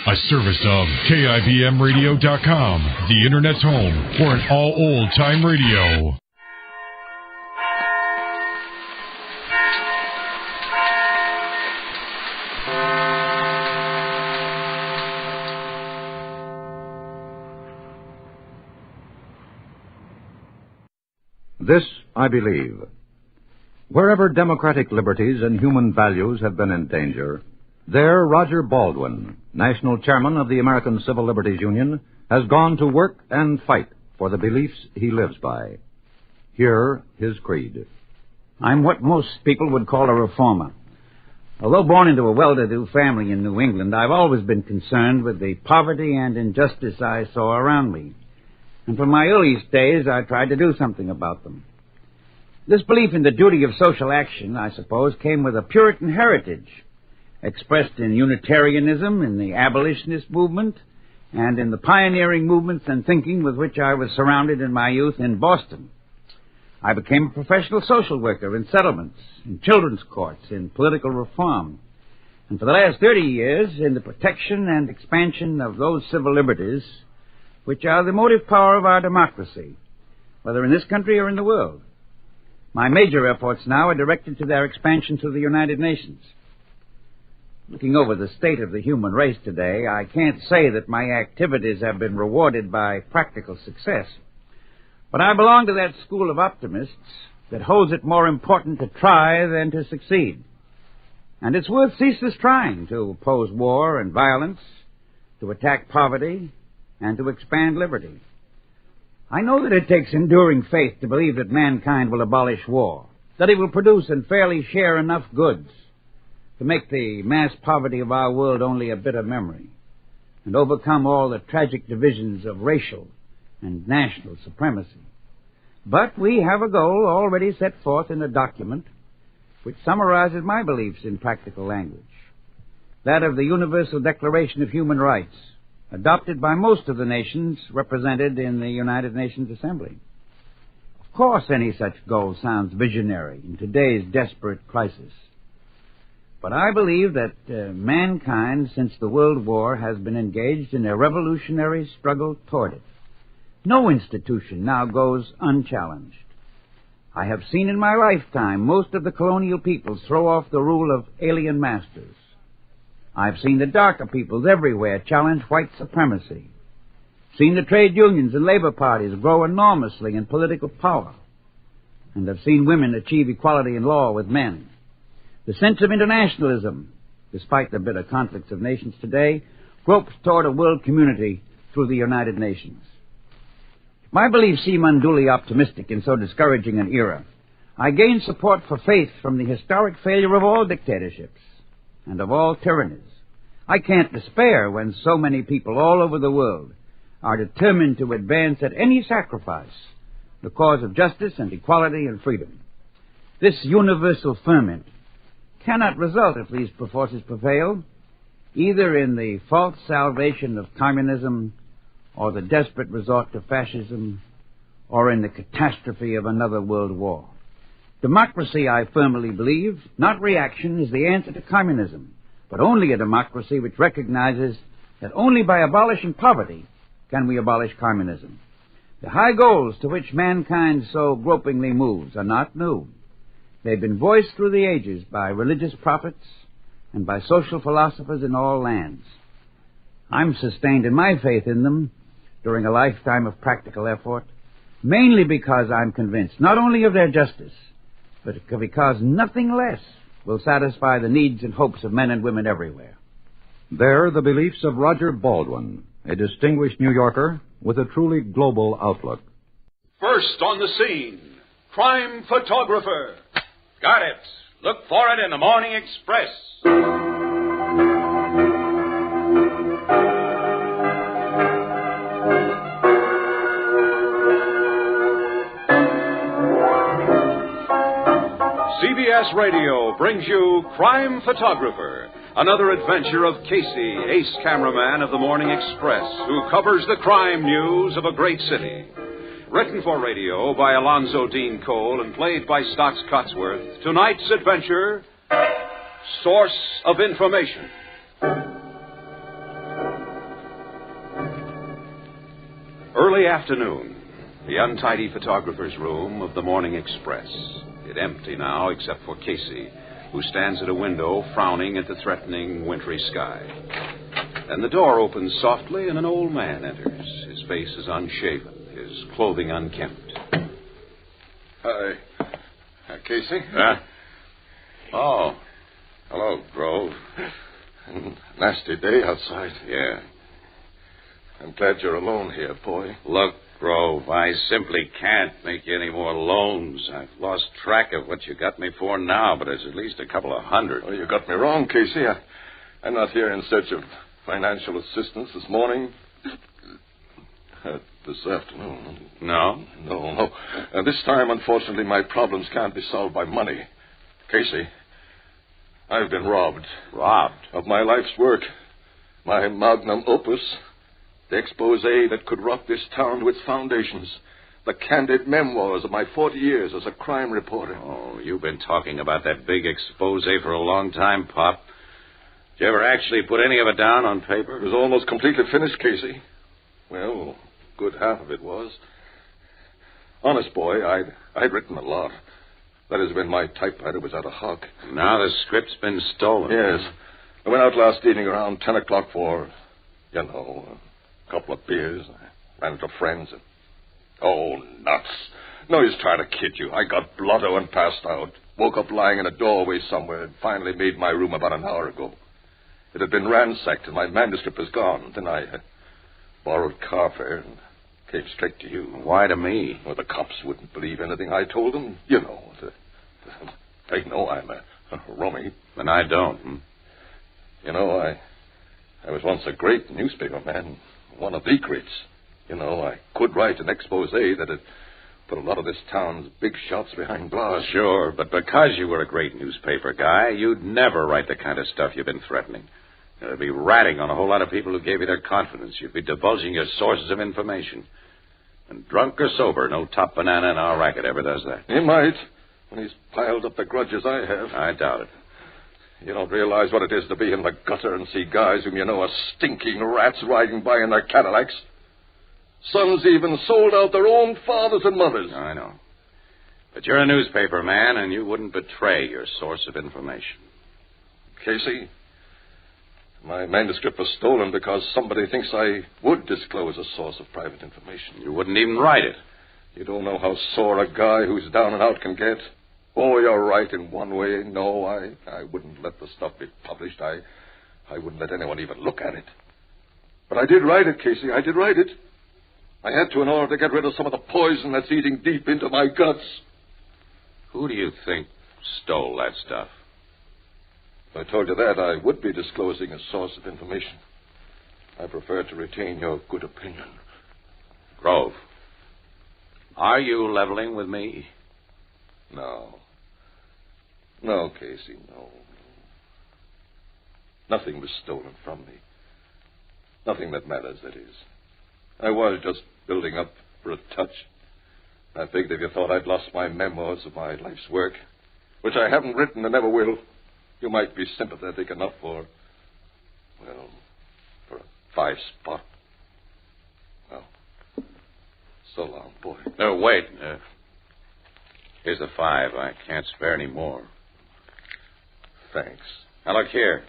A service of KIBMradio.com, the Internet's home for an all old-time radio. This I believe. Wherever democratic liberties and human values have been in danger, there Roger Baldwin, National Chairman of the American Civil Liberties Union, has gone to work and fight for the beliefs he lives by. Hear his creed. I'm what most people would call a reformer. Although born into a well-to-do family in New England, I've always been concerned with the poverty and injustice I saw around me. And from my earliest days, I tried to do something about them. This belief in the duty of social action, I suppose, came with a Puritan heritage, expressed in Unitarianism, in the abolitionist movement, and in the pioneering movements and thinking with which I was surrounded in my youth in Boston. I became a professional social worker in settlements, in children's courts, in political reform, and for the last 30 years in the protection and expansion of those civil liberties which are the motive power of our democracy, whether in this country or in the world. My major efforts now are directed to their expansion through the United Nations. Looking over the state of the human race today, I can't say that my activities have been rewarded by practical success. But I belong to that school of optimists that holds it more important to try than to succeed. And it's worth ceaseless trying to oppose war and violence, to attack poverty, and to expand liberty. I know that it takes enduring faith to believe that mankind will abolish war, that it will produce and fairly share enough goods to make the mass poverty of our world only a bitter memory, and overcome all the tragic divisions of racial and national supremacy. But we have a goal already set forth in a document which summarizes my beliefs in practical language, that of the Universal Declaration of Human Rights, adopted by most of the nations represented in the United Nations Assembly. Of course, any such goal sounds visionary in today's desperate crisis. But I believe that mankind, since the World War, has been engaged in a revolutionary struggle toward it. No institution now goes unchallenged. I have seen in my lifetime most of the colonial peoples throw off the rule of alien masters. I've seen the darker peoples everywhere challenge white supremacy. Seen the trade unions and labor parties grow enormously in political power. And I've seen women achieve equality in law with men. The sense of internationalism, despite the bitter conflicts of nations today, gropes toward a world community through the United Nations. My beliefs seem unduly optimistic in so discouraging an era. I gain support for faith from the historic failure of all dictatorships and of all tyrannies. I can't despair when so many people all over the world are determined to advance at any sacrifice the cause of justice and equality and freedom. This universal ferment cannot result, if these forces prevail, either in the false salvation of communism or the desperate resort to fascism or in the catastrophe of another world war. Democracy, I firmly believe, not reaction, is the answer to communism, but only a democracy which recognizes that only by abolishing poverty can we abolish communism. The high goals to which mankind so gropingly moves are not new. They've been voiced through the ages by religious prophets and by social philosophers in all lands. I'm sustained in my faith in them during a lifetime of practical effort, mainly because I'm convinced not only of their justice, but because nothing less will satisfy the needs and hopes of men and women everywhere. They're the beliefs of Roger Baldwin, a distinguished New Yorker with a truly global outlook. First on the scene, crime photographer. Got it. Look for it in the Morning Express. CBS Radio brings you Crime Photographer, another adventure of Casey, ace cameraman of the Morning Express, who covers the crime news of a great city. Written for radio by Alonzo Dean Cole and played by Stotts Cotsworth, tonight's adventure, Source of Information. early afternoon. The untidy photographer's room of the Morning Express. It empty now, except for Casey, who stands at a window frowning at the threatening wintry sky. Then the door opens softly and an old man enters. His face is unshaven, his clothing unkempt. Hi. Casey? Oh. Hello, Grove. Nasty day outside. Yeah. I'm glad you're alone here, boy. Look, Grove, I simply can't make you any more loans. I've lost track of what you got me for now, but it's at least a couple of hundred. Oh, you got me wrong, Casey. I'm not here in search of financial assistance this morning. This afternoon. No? No. This time, unfortunately, my problems can't be solved by money. Casey, I've been robbed. Robbed? Of my life's work. My magnum opus. The expose that could rock this town to its foundations. The candid memoirs of my 40 years as a crime reporter. Oh, you've been talking about that big expose for a long time, Pop. Did you ever actually put any of it down on paper? It was almost completely finished, Casey. Well, good half of it was. Honest, boy, I'd written a lot. That is when my typewriter was out of hock. Now the script's been stolen. Yes. I went out last evening around 10 o'clock for, a couple of beers. I ran into friends and... Oh, nuts. No use trying to kid you. I got blotto and passed out. Woke up lying in a doorway somewhere and finally made my room about an hour ago. It had been ransacked and my manuscript was gone. Then I borrowed car fare and came straight to you. Why to me? Well, the cops wouldn't believe anything I told them. You know. They know I'm a rummy. And I don't. I was once a great newspaper man. One of the greats. I could write an expose that had put a lot of this town's big shots behind bars. Sure, but because you were a great newspaper guy, you'd never write the kind of stuff you've been threatening. You'd be ratting on a whole lot of people who gave you their confidence. You'd be divulging your sources of information. And drunk or sober, no top banana in our racket ever does that. He might, when he's piled up the grudges I have. I doubt it. You don't realize what it is to be in the gutter and see guys whom you know are stinking rats riding by in their Cadillacs. Sons even sold out their own fathers and mothers. I know. But you're a newspaper man, and you wouldn't betray your source of information. Casey, my manuscript was stolen because somebody thinks I would disclose a source of private information. You wouldn't even write it. You don't know how sore a guy who's down and out can get. Oh, you're right in one way. No, I wouldn't let the stuff be published. I wouldn't let anyone even look at it. But I did write it, Casey. I did write it. I had to in order to get rid of some of the poison that's eating deep into my guts. Who do you think stole that stuff? If I told you that, I would be disclosing a source of information. I prefer to retain your good opinion. Grove, are you leveling with me? No. No, Casey, no. Nothing was stolen from me. Nothing that matters, that is. I was just building up for a touch. I figured if you thought I'd lost my memoirs of my life's work, which I haven't written and never will, you might be sympathetic enough for a 5-spot. Well, so long, boy. No, wait. Here's the 5. I can't spare any more. Thanks. Now, look here.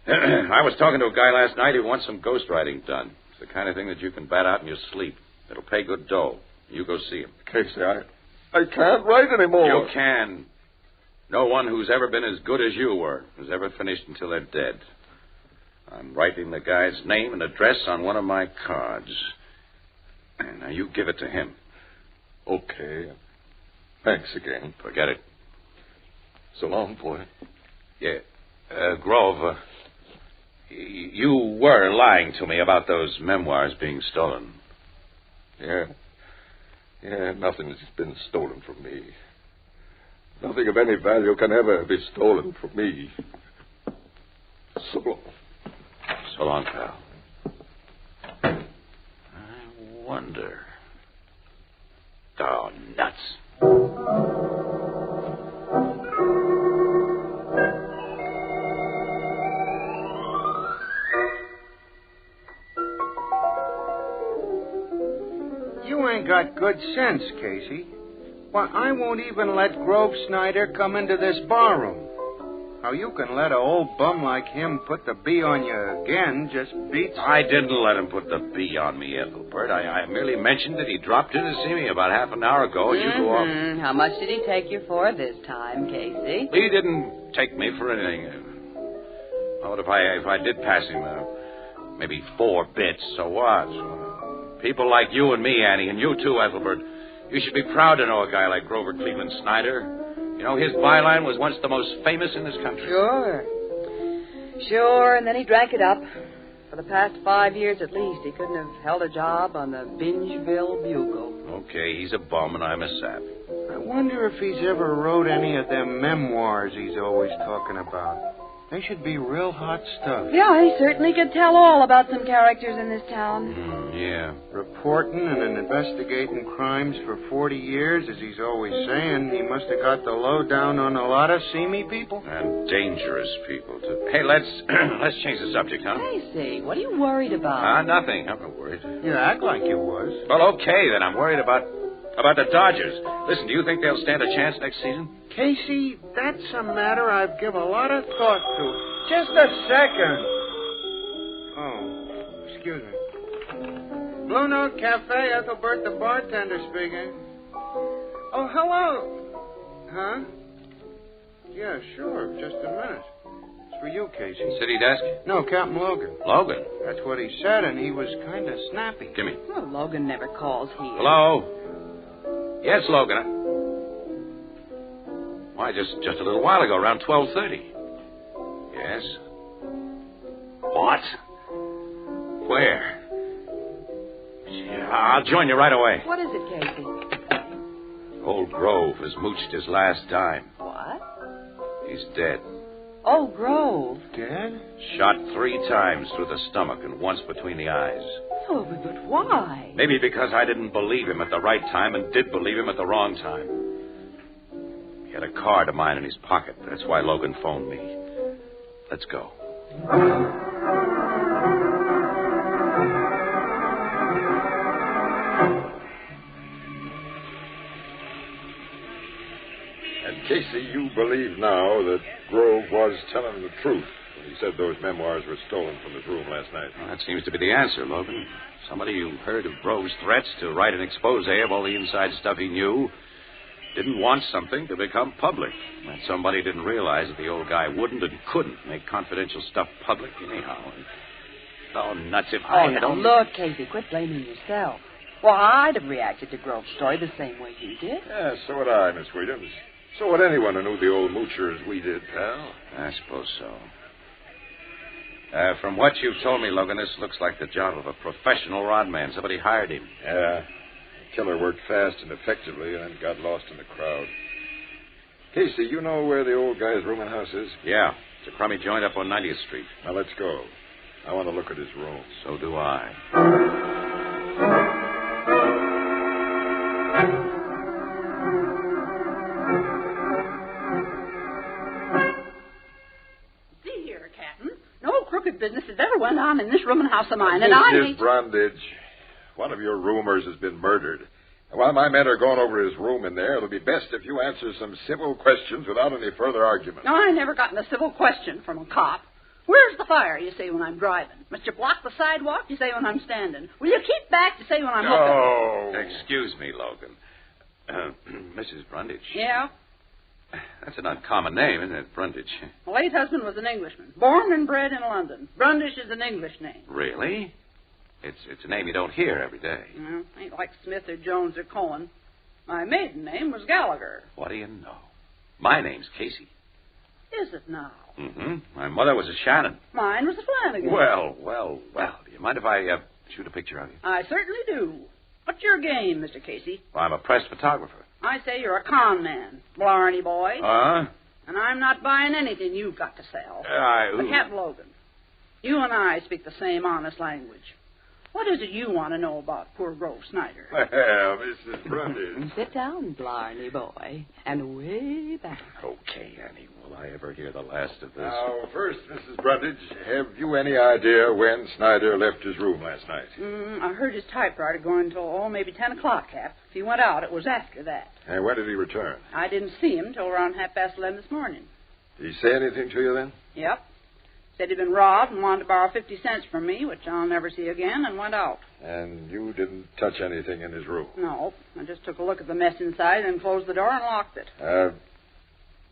I was talking to a guy last night who wants some ghostwriting done. It's the kind of thing that you can bat out in your sleep. It'll pay good dough. You go see him. Casey, I can't write anymore. You can. No one who's ever been as good as you were has ever finished until they're dead. I'm writing the guy's name and address on one of my cards. Now, you give it to him. Okay. Thanks again. Forget it. So long, boy. Yeah. Grove, you were lying to me about those memoirs being stolen. Yeah, nothing's been stolen from me. Nothing of any value can ever be stolen from me. So long. So long, pal. I wonder. Oh, nuts. got good sense, Casey. Why, I won't even let Grove Snyder come into this barroom. How you can let an old bum like him put the B on you again just beats... I didn't let him put the B on me, Ethelbert. I merely mentioned that he dropped in to see me about half an hour ago, and you go off. How much did he take you for this time, Casey? He didn't take me for anything. What if I did pass him maybe 4 bits, so what? People like you and me, Annie, and you too, Ethelbert, you should be proud to know a guy like Grover Cleveland Snyder. You know, his byline was once the most famous in this country. Sure, and then he drank it up. For the past 5 years at least, he couldn't have held a job on the Bingeville Bugle. Okay, he's a bum and I'm a sap. I wonder if he's ever wrote any of them memoirs he's always talking about. They should be real hot stuff. Yeah, he certainly could tell all about some characters in this town. Yeah. Reporting and investigating crimes for 40 years, as he's always saying, he must have got the lowdown on a lot of seamy people. And dangerous people, too. Hey, let's change the subject, huh? Casey, what are you worried about? Nothing. I'm not worried. You act like you was. Well, okay, then. I'm worried about the Dodgers. Listen, do you think they'll stand a chance next season? Casey, that's a matter I've given a lot of thought to. Just a second. Oh, excuse me. Blue Note Cafe, Ethelbert the bartender speaking. Oh, hello. Huh? Yeah, sure. Just a minute. It's for you, Casey. City desk? No, Captain Logan. Logan? That's what he said, and he was kind of snappy. Gimme. Oh, Logan never calls here. Hello? Yes, Logan. Why, just a little while ago, around 12:30. Yes? What? Where? Yeah, I'll join you right away. What is it, Casey? Old Grove has mooched his last dime. What? He's dead. Oh, Grove. Dead? Shot 3 times through the stomach and once between the eyes. Oh, but why? Maybe because I didn't believe him at the right time and did believe him at the wrong time. He had a card of mine in his pocket. That's why Logan phoned me. Let's go. And Casey, you believe now that Grove was telling the truth when he said those memoirs were stolen from his room last night? Well, that seems to be the answer, Logan. Somebody who heard of Grove's threats to write an expose of all the inside stuff he knew didn't want something to become public. And somebody didn't realize that the old guy wouldn't and couldn't make confidential stuff public anyhow. Oh, nuts if I had only... Look, Casey, quit blaming yourself. Well, I'd have reacted to Grove's story the same way you did. Yeah, so would I, Miss Williams. So would anyone who knew the old moocher as we did, pal. I suppose so. From what you've told me, Logan, this looks like the job of a professional rod man. Somebody hired him. Yeah. The killer worked fast and effectively and then got lost in the crowd. Casey, you know where the old guy's rooming house is? Yeah. It's a crummy joint up on 90th Street. Now, let's go. I want to look at his room. So do I. See here, Captain. No crooked business has ever went on in this rooming house of mine, and I Mrs. Brundage, one of your roomers has been murdered. And while my men are going over his room in there, it'll be best if you answer some civil questions without any further argument. No, I never gotten a civil question from a cop. Where's the fire, you say when I'm driving? Must you block the sidewalk, you say when I'm standing? Will you keep back, you say when I'm looking? Excuse me, Logan. Mrs. Brundage. Yeah? That's an uncommon name, isn't it, Brundage? My late husband was an Englishman, born and bred in London. Brundish is an English name. Really? It's a name you don't hear every day. Well, ain't like Smith or Jones or Cohen. My maiden name was Gallagher. What do you know? My name's Casey. Is it now? Mm-hmm. My mother was a Shannon. Mine was a Flanagan. Well. Do you mind if I shoot a picture of you? I certainly do. What's your game, Mr. Casey? Well, I'm a press photographer. I say you're a con man, Blarney boy. And I'm not buying anything you've got to sell. But Captain Logan, you and I speak the same honest language. What is it you want to know about poor Grove Snyder? Well, Mrs. Brundage. Sit down, Blarney boy, and way back. Okay, Annie. Will I ever hear the last of this? Now, first, Mrs. Brundage, have you any idea when Snyder left his room last night? I heard his typewriter going until, maybe 10 o'clock, Cap. If he went out, it was after that. And when did he return? I didn't see him till around 11:30 this morning. Did he say anything to you then? Yep. Said he'd been robbed and wanted to borrow 50 cents from me, which I'll never see again, and went out. And you didn't touch anything in his room? No. I just took a look at the mess inside and closed the door and locked it.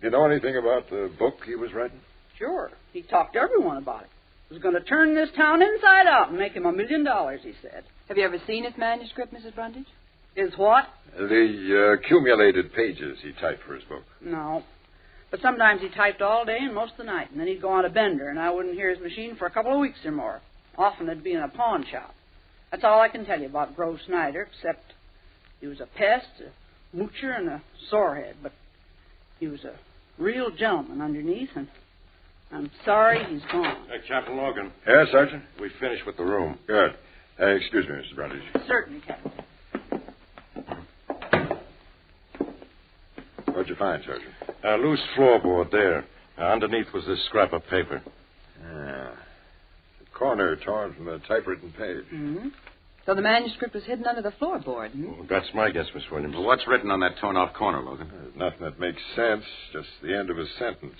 You know anything about the book he was writing? Sure. He talked to everyone about it. He was going to turn this town inside out and make him $1 million, he said. Have you ever seen his manuscript, Mrs. Brundage? His what? The accumulated pages he typed for his book. No. But sometimes he typed all day and most of the night, and then he'd go on a bender, and I wouldn't hear his machine for a couple of weeks or more. Often it'd be in a pawn shop. That's all I can tell you about Grove Snyder, except he was a pest, a moocher, and a sorehead. But he was a real gentleman underneath, and I'm sorry he's gone. Hey, Captain Logan. Yes, Sergeant? We finished with the room. Good. Excuse me, Mr. Brundage. Certainly, Captain. What'd you find, Sergeant? A loose floorboard there. Underneath was this scrap of paper. The corner torn from the typewritten page. Mm-hmm. So the manuscript was hidden under the floorboard, Well, that's my guess, Miss Williams. Well, what's written on that torn-off corner, Logan? There's nothing that makes sense, just the end of a sentence.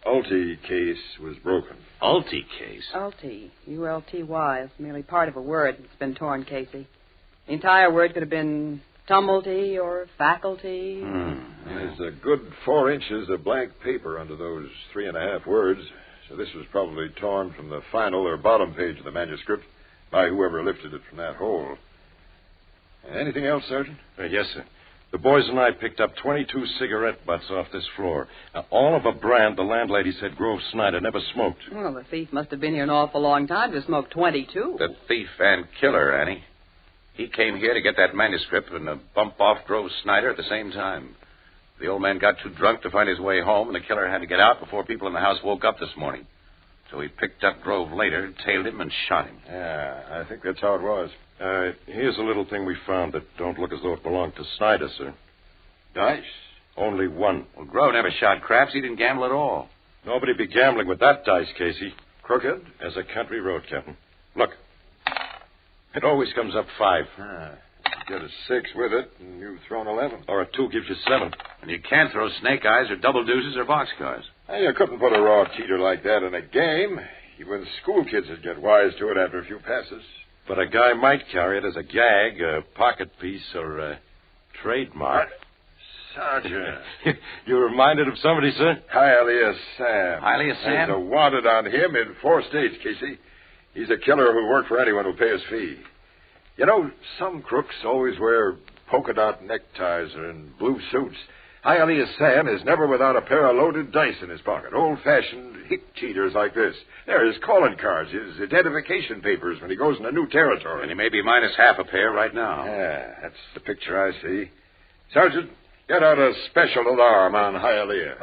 Ulti case was broken. Ulti case? Ulti. U-L-T-Y. It's merely part of a word that's been torn, Casey. The entire word could have been tumulty or faculty. There's a good 4 inches of blank paper under those 3.5 words, so this was probably torn from the final or bottom page of the manuscript by whoever lifted it from that hole. Anything else, Sergeant? Yes, sir. The boys and I picked up 22 cigarette butts off this floor. All of a brand the landlady said Grove Snyder never smoked. Well, the thief must have been here an awful long time to smoke 22. The thief and killer, Annie. He came here to get that manuscript and bump off Grove Snyder at the same time. The old man got too drunk to find his way home, and the killer had to get out before people in the house woke up this morning. So he picked up Grove later, tailed him, and shot him. Yeah, I think that's how it was. Here's a little thing we found that don't look as though it belonged to Snyder, sir. Dice? Only one. Well, Grove never shot craps. He didn't gamble at all. Nobody be gambling with that dice, Casey. Crooked? As a country road, Captain. Look. It always comes up 5. Get a 6 with it, and you've thrown 11. Or a 2 gives you 7. And you can't throw snake eyes or double deuces or boxcars. Hey, you couldn't put a raw cheater like that in a game. Even school kids would get wise to it after a few passes. But a guy might carry it as a gag, a pocket piece, or a trademark. Sergeant. You reminded of somebody, sir? Hialeah Sam. Hialeah Sam? There's a wanted on him in 4 states, Casey. He's a killer who'll work for anyone who'll pay his fee. You know, some crooks always wear polka dot neckties and blue suits. Hialeah Sam is never without a pair of loaded dice in his pocket. Old-fashioned hick cheaters like this. They're his calling cards, his identification papers when he goes into new territory. And he may be minus half a pair right now. Yeah, that's the picture I see. Sergeant, get out a special alarm on Hialeah.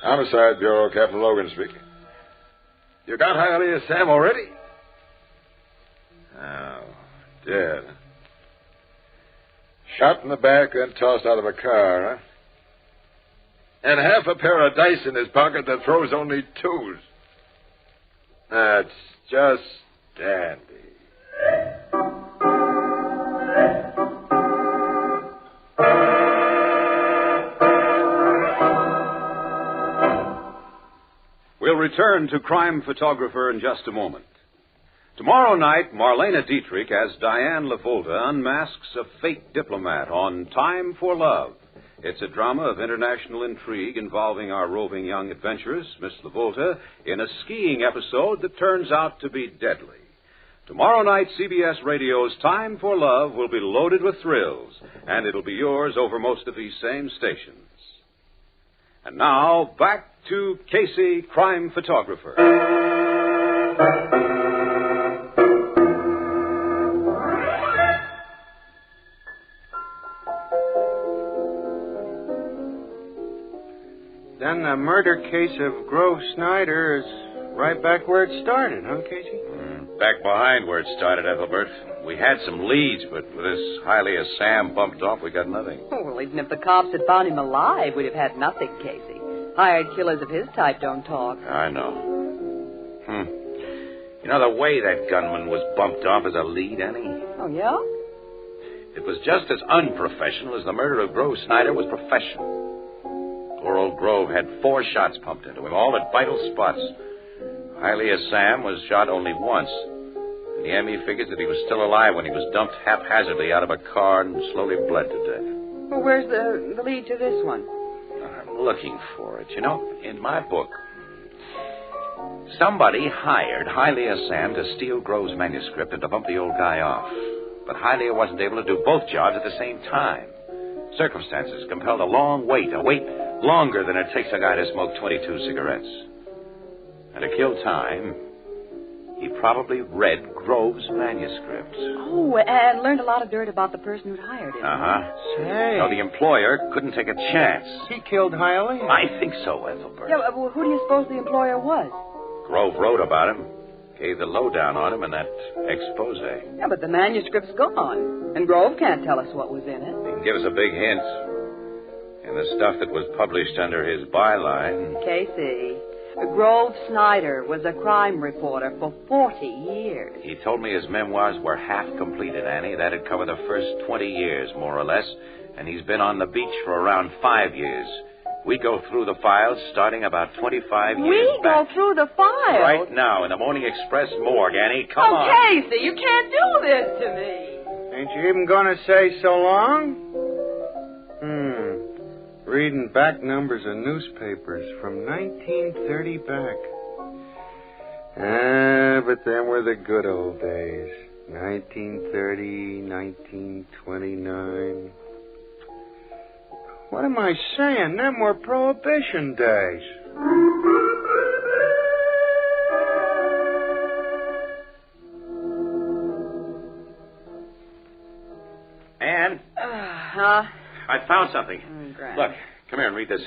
Homicide Bureau, Captain Logan speaking. You got Hialeah Sam already? Oh, dead. Shot in the back, then tossed out of a car, huh? And half a pair of dice in his pocket that throws only 2s. That's just dandy. We'll return to Crime Photographer in just a moment. Tomorrow night, Marlena Dietrich as Diane LaVolta unmasks a fake diplomat on Time for Love. It's a drama of international intrigue involving our roving young adventuress, Miss LaVolta, in a skiing episode that turns out to be deadly. Tomorrow night, CBS Radio's Time for Love will be loaded with thrills, and it'll be yours over most of these same stations. And now, back to Casey, Crime Photographer. Then the murder case of Grove Snyder is right back where it started, huh, Casey? Back behind where it started, Ethelbert. We had some leads, but with this Hialeah Sam bumped off, we got nothing. Oh, well, even if the cops had found him alive, we'd have had nothing, Casey. Hired killers of his type don't talk. I know. You know the way that gunman was bumped off as a lead, Annie? Oh, yeah? It was just as unprofessional as the murder of Grove Snyder was professional. Poor old Grove had 4 shots pumped into him, all at vital spots. Hialeah Sam was shot only once. And the ME figures that he was still alive when he was dumped haphazardly out of a car and slowly bled to death. Well, where's the lead to this one? I'm looking for it. You know, in my book, somebody hired Hialeah Sam to steal Grove's manuscript and to bump the old guy off. But Hialeah wasn't able to do both jobs at the same time. Circumstances compelled a long wait, a wait longer than it takes a guy to smoke 22 cigarettes. And to kill time, he probably read Grove's manuscript. Oh, and learned a lot of dirt about the person who'd hired him. Say. No, the employer couldn't take a chance. He killed Hialeah? I think so, Ethelbert. Yeah, well, who do you suppose the employer was? Grove wrote about him, gave the lowdown on him in that expose. Yeah, but the manuscript's gone, and Grove can't tell us what was in it. He can give us a big hint. In the stuff that was published under his byline. Casey, Grove Snyder was a crime reporter for 40 years. He told me his memoirs were half completed, Annie. That'd cover the first 20 years, more or less. And he's been on the beach for around 5 years. We go through the files starting about 25 years We back. go through the files? Right now, in the Morning Express morgue, Annie. Come on. Casey, you can't do this to me. Ain't you even going to say so long? Reading back numbers of newspapers from 1930 back. But them were the good old days. 1930, 1929. What am I saying? Them were Prohibition days. Ann? I found something. Look, come here and read this.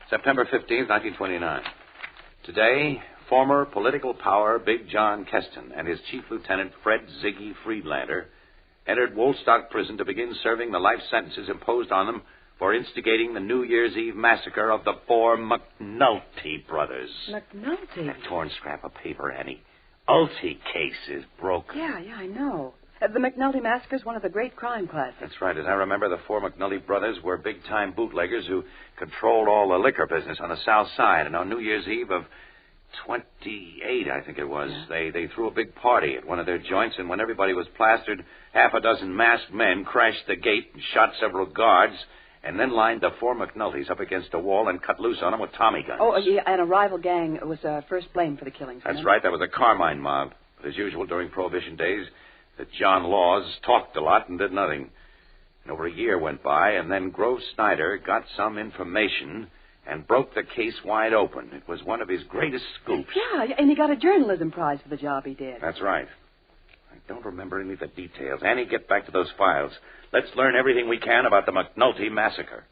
September 15th, 1929. Today, former political power Big John Keston and his chief lieutenant Fred Ziggy Friedlander entered Woolstock Prison to begin serving the life sentences imposed on them for instigating the New Year's Eve massacre of the 4 McNulty brothers. McNulty? That torn scrap of paper, Annie. Ulti case is broken. Yeah, I know. The McNulty Massacre is one of the great crime classics. That's right. As I remember, the 4 McNulty brothers were big-time bootleggers who controlled all the liquor business on the South Side. And on New Year's Eve of 28, I think it was, they threw a big party at one of their joints, and when everybody was plastered, half a dozen masked men crashed the gate and shot several guards, and then lined the 4 McNultys up against a wall and cut loose on them with Tommy guns. Oh, yeah, and a rival gang was first blamed for the killings. That's right. That was a Carmine mob. But as usual during Prohibition days, the John Laws talked a lot and did nothing. And over a year went by, and then Grove Snyder got some information and broke the case wide open. It was one of his greatest scoops. Yeah, and he got a journalism prize for the job he did. That's right. I don't remember any of the details. Annie, get back to those files. Let's learn everything we can about the McNulty massacre.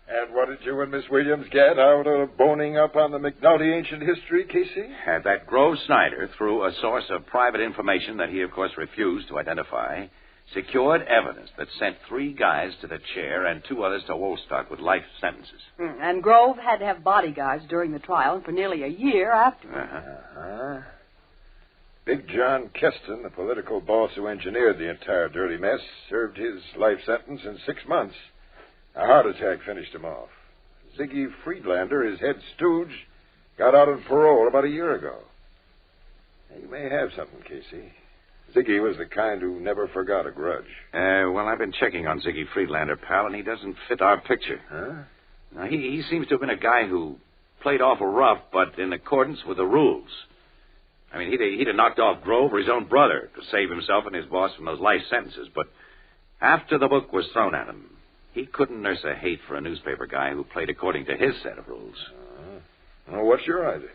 And what did you and Miss Williams get out of boning up on the McNulty ancient history, Casey? That Grove Snyder, through a source of private information that he, of course, refused to identify, secured evidence that sent 3 guys to the chair and 2 others to Woolstock with life sentences. And Grove had to have bodyguards during the trial and for nearly a year afterwards. Big John Keston, the political boss who engineered the entire dirty mess, served his life sentence in 6 months. A heart attack finished him off. Ziggy Friedlander, his head stooge, got out on parole about a year ago. Now, you may have something, Casey. Ziggy was the kind who never forgot a grudge. Well, I've been checking on Ziggy Friedlander, pal, and he doesn't fit our picture. Huh? Now, he seems to have been a guy who played awful rough, but in accordance with the rules. I mean, he'd have knocked off Grove or his own brother to save himself and his boss from those life sentences. But after the book was thrown at him, he couldn't nurse a hate for a newspaper guy who played according to his set of rules. Well, what's your idea?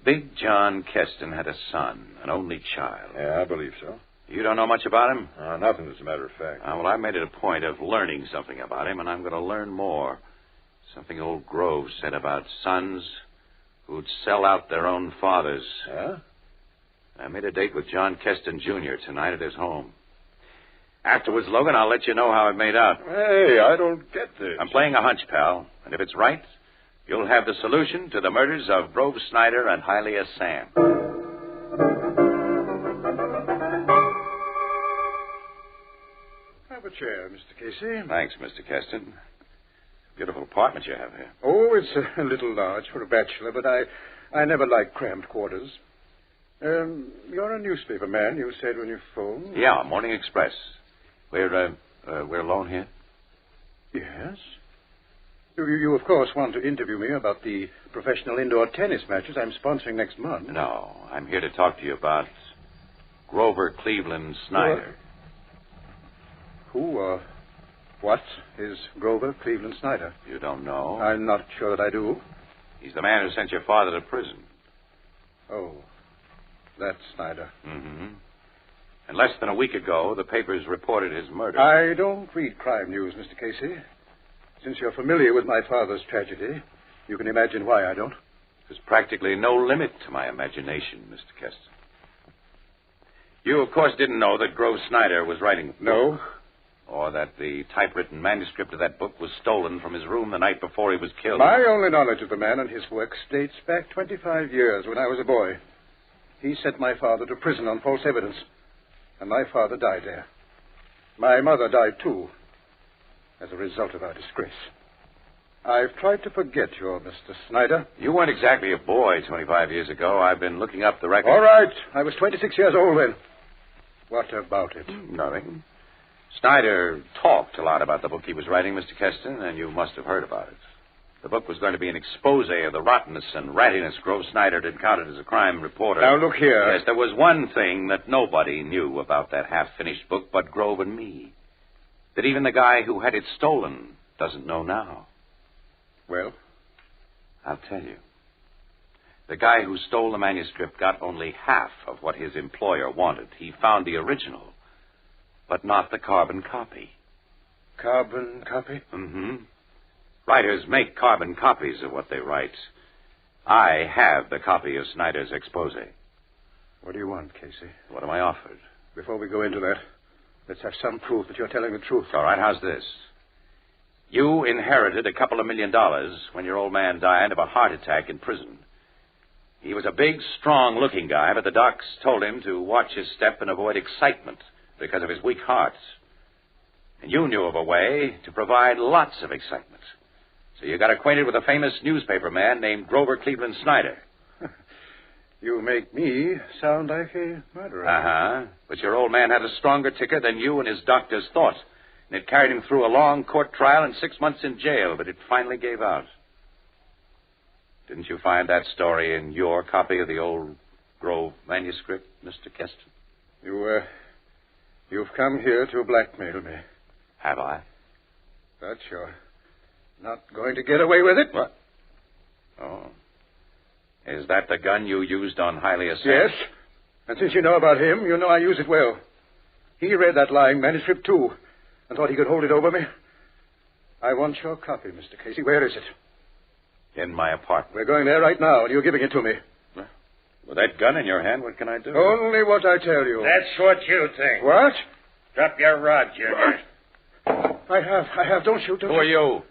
Big John Keston had a son, an only child. Yeah, I believe so. You don't know much about him? Nothing, as a matter of fact. Well, I made it a point of learning something about him, and I'm going to learn more. Something old Grove said about sons who'd sell out their own fathers. Huh? I made a date with John Keston, Jr. tonight at his home. Afterwards, Logan, I'll let you know how it made out. Hey, I don't get this. I'm playing a hunch, pal, and if it's right, you'll have the solution to the murders of Grove Snyder and Hylia Sam. Have a chair, Mr. Casey. Thanks, Mr. Keston. Beautiful apartment you have here. Oh, it's a little large for a bachelor, but I never liked cramped quarters. You're a newspaper man, you said when you phoned. Yeah, Morning Express. We're alone here? Yes. You, of course, want to interview me about the professional indoor tennis matches I'm sponsoring next month. No, I'm here to talk to you about Grover Cleveland Snyder. What is Grover Cleveland Snyder? You don't know? I'm not sure that I do. He's the man who sent your father to prison. Oh, that's Snyder. Mm-hmm. And less than a week ago, the papers reported his murder. I don't read crime news, Mr. Casey. Since you're familiar with my father's tragedy, you can imagine why I don't. There's practically no limit to my imagination, Mr. Keston. You, of course, didn't know that Grove Snyder was writing a book. No. Or that the typewritten manuscript of that book was stolen from his room the night before he was killed. My only knowledge of the man and his work dates back 25 years when I was a boy. He sent my father to prison on false evidence, and my father died there. My mother died, too, as a result of our disgrace. I've tried to forget your Mr. Snyder. You weren't exactly a boy 25 years ago. I've been looking up the record. All right. I was 26 years old then. What about it? Nothing. Snyder talked a lot about the book he was writing, Mr. Keston, and you must have heard about it. The book was going to be an expose of the rottenness and rattiness Grove Snyder had encountered as a crime reporter. Now, look here. Yes, there was one thing that nobody knew about that half-finished book but Grove and me. That even the guy who had it stolen doesn't know now. Well? I'll tell you. The guy who stole the manuscript got only half of what his employer wanted. He found the original, but not the carbon copy. Carbon copy? Mm-hmm. Writers make carbon copies of what they write. I have the copy of Snyder's expose. What do you want, Casey? What am I offered? Before we go into that, let's have some proof that you're telling the truth. All right, how's this? You inherited a couple of $1 million when your old man died of a heart attack in prison. He was a big, strong-looking guy, but the docs told him to watch his step and avoid excitement because of his weak heart. And you knew of a way to provide lots of excitement. So you got acquainted with a famous newspaper man named Grover Cleveland Snyder. You make me sound like a murderer. Uh-huh. But your old man had a stronger ticker than you and his doctors thought. And it carried him through a long court trial and 6 months in jail, but it finally gave out. Didn't you find that story in your copy of the old Grove manuscript, Mr. Keston? You've come here to blackmail me. Have I? But you're not going to get away with it. What? Oh. Is that the gun you used on Hylia Sam? Yes. And since you know about him, you know I use it well. He read that lying manuscript, too, and thought he could hold it over me. I want your copy, Mr. Casey. Where is it? In my apartment. We're going there right now, and you're giving it to me. With that gun in your hand, what can I do? Only what I tell you. That's what you think. What? Drop your rod, Junior. I have. Don't shoot. Who are you?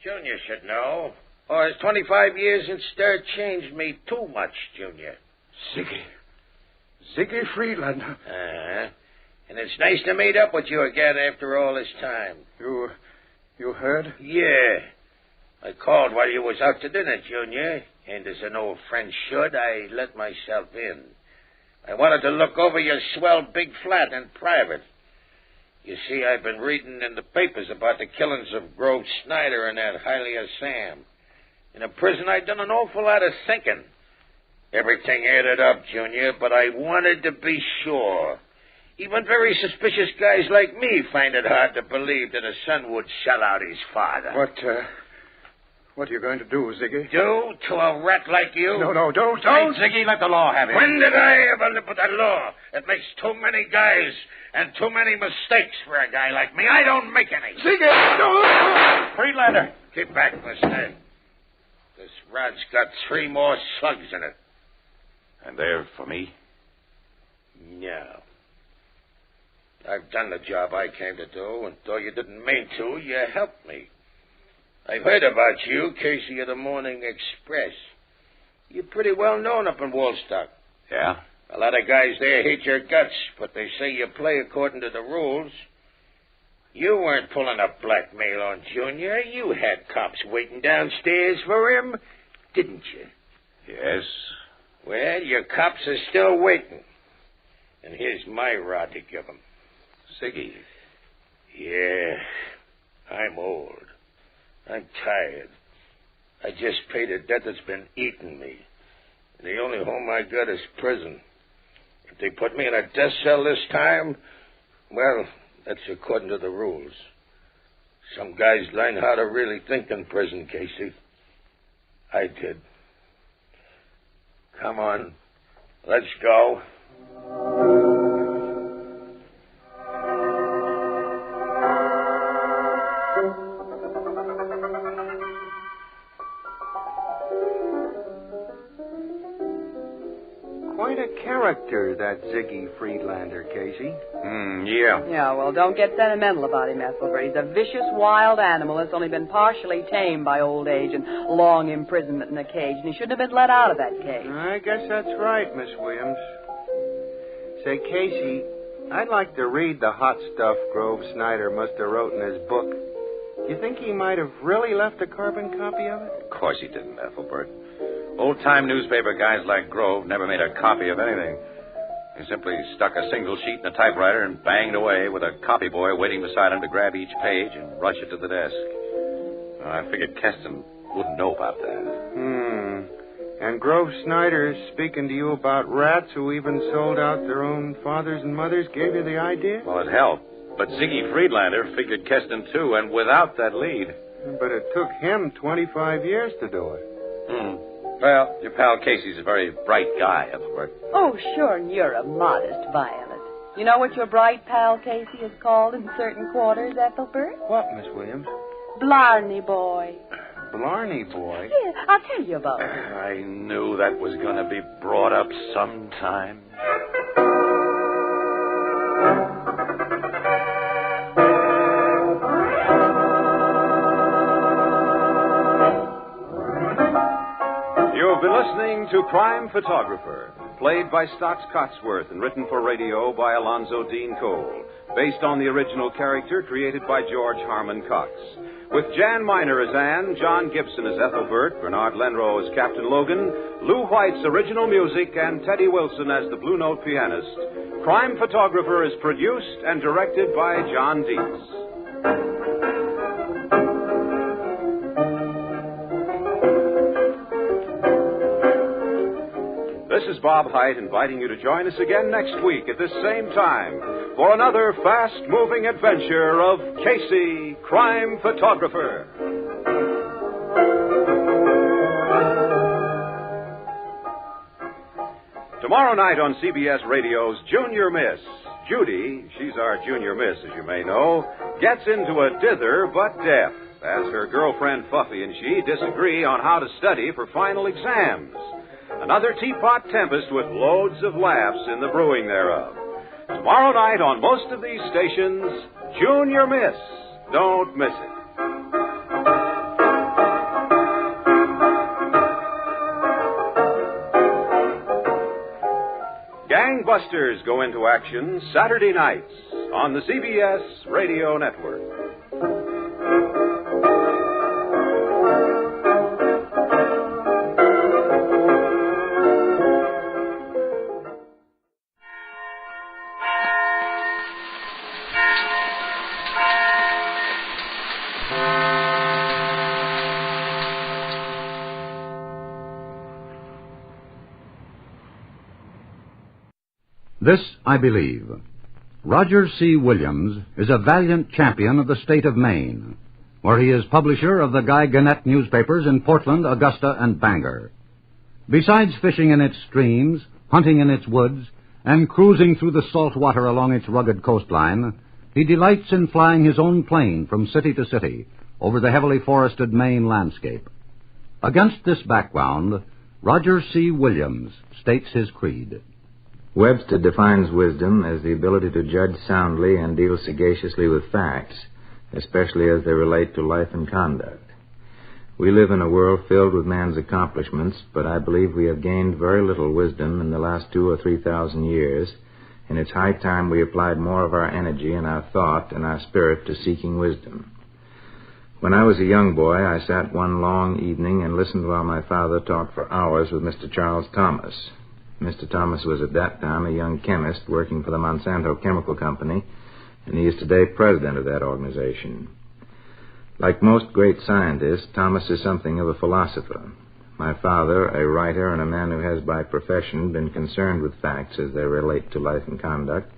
Junior should know. Or has 25 years in stir changed me too much, Junior? Ziggy Friedlander. And it's nice to meet up with you again after all this time. You heard? Yeah. I called while you was out to dinner, Junior. And as an old friend should, I let myself in. I wanted to look over your swell big flat in private. You see, I've been reading in the papers about the killings of Grove Snyder and that Hylia Sam. In a prison, I'd done an awful lot of thinking. Everything added up, Junior, but I wanted to be sure. Even very suspicious guys like me find it hard to believe that a son would sell out his father. What are you going to do, Ziggy? Do to a rat like you? No, don't. Hey, Ziggy, let the law have it. When did I ever live with the law? It makes too many guys and too many mistakes for a guy like me. I don't make any. Ziggy! No! Friedlander. Keep back, mister. This rod's got 3 more slugs in it. And they're for me? No. I've done the job I came to do, and though you didn't mean to, you helped me. I've heard about you, Casey of the Morning Express. You're pretty well known up in Woolstock. Yeah? A lot of guys there hate your guts, but they say you play according to the rules. You weren't pulling a blackmail on Junior. You had cops waiting downstairs for him, didn't you? Yes. Well, your cops are still waiting. And here's my rod to give them. Ziggy. Yeah, I'm old. I'm tired. I just paid a debt that's been eating me. And the only home I got is prison. If they put me in a death cell this time, well, that's according to the rules. Some guys learn how to really think in prison, Casey. I did. Come on, let's go. Quite a character, that Ziggy Friedlander, Casey. Yeah. Yeah, well, don't get sentimental about him, Ethelbert. He's a vicious, wild animal that's only been partially tamed by old age and long imprisonment in a cage, and he shouldn't have been let out of that cage. I guess that's right, Miss Williams. Say, Casey, I'd like to read the hot stuff Grove Snyder must have wrote in his book. You think he might have really left a carbon copy of it? Of course he didn't, Ethelbert. Old-time newspaper guys like Grove never made a copy of anything. He simply stuck a single sheet in a typewriter and banged away with a copy boy waiting beside him to grab each page and rush it to the desk. I figured Keston wouldn't know about that. And Grove Snyder speaking to you about rats who even sold out their own fathers and mothers gave you the idea? Well, it helped. But Ziggy Friedlander figured Keston, too, and without that lead. But it took him 25 years to do it. Well, your pal Casey's a very bright guy, Ethelbert. Oh, sure, and you're a modest violet. You know what your bright pal Casey is called in certain quarters, Ethelbert? What, Miss Williams? Blarney boy. Blarney boy? Yeah, I'll tell you about it. I knew that was going to be brought up sometime. You've been listening to Crime Photographer, played by Stocks Cotsworth and written for radio by Alonzo Dean Cole, based on the original character created by George Harmon Cox. With Jan Miner as Anne, John Gibson as Ethelbert, Bernard Lenrow as Captain Logan, Lou White's original music, and Teddy Wilson as the Blue Note pianist, Crime Photographer is produced and directed by John Dietz. This is Bob Hite inviting you to join us again next week at this same time for another fast-moving adventure of Casey, Crime Photographer. Tomorrow night on CBS Radio's Junior Miss, Judy, she's our Junior Miss, as you may know, gets into a dither but deaf as her girlfriend Fuffy and she disagree on how to study for final exams. Another teapot tempest with loads of laughs in the brewing thereof. Tomorrow night on most of these stations, Junior Miss. Don't miss it. Gangbusters go into action Saturday nights on the CBS Radio Network. This I believe. Roger C. Williams is a valiant champion of the state of Maine. where he is publisher of the Guy Gannett newspapers in Portland, Augusta, and Bangor. Besides fishing in its streams, hunting in its woods, and cruising through the salt water along its rugged coastline, he delights in flying his own plane from city to city over the heavily forested Maine landscape. Against this background, Roger C. Williams states his creed. Webster defines wisdom as the ability to judge soundly and deal sagaciously with facts, especially as they relate to life and conduct. We live in a world filled with man's accomplishments, but I believe we have gained very little wisdom in the last 2,000 or 3,000 years, and it's high time we applied more of our energy and our thought and our spirit to seeking wisdom. When I was a young boy, I sat one long evening and listened while my father talked for hours with Mr. Charles Thomas. Mr. Thomas was at that time a young chemist working for the Monsanto Chemical Company, and he is today president of that organization. Like most great scientists, Thomas is something of a philosopher. My father, a writer and a man who has by profession been concerned with facts as they relate to life and conduct,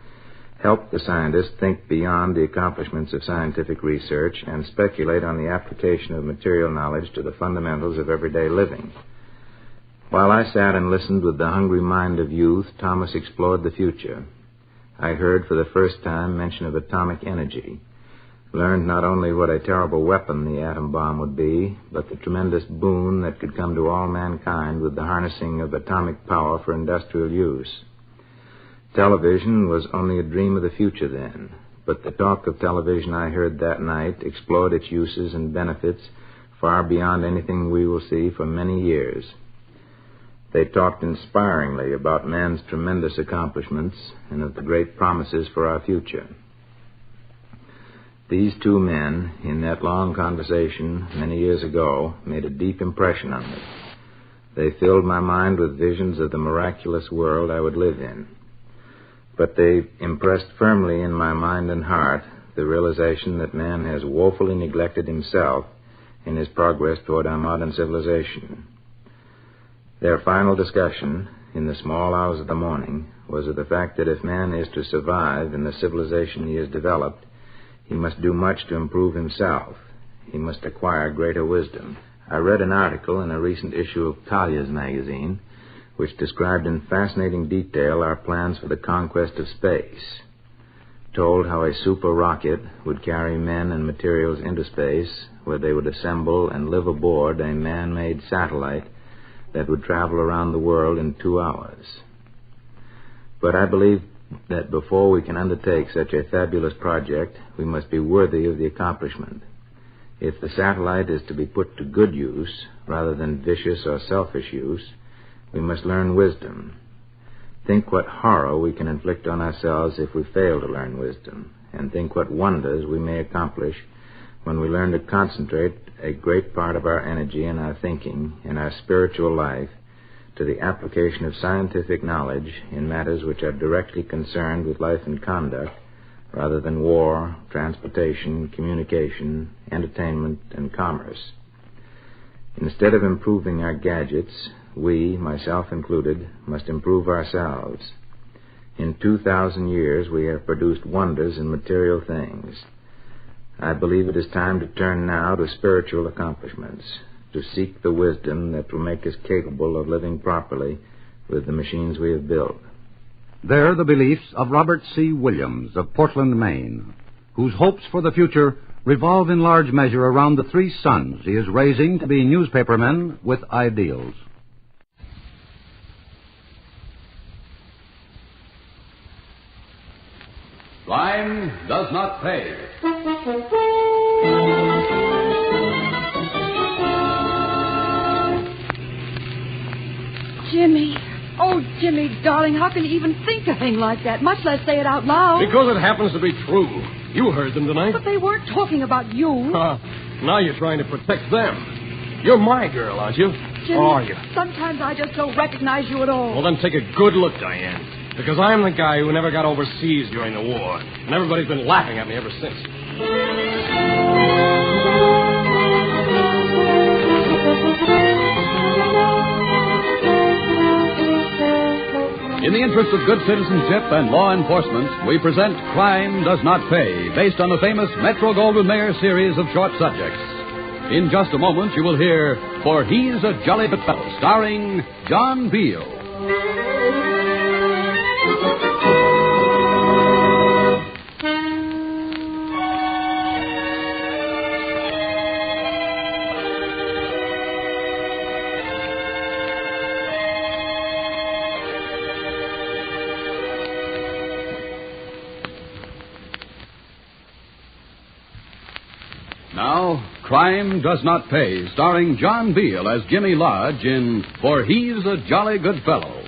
helped the scientist think beyond the accomplishments of scientific research and speculate on the application of material knowledge to the fundamentals of everyday living. While I sat and listened with the hungry mind of youth, Thomas explored the future. I heard for the first time mention of atomic energy, learned not only what a terrible weapon the atom bomb would be, but the tremendous boon that could come to all mankind with the harnessing of atomic power for industrial use. Television was only a dream of the future then, but the talk of television I heard that night explored its uses and benefits far beyond anything we will see for many years. They talked inspiringly about man's tremendous accomplishments and of the great promises for our future. These two men, in that long conversation many years ago, made a deep impression on me. They filled my mind with visions of the miraculous world I would live in. But they impressed firmly in my mind and heart the realization that man has woefully neglected himself in his progress toward our modern civilization. Their final discussion, in the small hours of the morning, was of the fact that if man is to survive in the civilization he has developed, he must do much to improve himself. He must acquire greater wisdom. I read an article in a recent issue of Collier's magazine which described in fascinating detail our plans for the conquest of space. Told how a super rocket would carry men and materials into space, where they would assemble and live aboard a man-made satellite that would travel around the world in 2 hours. But I believe that before we can undertake such a fabulous project, we must be worthy of the accomplishment. If the satellite is to be put to good use, rather than vicious or selfish use, we must learn wisdom. Think what horror we can inflict on ourselves if we fail to learn wisdom, and think what wonders we may accomplish when we learn to concentrate a great part of our energy and our thinking and our spiritual life to the application of scientific knowledge in matters which are directly concerned with life and conduct, rather than war, transportation, communication, entertainment, and commerce. Instead of improving our gadgets, we, myself included, must improve ourselves. In 2,000 years, we have produced wonders in material things. I believe it is time to turn now to spiritual accomplishments, to seek the wisdom that will make us capable of living properly with the machines we have built. They're the beliefs of Robert C. Williams of Portland, Maine, whose hopes for the future revolve in large measure around the 3 sons he is raising to be newspapermen with ideals. Crime does not pay. Jimmy. Oh, Jimmy, darling, how can you even think a thing like that, much less say it out loud? Because it happens to be true. You heard them tonight. But they weren't talking about you. Now you're trying to protect them. You're my girl, aren't you? Jimmy, or are you? Sometimes I just don't recognize you at all. Well, then take a good look, Diane. Because I'm the guy who never got overseas during the war. And everybody's been laughing at me ever since. In the interest of good citizenship and law enforcement, we present Crime Does Not Pay, based on the famous Metro-Goldwyn-Mayer series of short subjects. In just a moment, you will hear For He's a Jolly Good Fellow, starring John Beale. Now, Crime Does Not Pay, starring John Beale as Jimmy Lodge in For He's a Jolly Good Fellow.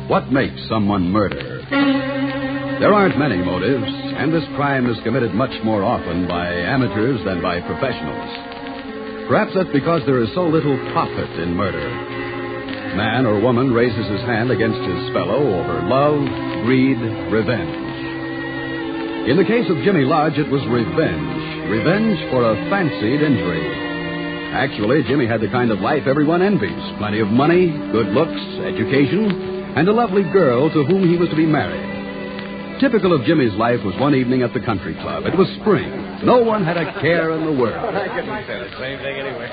What makes someone murder? There aren't many motives, and this crime is committed much more often by amateurs than by professionals. Perhaps that's because there is so little profit in murder. Man or woman raises his hand against his fellow over love, greed, revenge. In the case of Jimmy Lodge, it was revenge. Revenge for a fancied injury. Actually, Jimmy had the kind of life everyone envies. Plenty of money, good looks, education, and a lovely girl to whom he was to be married. Typical of Jimmy's life was one evening at the country club. It was spring. No one had a care in the world. I couldn't say the same thing anyway.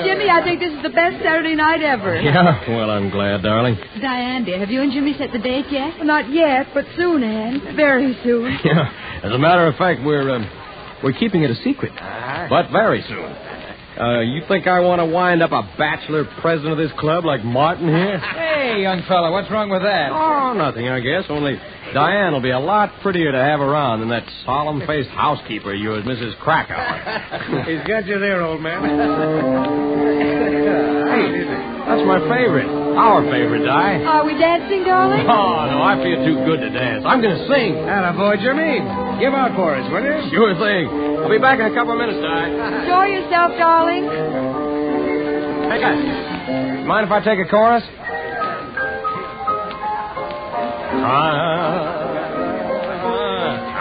Jimmy, I think this is the best Saturday night ever. Yeah, well, I'm glad, darling. Diane, dear, have you and Jimmy set the date yet? Well, not yet, but soon, Anne. Very soon. Yeah, as a matter of fact, we're keeping it a secret, but very soon. You think I want to wind up a bachelor president of this club like Martin here? Hey, young fella, what's wrong with that? Oh, nothing, I guess. Only Diane will be a lot prettier to have around than that solemn-faced housekeeper you as Mrs. Krakauer. He's got you there, old man. Hey, that's my favorite. Our favorite, Di. Are we dancing, darling? Oh, no, I feel too good to dance. I'm going to sing. Attaboy, Jimmy. Give out for us, will you? Sure thing. I'll be back in a couple of minutes, Di. Enjoy yourself, darling. Hey, guys, mind if I take a chorus?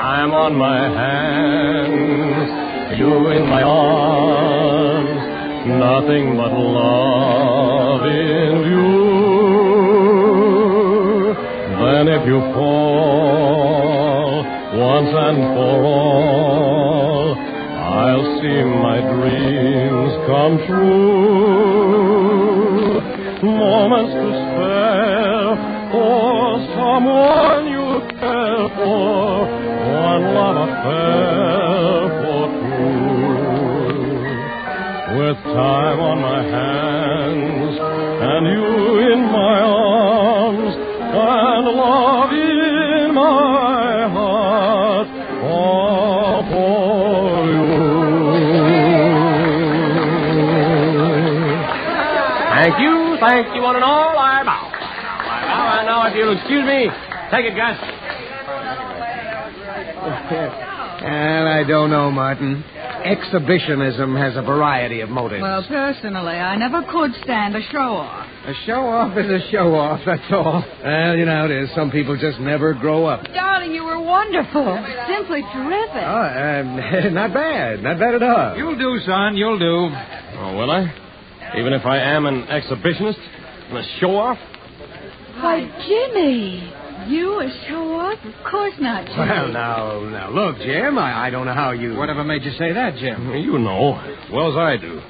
I'm on my hands, you in my arms, nothing but love in view. Then if you fall once and for all, I'll see my dreams come true. Moments to spare for someone you care for, one love affair for two. With time on my hands and you in my arms and love in my heart, all for you. Thank you one and all. I bow. And now, if you'll excuse me, take it, Gus. And I don't know, Martin. Exhibitionism has a variety of motives. Well, personally, I never could stand a show-off. A show-off is a show-off, that's all. Well, you know how it is. Some people just never grow up. Darling, you were wonderful. Simply terrific. Oh, not bad. Not bad at all. You'll do, son. You'll do. Oh, will I? Even if I am an exhibitionist and a show-off? Why, Jimmy, you a show-off? Of course not, Jimmy. Well, now, look, Jim, I don't know how you... Whatever made you say that, Jim? You know, as well as I do.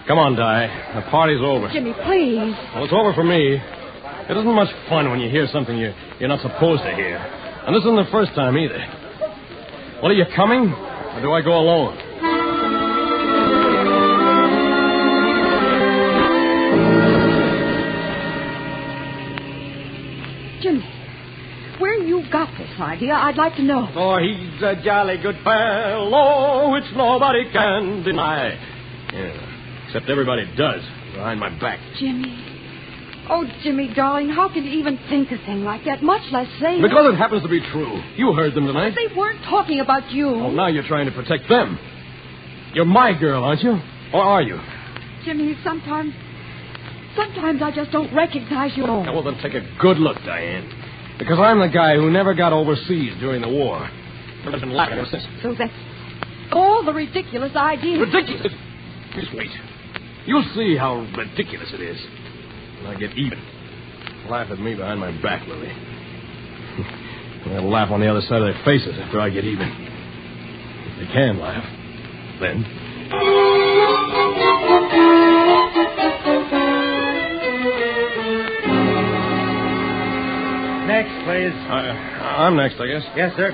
Come on, Di. The party's over. Jimmy, please. Well, it's over for me. It isn't much fun when you hear something you're not supposed to hear. And this isn't the first time either. Well, are you coming, or do I go alone? Jimmy, where you got this idea, I'd like to know. For he's a jolly good fellow, which nobody can deny. Yeah, except everybody does, behind my back. Jimmy. Oh, Jimmy, darling, how could you even think a thing like that, much less say Because it happens to be true. You heard them tonight. They weren't talking about you. Oh, now you're trying to protect them. You're my girl, aren't you? Or are you? Jimmy, sometimes I just don't recognize you. Now, well, then take a good look, Diane. Because I'm the guy who never got overseas during the war. I've been laughing ever since. So that's all the ridiculous ideas. Ridiculous? Just wait. You'll see how ridiculous it is when I get even. Laugh at me behind my back, Lily. They'll laugh on the other side of their faces after I get even. If they can laugh, then. Next, please. I'm next, I guess. Yes, sir.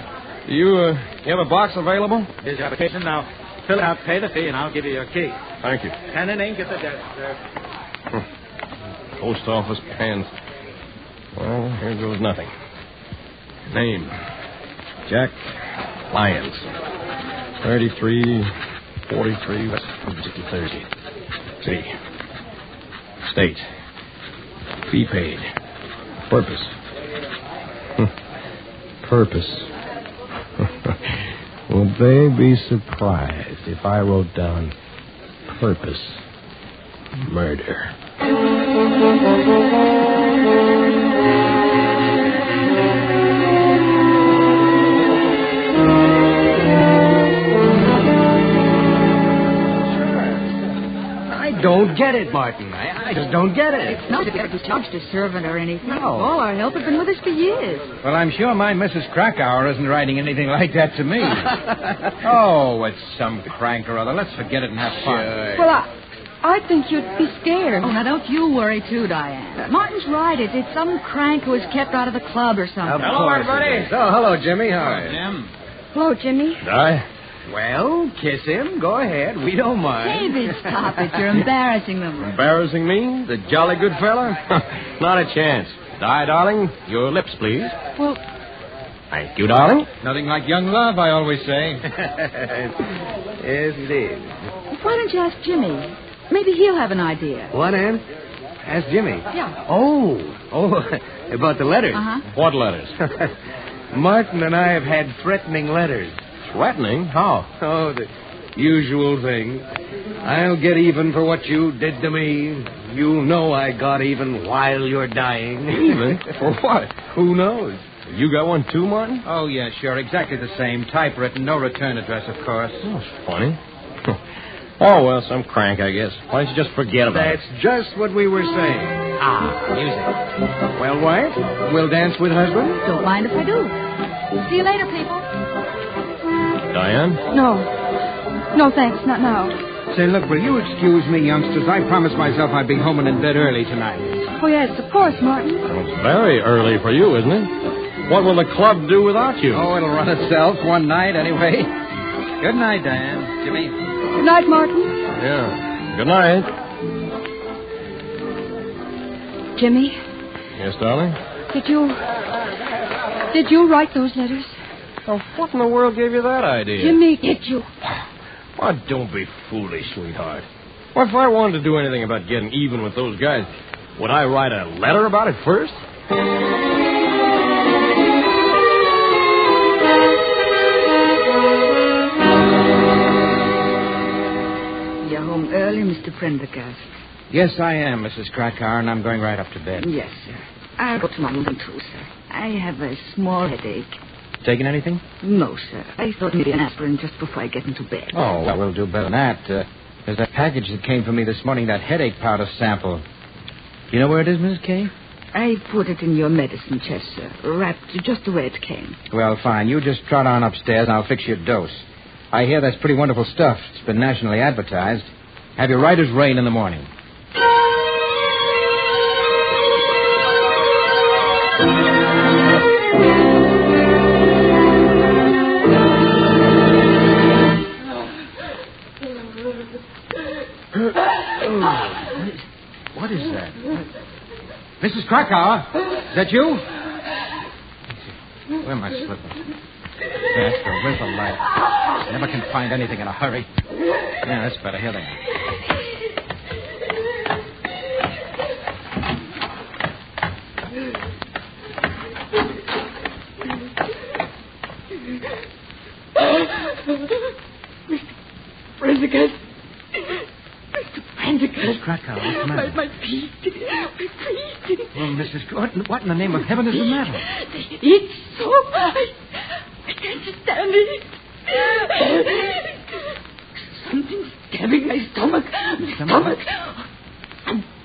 You have a box available? Here's your application. Now, fill it out, pay the fee, and I'll give you your key. Thank you. Pen and ink at the desk, sir. Post office pens. Well, here goes nothing. Name, Jack Lyons. 3343 West 63rd. City. State. Fee paid. Purpose. Purpose. Would they be surprised if I wrote down purpose? Murder. Don't get it, Martin. I just don't get it. It's not that we charged a servant or anything. No. All our help has been with us for years. Well, I'm sure my Mrs. Krakauer isn't writing anything like that to me. Oh, it's some crank or other. Let's forget it and have fun. Sure. Well, I think you'd be scared. Oh, now don't you worry too, Diane. Martin's right. It's some crank who was kept out of the club or something. Hello, everybody. Oh, hello, Jimmy. How are you? Jim. Hello, Jimmy. Di? Well, kiss him. Go ahead. We don't mind. David, stop it. You're embarrassing them. Embarrassing me? The jolly good fella? Not a chance. Di, darling, your lips, please. Well, thank you, darling. Nothing like young love, I always say. Yes, indeed. Why don't you ask Jimmy? Maybe he'll have an idea. What, Ann? Ask Jimmy. Yeah. Oh, about the letters. Uh-huh. What letters? Martin and I have had threatening letters. Threatening? How? Oh, the usual thing. I'll get even for what you did to me. You know I got even while you're dying. Even? For what? Who knows? You got one too, Martin? Oh, yeah, sure. Exactly the same. Typewritten. No return address, of course. Oh, that's funny. Oh, well, some crank, I guess. Why don't you just forget about it? That's just what we were saying. Music. Well, wife, we'll dance with husband? Don't mind if I do. See you later, people. Diane? no, thanks. Not now. Say, look, will you excuse me, youngsters? I promised myself I'd be home and in bed early tonight. Oh, yes, of course, Martin. Well, it's very early for you, isn't it? What will the club do without you? Oh, it'll run itself one night anyway. Good night, Diane. Jimmy. Good night, Martin. Yeah. Good night. Jimmy, Yes, darling? did you write those letters? Oh, what in the world gave you that idea? Jimmy, did you? Oh, don't be foolish, sweetheart. Well, if I wanted to do anything about getting even with those guys, would I write a letter about it first? You're home early, Mr. Prendergast. Yes, I am, Mrs. Krakauer, and I'm going right up to bed. Yes, sir. I'll go to my room, too, sir. I have a small headache. Taking anything? No, sir. I thought maybe an aspirin just before I get into bed. Oh, well, we'll do better than that. There's that package that came for me this morning, that headache powder sample. You know where it is, Mrs. Kay? I put it in your medicine chest, sir. Wrapped just the way it came. Well, fine. You just trot on upstairs, and I'll fix you a dose. I hear that's pretty wonderful stuff. It's been nationally advertised. Have your writer's rain in the morning. What is that? Mrs. Krakauer, is that you? Where am I slipping? That's the where's the light? Never can find anything in a hurry. Yeah, that's better. Here they are. Prendergast. Mrs. Krakauer, what's the matter? My feet. Well, Mrs. Gordon, what in the name of heaven is the matter? It's so... I can't stand it. Something's stabbing my stomach. Stomach.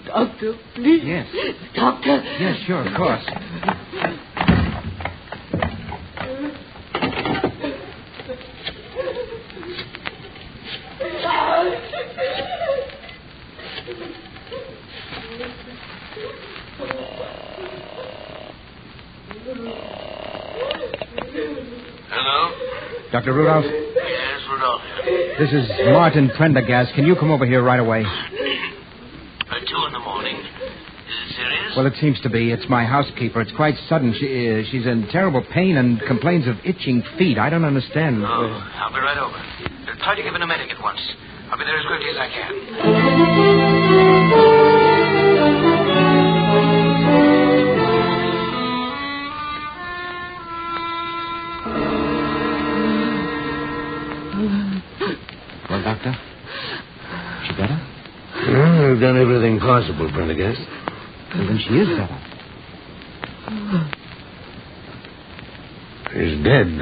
Doctor, please. Yes. Doctor. Yes, sure, of course. Hello? Dr. Rudolph? Yes, Rudolph. This is Martin Prendergast. Can you come over here right away? 2 in the morning. Is it serious? Well, it seems to be. It's my housekeeper. It's quite sudden. She's in terrible pain and complains of itching feet. I don't understand. Oh, I'll be right over. Try to give an medic at once. I'll be there as quickly as I can. Well, Doctor? She better? I've done everything possible, Prendergast. Well, then she is better. She's dead.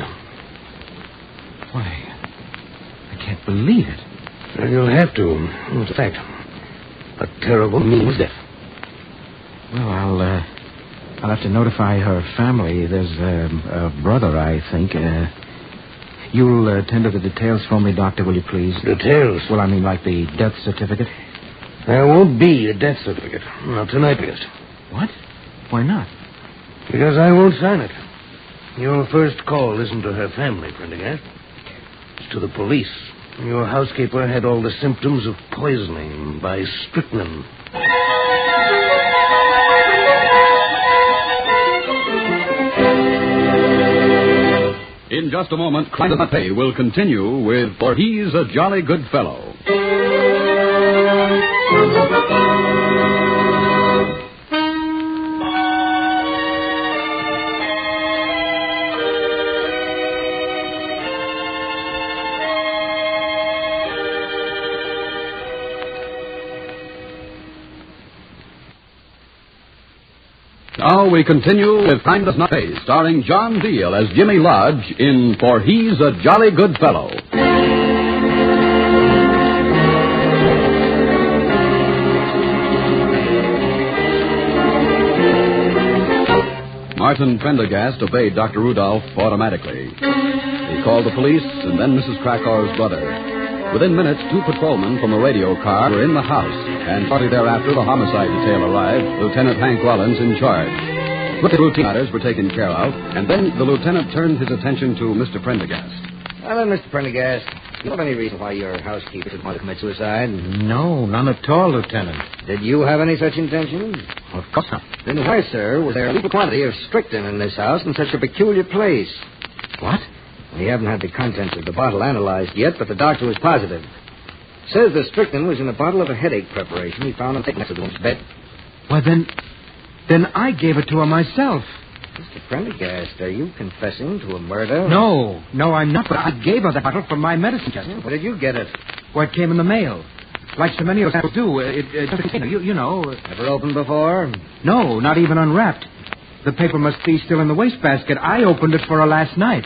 Why, I can't believe it. Well, you'll have to. It's a fact. A terrible, meaningless death. Well, I'll have to notify her family. There's a brother, I think. You'll tender the details for me, Doctor, will you please? Details? Well, I mean like the death certificate. There won't be a death certificate. Not tonight, least. What? Why not? Because I won't sign it. Your first call isn't to her family, Prendergast. It's to the police. Your housekeeper had all the symptoms of poisoning by strychnine. In just a moment, Crime Does Not Pay will continue with For He's a Jolly Good Fellow. Now we continue with Crime Does Not Pay, starring John Deal as Jimmy Lodge in For He's a Jolly Good Fellow. Martin Prendergast obeyed Dr. Rudolph automatically. He called the police and then Mrs. Krakauer's brother. Within minutes, 2 patrolmen from a radio car were in the house, and shortly thereafter the homicide detail arrived, Lieutenant Hank Rollins in charge. Quick routine matters were taken care of, and then the lieutenant turned his attention to Mr. Prendergast. Well, then, Mr. Prendergast, do you have any reason why your housekeeper would want to commit suicide? No, none at all, Lieutenant. Did you have any such intention? Of course not. Then why, sir, was there a little quantity of strychnine in this house in such a peculiar place? What? We haven't had the contents of the bottle analyzed yet, but the doctor was positive. Says the strychnine was in a bottle of a headache preparation he found on the next to the woman's bed. Well, then I gave it to her myself. Mr. Prendergast, are you confessing to a murder? No, I'm not, but I gave her the bottle from my medicine chest. Where did you get it? Well, it came in the mail. Like so many of us do. You know. Never opened before? No, not even unwrapped. The paper must be still in the wastebasket. I opened it for her last night.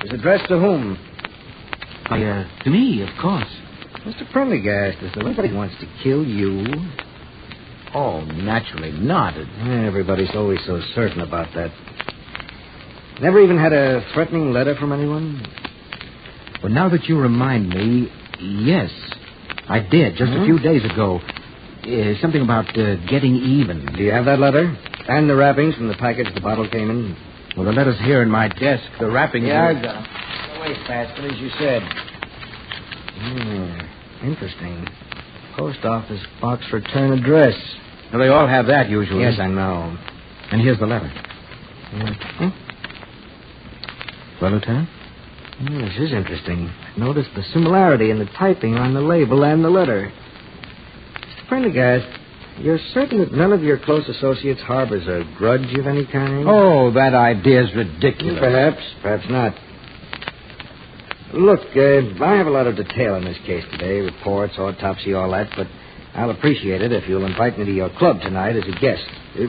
It was addressed to whom? To me, of course. Mr. Prendergast, is there anybody who wants to kill you? Oh, naturally not. Everybody's always so certain about that. Never even had a threatening letter from anyone? Well, now that you remind me, yes, I did, just a few days ago. Something about getting even. Do you have that letter? And the wrappings from the package the bottle came in? Well, the letter's here in my desk. The wrappings... Yeah, I got them. The wastebasket, as you said. Interesting. Post office box return address. Well, they all have that usually. Yes, I know. And here's the letter. Well, Lieutenant? This is interesting. Notice the similarity in the typing on the label and the letter. Mr. Prendergast, you're certain that none of your close associates harbors a grudge of any kind? Oh, that idea's ridiculous. Perhaps not. Look, I have a lot of detail in this case today, reports, autopsy, all that, but I'll appreciate it if you'll invite me to your club tonight as a guest,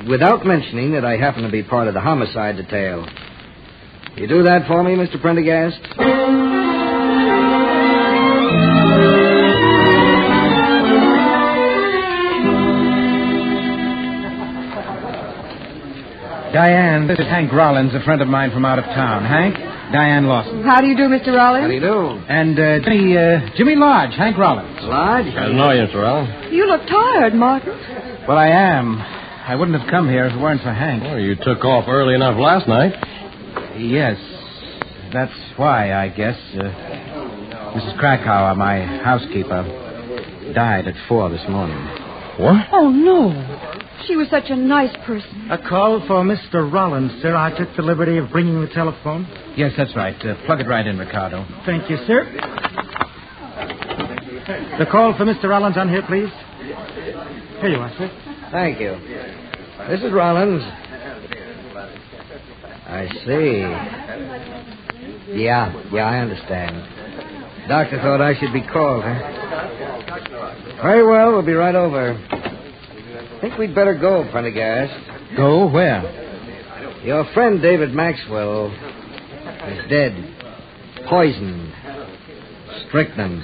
without mentioning that I happen to be part of the homicide detail. You do that for me, Mr. Prendergast? Diane, this is Hank Rollins, a friend of mine from out of town. Hank, Diane Lawson. How do you do, Mr. Rollins? How do you do? And Jimmy Lodge, Hank Rollins. Lodge? I don't know you, Mr. Rollins. You look tired, Martin. Well, I am. I wouldn't have come here if it weren't for Hank. Well, you took off early enough last night. Yes, that's why, I guess. Mrs. Krakauer, my housekeeper, died at 4 this morning. What? Oh, no. She was such a nice person. A call for Mr. Rollins, sir. I took the liberty of bringing the telephone. Yes, that's right. Plug it right in, Ricardo. Thank you, sir. The call for Mr. Rollins on here, please. Here you are, sir. Thank you. This is Rollins. I see. Yeah, I understand. Doctor thought I should be called, huh? Very well, we'll be right over. I think we'd better go, Prendergast. Go where? Your friend David Maxwell is dead. Poisoned. Strychnine.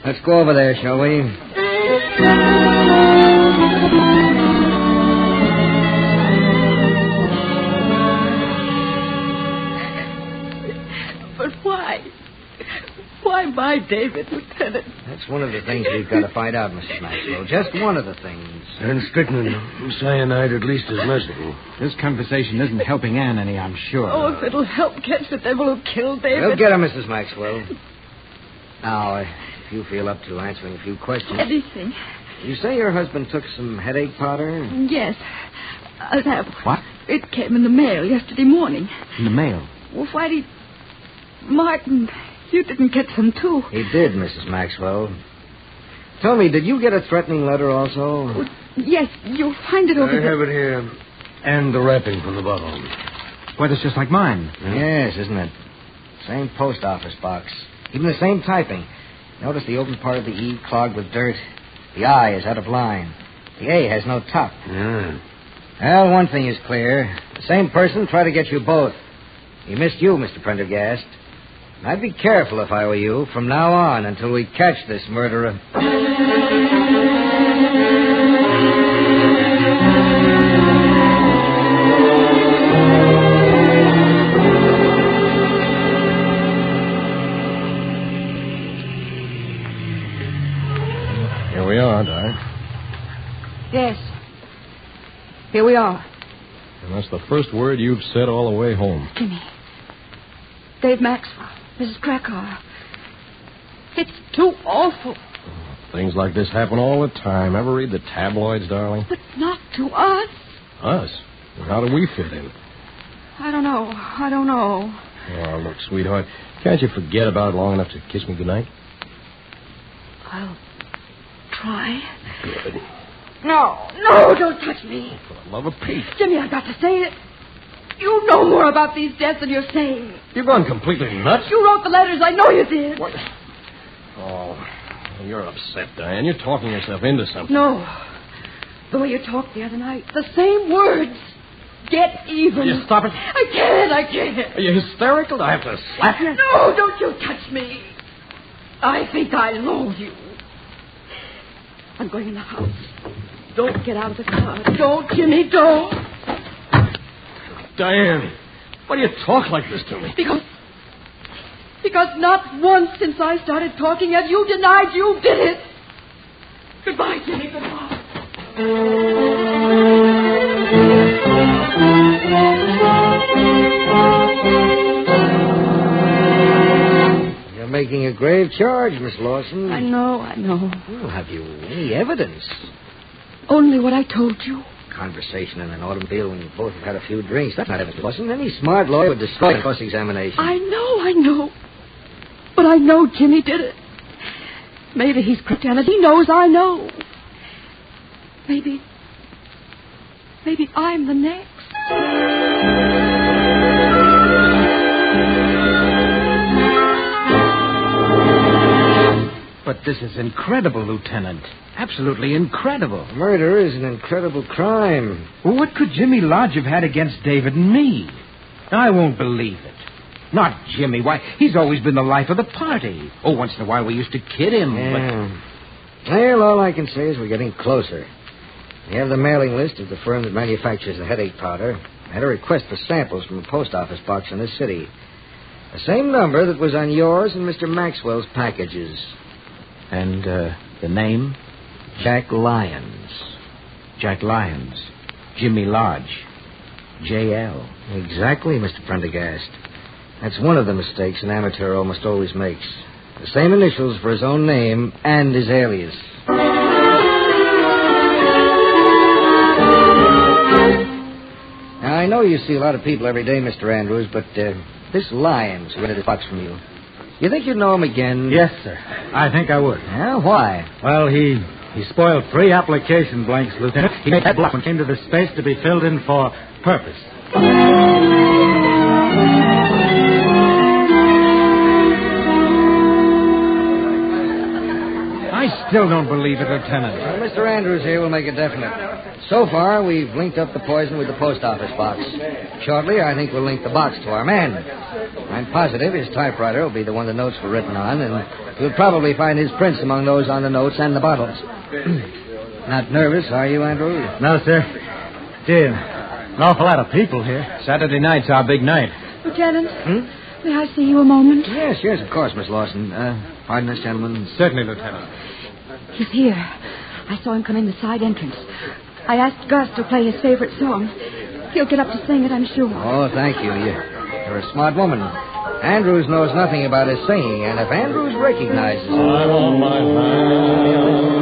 Let's go over there, shall we? But why? Why my David, Lieutenant? That's one of the things we've got to find out, Mrs. Maxwell. Just one of the things. And strychnine, cyanide at least as merciful. This conversation isn't helping Anne any, I'm sure. Oh, if it'll help catch the devil who killed David. We'll get her, Mrs. Maxwell. Now, if you feel up to answering a few questions. Anything. You say your husband took some headache powder? Yes. I'll have one. What? It came in the mail yesterday morning. In the mail? Well, Whitey... Martin, you didn't get some, too. He did, Mrs. Maxwell. Tell me, did you get a threatening letter also? Well, yes, you'll find it over I there. have it here. And the wrapping from the bottle. Well, it's just like mine. Yes, isn't it? Same post office box. Even the same typing. Notice the open part of the E clogged with dirt. The I is out of line. The A has no top. Yeah. Well, one thing is clear. The same person tried to get you both. He missed you, Mr. Prendergast. I'd be careful if I were you from now on until we catch this murderer. Here we are, Di. Yes. Here we are. And that's the first word you've said all the way home. Jimmy. Dave Maxwell. Mrs. Krakauer. It's too awful. Things like this happen all the time. Ever read the tabloids, darling? But not to us. Us? How do we fit in? I don't know. Oh, look, sweetheart, can't you forget about it long enough to kiss me goodnight? I'll try. Good. No, don't touch me. For the love of Pete. Jimmy, I've got to say it. You know more about these deaths than you're saying. You've gone completely nuts. You wrote the letters. I know you did. What? Oh, you're upset, Diane. You're talking yourself into something. No. The way you talked the other night. The same words. Get even. Will you stop it? I can't. Are you hysterical? I have to slap you? No, don't you touch me. I think I loathe you. I'm going in the house. Don't get out of the car. Don't, Jimmy, don't. Diane, why do you talk like this to me? Because not once since I started talking have you denied you did it. Goodbye, Jimmy, goodbye. You're making a grave charge, Miss Lawson. I know. Well, have you any evidence? Only what I told you. Conversation in an automobile when you both have had a few drinks. That's not evidence. Wasn't any smart lawyer would destroy a cross-examination. I know. But I know Jimmy did it. Maybe he's pretended. He knows I know. Maybe I'm the next. But this is incredible, Lieutenant. Absolutely incredible. Murder is an incredible crime. Well, what could Jimmy Lodge have had against David and me? I won't believe it. Not Jimmy. Why, he's always been the life of the party. Oh, once in a while we used to kid him, Yeah. Well, all I can say is we're getting closer. We have the mailing list of the firm that manufactures the headache powder. I had a request for samples from a post office box in this city. The same number that was on yours and Mr. Maxwell's packages. And, the name? Jack Lyons. Jack Lyons. Jimmy Lodge. J.L. Exactly, Mr. Prendergast. That's one of the mistakes an amateur almost always makes. The same initials for his own name and his alias. Now, I know you see a lot of people every day, Mr. Andrews, but this Lyons who rented this box from you, you think you'd know him again? Yes, sir. I think I would. Yeah, why? Well, he spoiled 3 application blanks, Lieutenant. He made that block when came to the space to be filled in for purpose. I still don't believe it, Lieutenant. Well, Mr. Andrews here will make it definite. So far, we've linked up the poison with the post office box. Shortly, I think we'll link the box to our man. I'm positive his typewriter will be the one the notes were written on, and you'll probably find his prints among those on the notes and the bottles. Not nervous, are you, Andrews? No, sir. Dear, an awful lot of people here. Saturday night's our big night. Lieutenant, may I see you a moment? Yes, of course, Miss Lawson. Pardon us, gentlemen. Certainly, Lieutenant. He's here. I saw him come in the side entrance. I asked Gus to play his favorite song. He'll get up to sing it, I'm sure. Oh, thank you. You're a smart woman. Andrews knows nothing about his singing, and if Andrews recognizes him... I'm on my hands.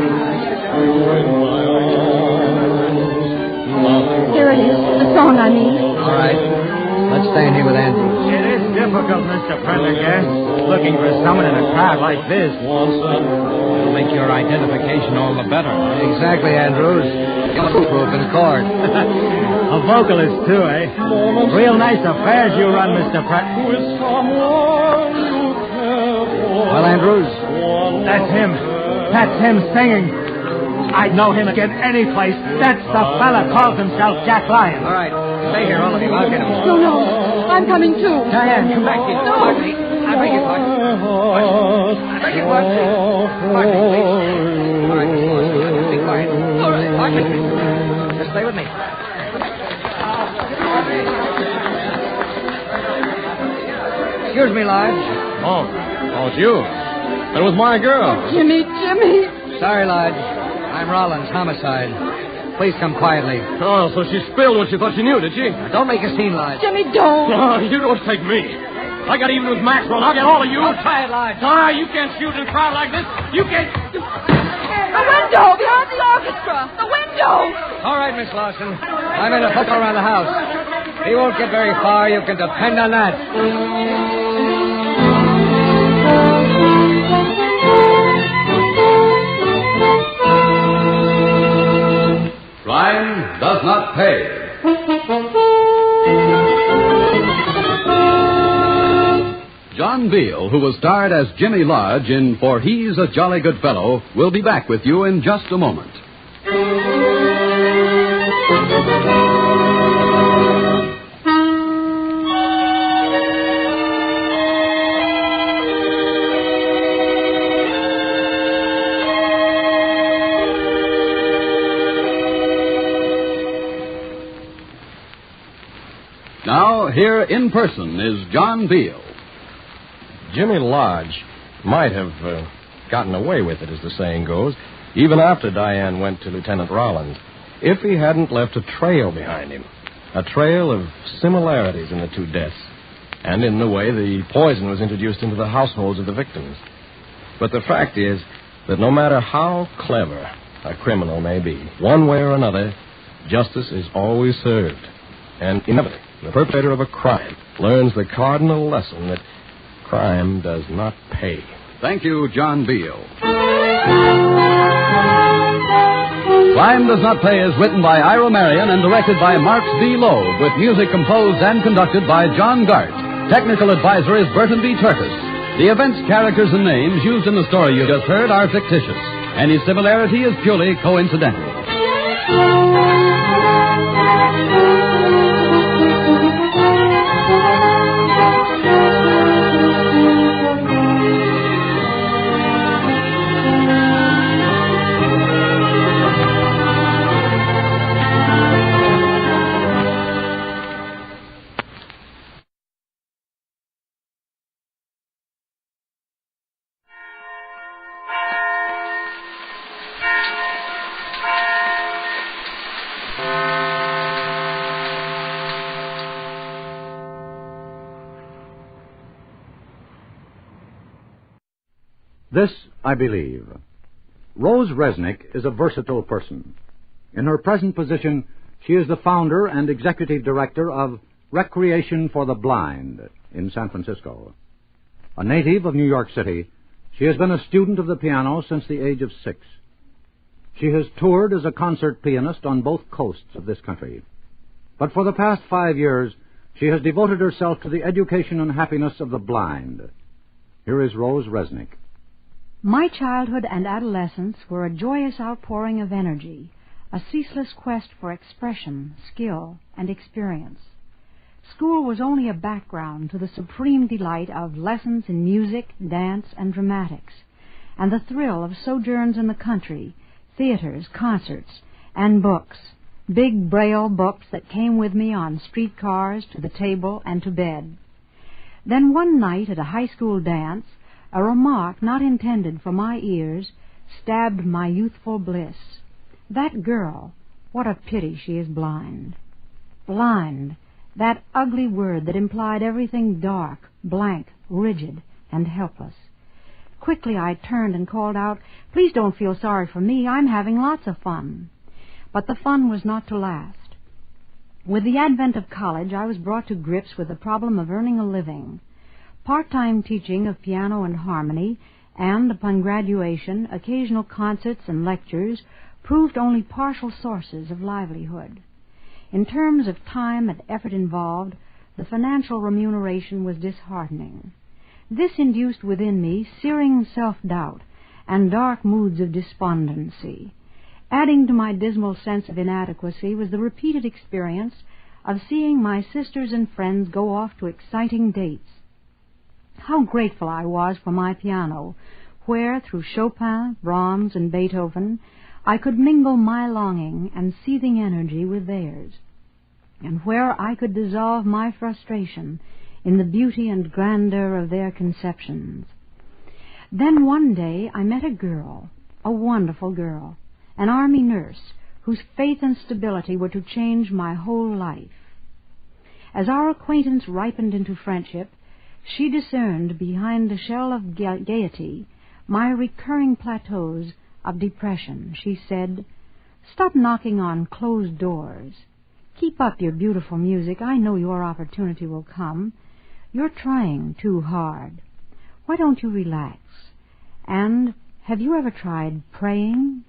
Here it is, the song, I mean. All right. Let's stand here with Andrews. It is difficult, Mr. Prendergast, looking for someone in a crowd like this. It'll make your identification all the better. Exactly, Andrews. Proof in court. A vocalist, too, eh? Real nice affairs you run, Mr. Pratt. Well, Andrews? That's him. That's him singing. I'd know him again any place. That's the fella calls himself Jack Lyons. All right. Stay here, all of you. I'll get him. No. I'm coming, too. Diane, come back here. No. Pardon me. I beg your pardon. I beg your pardon. Pardon me, please. All right, Miss Lawson. Be quiet. All right. Pardon me. Just stay with me. Excuse me, Lodge. Oh, it's you. That was my girl. Jimmy. Sorry, Lodge. I'm Rollins, homicide. Please come quietly. Oh, so she spilled what she thought she knew, did she? Don't make a scene, Lodge. Jimmy, don't. Oh, you don't take me. I got even with Maxwell. I'll get all of you. Don't try it, Lodge. You can't shoot in a crowd like this. You can't... The window behind the orchestra. The window. All right, Miss Lawson. I'm in a hook around the house. He won't get very far. You can depend on that. Crime does not pay. John Beale, who was starred as Jimmy Lodge in For He's a Jolly Good Fellow, will be back with you in just a moment. Now, here in person is John Beale. Jimmy Lodge might have gotten away with it, as the saying goes, even after Diane went to Lieutenant Rollins, if he hadn't left a trail behind him. A trail of similarities in the two deaths, and in the way the poison was introduced into the households of the victims. But the fact is that no matter how clever a criminal may be, one way or another, justice is always served. And inevitably, the perpetrator of a crime learns the cardinal lesson that crime does not pay. Thank you, John Beale. Crime Does Not Pay is written by Ira Marion and directed by Marks B. Loeb, with music composed and conducted by John Gart. Technical advisor is Burton B. Turtis. The events, characters, and names used in the story you just heard are fictitious. Any similarity is purely coincidental. This I believe. Rose Resnick is a versatile person. In her present position, she is the founder and executive director of Recreation for the Blind in San Francisco. A native of New York City, she has been a student of the piano since the age of 6. She has toured as a concert pianist on both coasts of this country. But for the past 5 years, she has devoted herself to the education and happiness of the blind. Here is Rose Resnick. My childhood and adolescence were a joyous outpouring of energy, a ceaseless quest for expression, skill, and experience. School was only a background to the supreme delight of lessons in music, dance, and dramatics, and the thrill of sojourns in the country, theaters, concerts, and books, big Braille books that came with me on streetcars to the table and to bed. Then one night at a high school dance, a remark not intended for my ears stabbed my youthful bliss. That girl, what a pity she is blind. Blind, that ugly word that implied everything dark, blank, rigid, and helpless. Quickly I turned and called out, "Please don't feel sorry for me. I'm having lots of fun." But the fun was not to last. With the advent of college, I was brought to grips with the problem of earning a living. Part-time teaching of piano and harmony, and, upon graduation, occasional concerts and lectures proved only partial sources of livelihood. In terms of time and effort involved, the financial remuneration was disheartening. This induced within me searing self-doubt and dark moods of despondency. Adding to my dismal sense of inadequacy was the repeated experience of seeing my sisters and friends go off to exciting dates. How grateful I was for my piano, where, through Chopin, Brahms, and Beethoven, I could mingle my longing and seething energy with theirs, and where I could dissolve my frustration in the beauty and grandeur of their conceptions. Then one day I met a girl, a wonderful girl, an army nurse, whose faith and stability were to change my whole life. As our acquaintance ripened into friendship, she discerned behind the shell of gaiety my recurring plateaus of depression. She said, "Stop knocking on closed doors. Keep up your beautiful music. I know your opportunity will come. You're trying too hard. Why don't you relax? And have you ever tried praying?"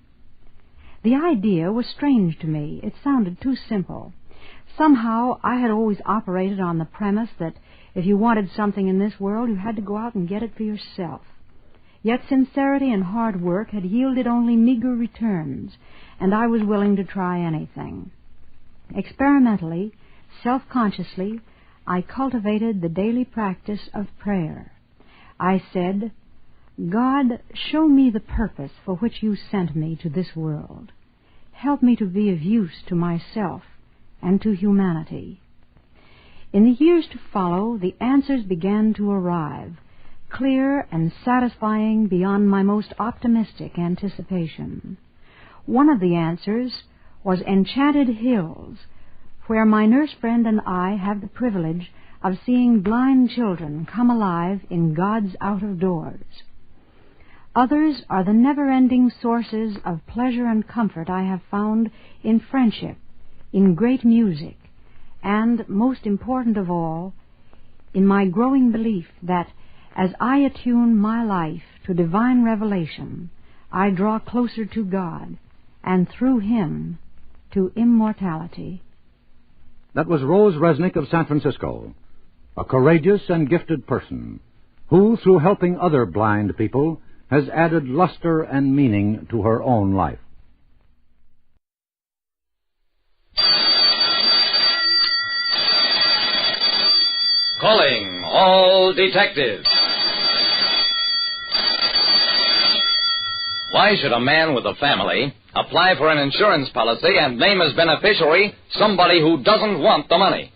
The idea was strange to me. It sounded too simple. Somehow I had always operated on the premise that if you wanted something in this world, you had to go out and get it for yourself. Yet sincerity and hard work had yielded only meager returns, and I was willing to try anything. Experimentally, self-consciously, I cultivated the daily practice of prayer. I said, "God, show me the purpose for which you sent me to this world. Help me to be of use to myself and to humanity." In the years to follow, the answers began to arrive, clear and satisfying beyond my most optimistic anticipation. One of the answers was Enchanted Hills, where my nurse friend and I have the privilege of seeing blind children come alive in God's out-of-doors. Others are the never-ending sources of pleasure and comfort I have found in friendship, in great music, and, most important of all, in my growing belief that as I attune my life to divine revelation, I draw closer to God, and through Him, to immortality. That was Rose Resnick of San Francisco, a courageous and gifted person who, through helping other blind people, has added luster and meaning to her own life. Calling all detectives. Why should a man with a family apply for an insurance policy and name as beneficiary somebody who doesn't want the money?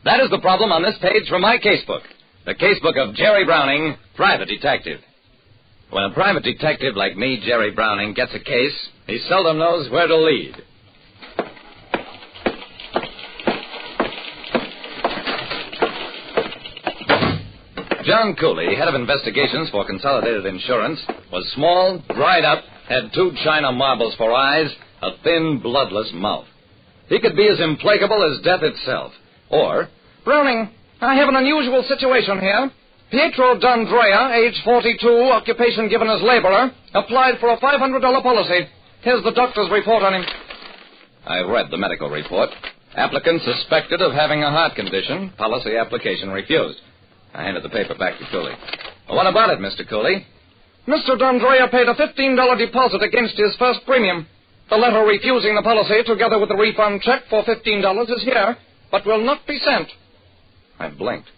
That is the problem on this page from my casebook, the casebook of Jerry Browning, private detective. When a private detective like me, Jerry Browning, gets a case, he seldom knows where to lead. John Cooley, head of investigations for Consolidated Insurance, was small, dried up, had 2 china marbles for eyes, a thin, bloodless mouth. He could be as implacable as death itself. Or, Browning, I have an unusual situation here. Pietro D'Andrea, age 42, occupation given as laborer, applied for a $500 policy. Here's the doctor's report on him. I read the medical report. Applicant suspected of having a heart condition. Policy application refused. I handed the paper back to Cooley. Well, what about it, Mr. Cooley? Mr. D'Andrea paid a $15 deposit against his first premium. The letter refusing the policy, together with the refund check for $15, is here, but will not be sent. I blinked.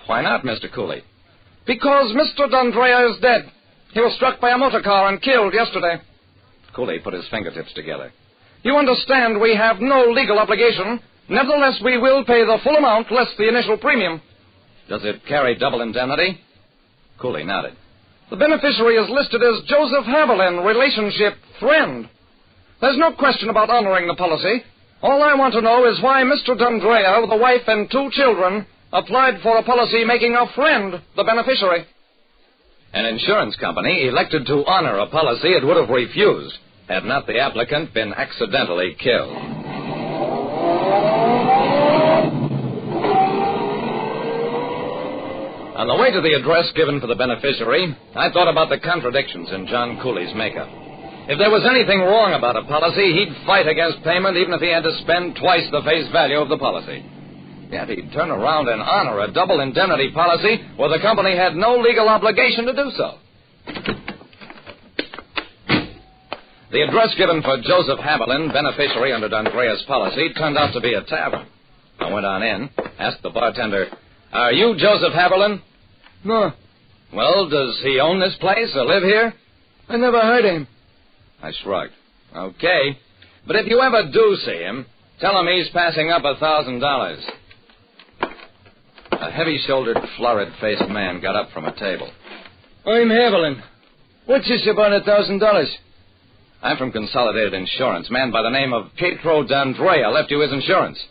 Why not, Mr. Cooley? Because Mr. D'Andrea is dead. He was struck by a motor car and killed yesterday. Cooley put his fingertips together. You understand we have no legal obligation. Nevertheless, we will pay the full amount less the initial premium. Does it carry double indemnity? Cooley nodded. The beneficiary is listed as Joseph Haviland, relationship friend. There's no question about honoring the policy. All I want to know is why Mr. D'Andrea, with a wife and 2 children, applied for a policy making a friend the beneficiary. An insurance company elected to honor a policy it would have refused had not the applicant been accidentally killed. On the way to the address given for the beneficiary, I thought about the contradictions in John Cooley's makeup. If there was anything wrong about a policy, he'd fight against payment even if he had to spend twice the face value of the policy. Yet he'd turn around and honor a double indemnity policy where the company had no legal obligation to do so. The address given for Joseph Haviland, beneficiary under D'Andrea's policy, turned out to be a tavern. I went on in, asked the bartender, "Are you Joseph Haviland?" No. "Well, does he own this place or live here?" "I never heard of him." I shrugged. "Okay. But if you ever do see him, tell him he's passing up $1,000. A heavy-shouldered, florid-faced man got up from a table. "I'm Haviland. What's this about $1,000? "I'm from Consolidated Insurance. A man by the name of Pietro D'Andrea left you his insurance."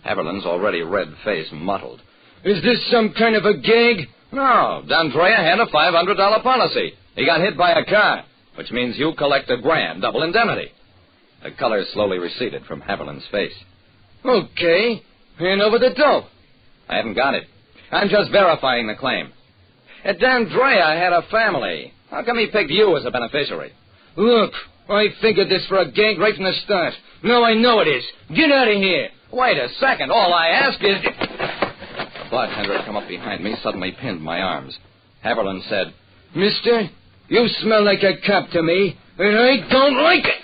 Haviland's already red-faced muttered. "Is this some kind of a gag?" "No. D'Andrea had a $500 policy. He got hit by a car, which means you collect $1,000, double indemnity." The color slowly receded from Haviland's face. "Okay. Hand over the dough." "I haven't got it. I'm just verifying the claim." D'Andrea had a family. How come he picked you as a beneficiary?" "Look, I figured this for a gag right from the start. Now I know it is. Get out of here." "Wait a second. All I ask is..." The bartender had come up behind me, suddenly pinned my arms. Haviland said, "Mister, you smell like a cop to me, and I don't like it."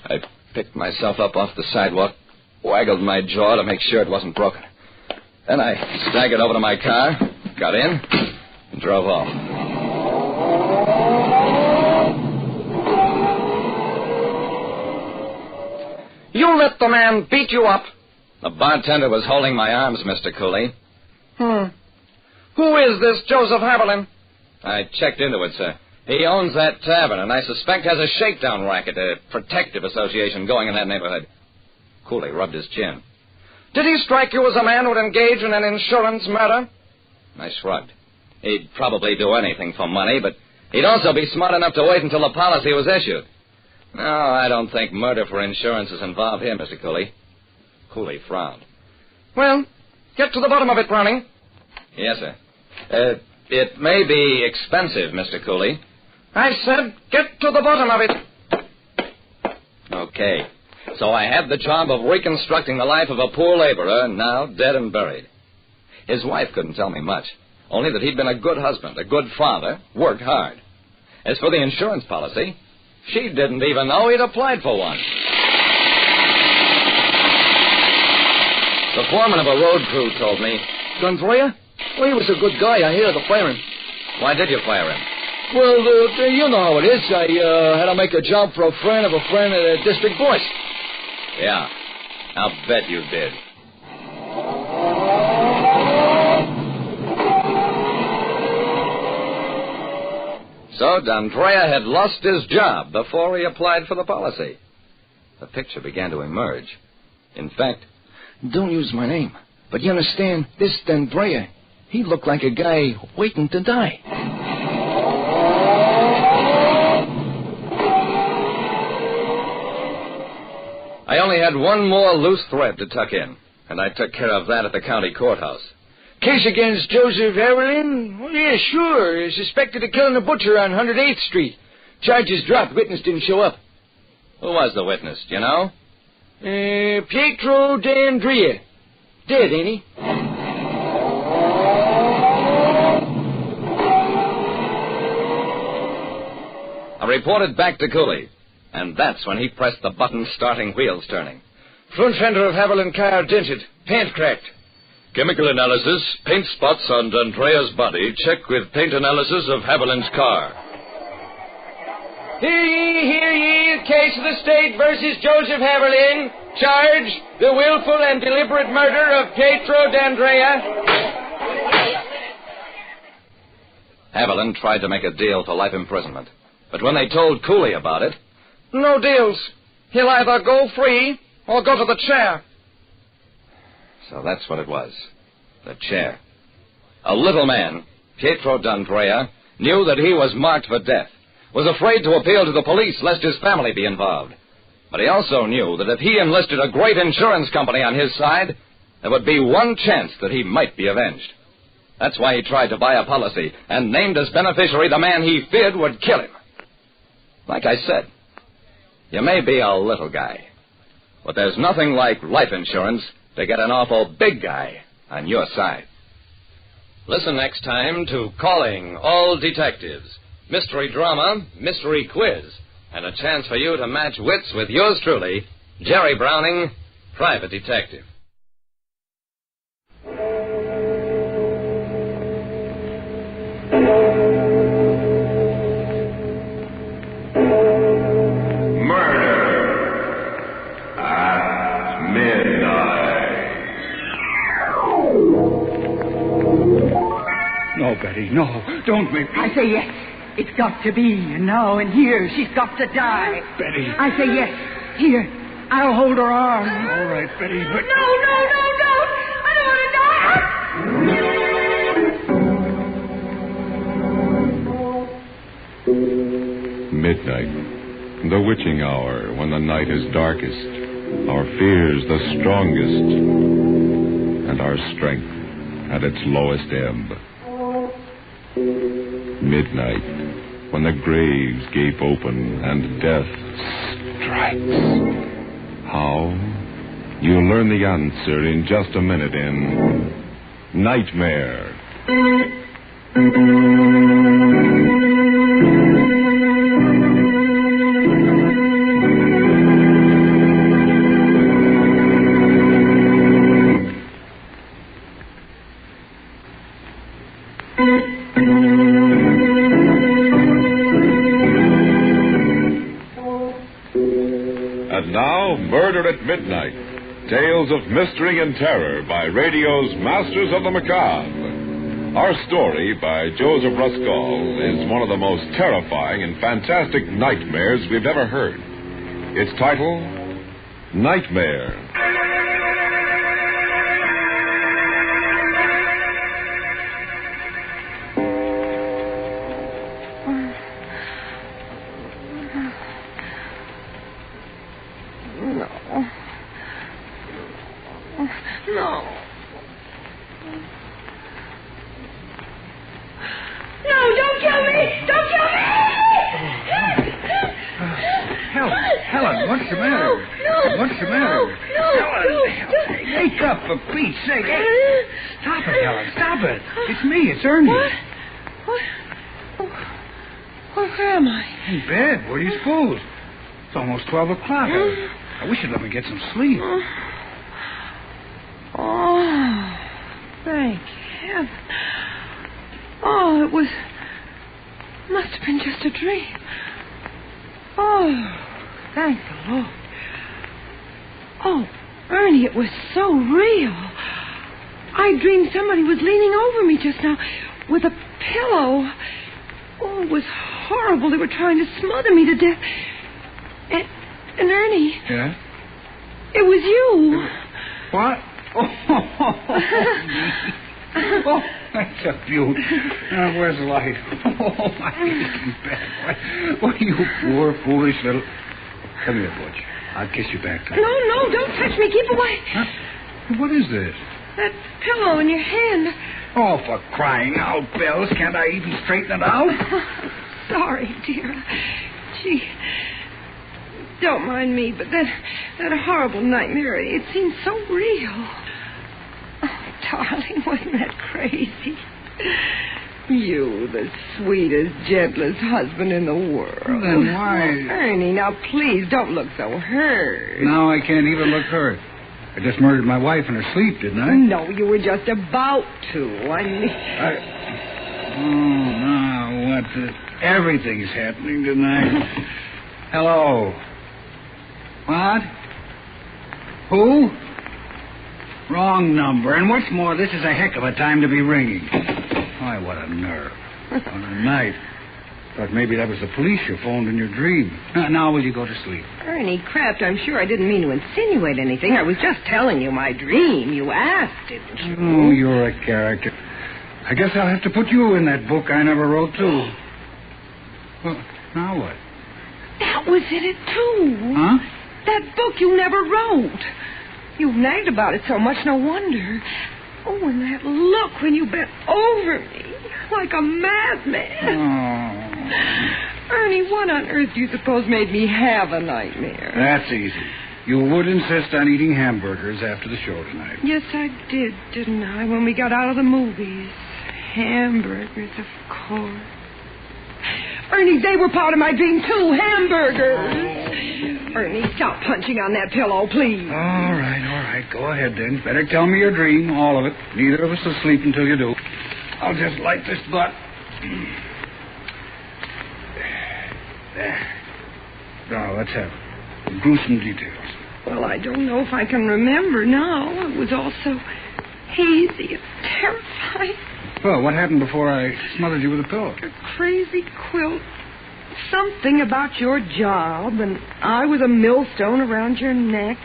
I picked myself up off the sidewalk, waggled my jaw to make sure it wasn't broken. Then I staggered over to my car, got in, and drove off. "You let the man beat you up." The bartender was holding my arms, Mr. Cooley. Who is this Joseph Haviland? I checked into it, sir. He owns that tavern, and I suspect has a shakedown racket, a protective association going in that neighborhood. Cooley rubbed his chin. "Did he strike you as a man who would engage in an insurance murder?" I shrugged. He'd probably do anything for money, but he'd also be smart enough to wait until the policy was issued. No, I don't think murder for insurance is involved here, Mr. Cooley. Cooley frowned. "Well, get to the bottom of it, Browning." "Yes, sir. It may be expensive, Mr. Cooley." "I said get to the bottom of it." Okay. So I had the job of reconstructing the life of a poor laborer, now dead and buried. His wife couldn't tell me much, only that he'd been a good husband, a good father, worked hard. As for the insurance policy, she didn't even know he'd applied for one. The foreman of a road crew told me. "D'Andrea? Well, he was a good guy. I hated to fire him." "Why did you fire him?" "Well, you know how it is. I had to make a job for a friend of a friend at a district boss." "Yeah, I'll bet you did." So D'Andrea had lost his job before he applied for the policy. the picture began to emerge. In fact, Don't use my name. But you understand, this D'Andrea, he looked like a guy waiting to die. I only had one more loose thread to tuck in, and I took care of that at the county courthouse. Case against Joseph Haviland? Well, yeah, sure. Suspected of killing a butcher on 108th Street. Charges dropped. Witness didn't show up. Who was the witness, do you know? Pietro D'Andrea. Dead, ain't he? I reported back to Cooley, and that's when he pressed the button starting wheels turning. Front fender of Haviland car dented. Paint cracked. Chemical analysis, paint spots on D'Andrea's body. Check with paint analysis of Haviland's car. Hear ye, case of the state versus Joseph Haviland. Charge, the willful and deliberate murder of Pietro D'Andrea. Haviland tried to make a deal for life imprisonment, but when they told Cooley about it... No deals. He'll either go free or go to the chair. So that's what it was. The chair. A little man, Pietro D'Andrea, knew that he was marked for death, was afraid to appeal to the police lest his family be involved. But he also knew that if he enlisted a great insurance company on his side, there would be one chance that he might be avenged. That's why he tried to buy a policy and named as beneficiary the man he feared would kill him. Like I said, you may be a little guy, but there's nothing like life insurance to get an awful big guy on your side. Listen next time to Calling All Detectives. Mystery drama, mystery quiz, and a chance for you to match wits with yours truly, Jerry Browning, Private Detective. No, Betty, no. Don't make me... I say yes. It's got to be. And now and here, she's got to die. Betty. I say yes. Here, I'll hold her arm. All right, Betty, but... No, don't. I don't want to die. Midnight. The witching hour, when the night is darkest, our fears the strongest, and our strength at its lowest ebb. Midnight, when the graves gape open and death strikes. How? You'll learn the answer in just a minute in Nightmare. And now, Murder at Midnight. Tales of mystery and terror by radio's Masters of the Macabre. Our story by Joseph Ruskall is one of the most terrifying and fantastic nightmares we've ever heard. Its title, Nightmare. Helen, what's the matter? What's the matter? Helen, wake up, for Pete's sake. Hey, stop it, Helen, stop it. It's me, it's Ernie. Where am I? In bed. Where do you suppose? It's almost 12 o'clock. I wish you'd let me get some sleep. Oh, thank heaven. Oh, must have been just a dream. Oh, thank the Lord. Oh, Ernie, it was so real. I dreamed somebody was leaning over me just now with a pillow. Oh, it was horrible. They were trying to smother me to death. And Ernie, Yeah? it was you. What? Oh, that's a beaut. Where's the light? Oh, my aching back. Why, you poor, foolish little... Come here, Butch. I'll kiss you back. No, don't touch me. Keep away. Huh? What is this? That pillow in your hand. Oh, for crying out, Bells. Can't I even straighten it out? Sorry, dear. Gee, don't mind me, but that horrible nightmare, it seemed so real. Oh, darling, wasn't that crazy? You, the sweetest, gentlest husband in the world. Then why... Ernie, now please don't look so hurt. Now I can't even look hurt. I just murdered my wife in her sleep, didn't I? No, you were just about to. Oh, now what? Everything's happening tonight. Hello. What? Who? Wrong number. And what's more, this is a heck of a time to be ringing. Why, what a nerve. What a night. Thought maybe that was the police you phoned in your dream. Now will you go to sleep? Ernie, Kraft, I'm sure I didn't mean to insinuate anything. I was just telling you my dream. You asked, didn't you? Oh, you're a character. I guess I'll have to put you in that book I never wrote, too. Well, now what? That was in it, too. Huh? That book you never wrote. You nagged about it so much, no wonder. Oh, and that look when you bent over me, like a madman. Oh. Ernie, what on earth do you suppose made me have a nightmare? That's easy. You would insist on eating hamburgers after the show tonight. Yes, I did, didn't I, when we got out of the movies? Hamburgers, of course. Ernie, they were part of my dream, too. Hamburgers. Ernie, stop punching on that pillow, please. All right. Go ahead, then. Better tell me your dream, all of it. Neither of us will sleep until you do. I'll just light this butt. There. Now, let's have gruesome details. Well, I don't know if I can remember now. It was all so hazy and terrifying. Well, what happened before I smothered you with a pillow? A crazy quilt. Something about your job, and I was a millstone around your neck,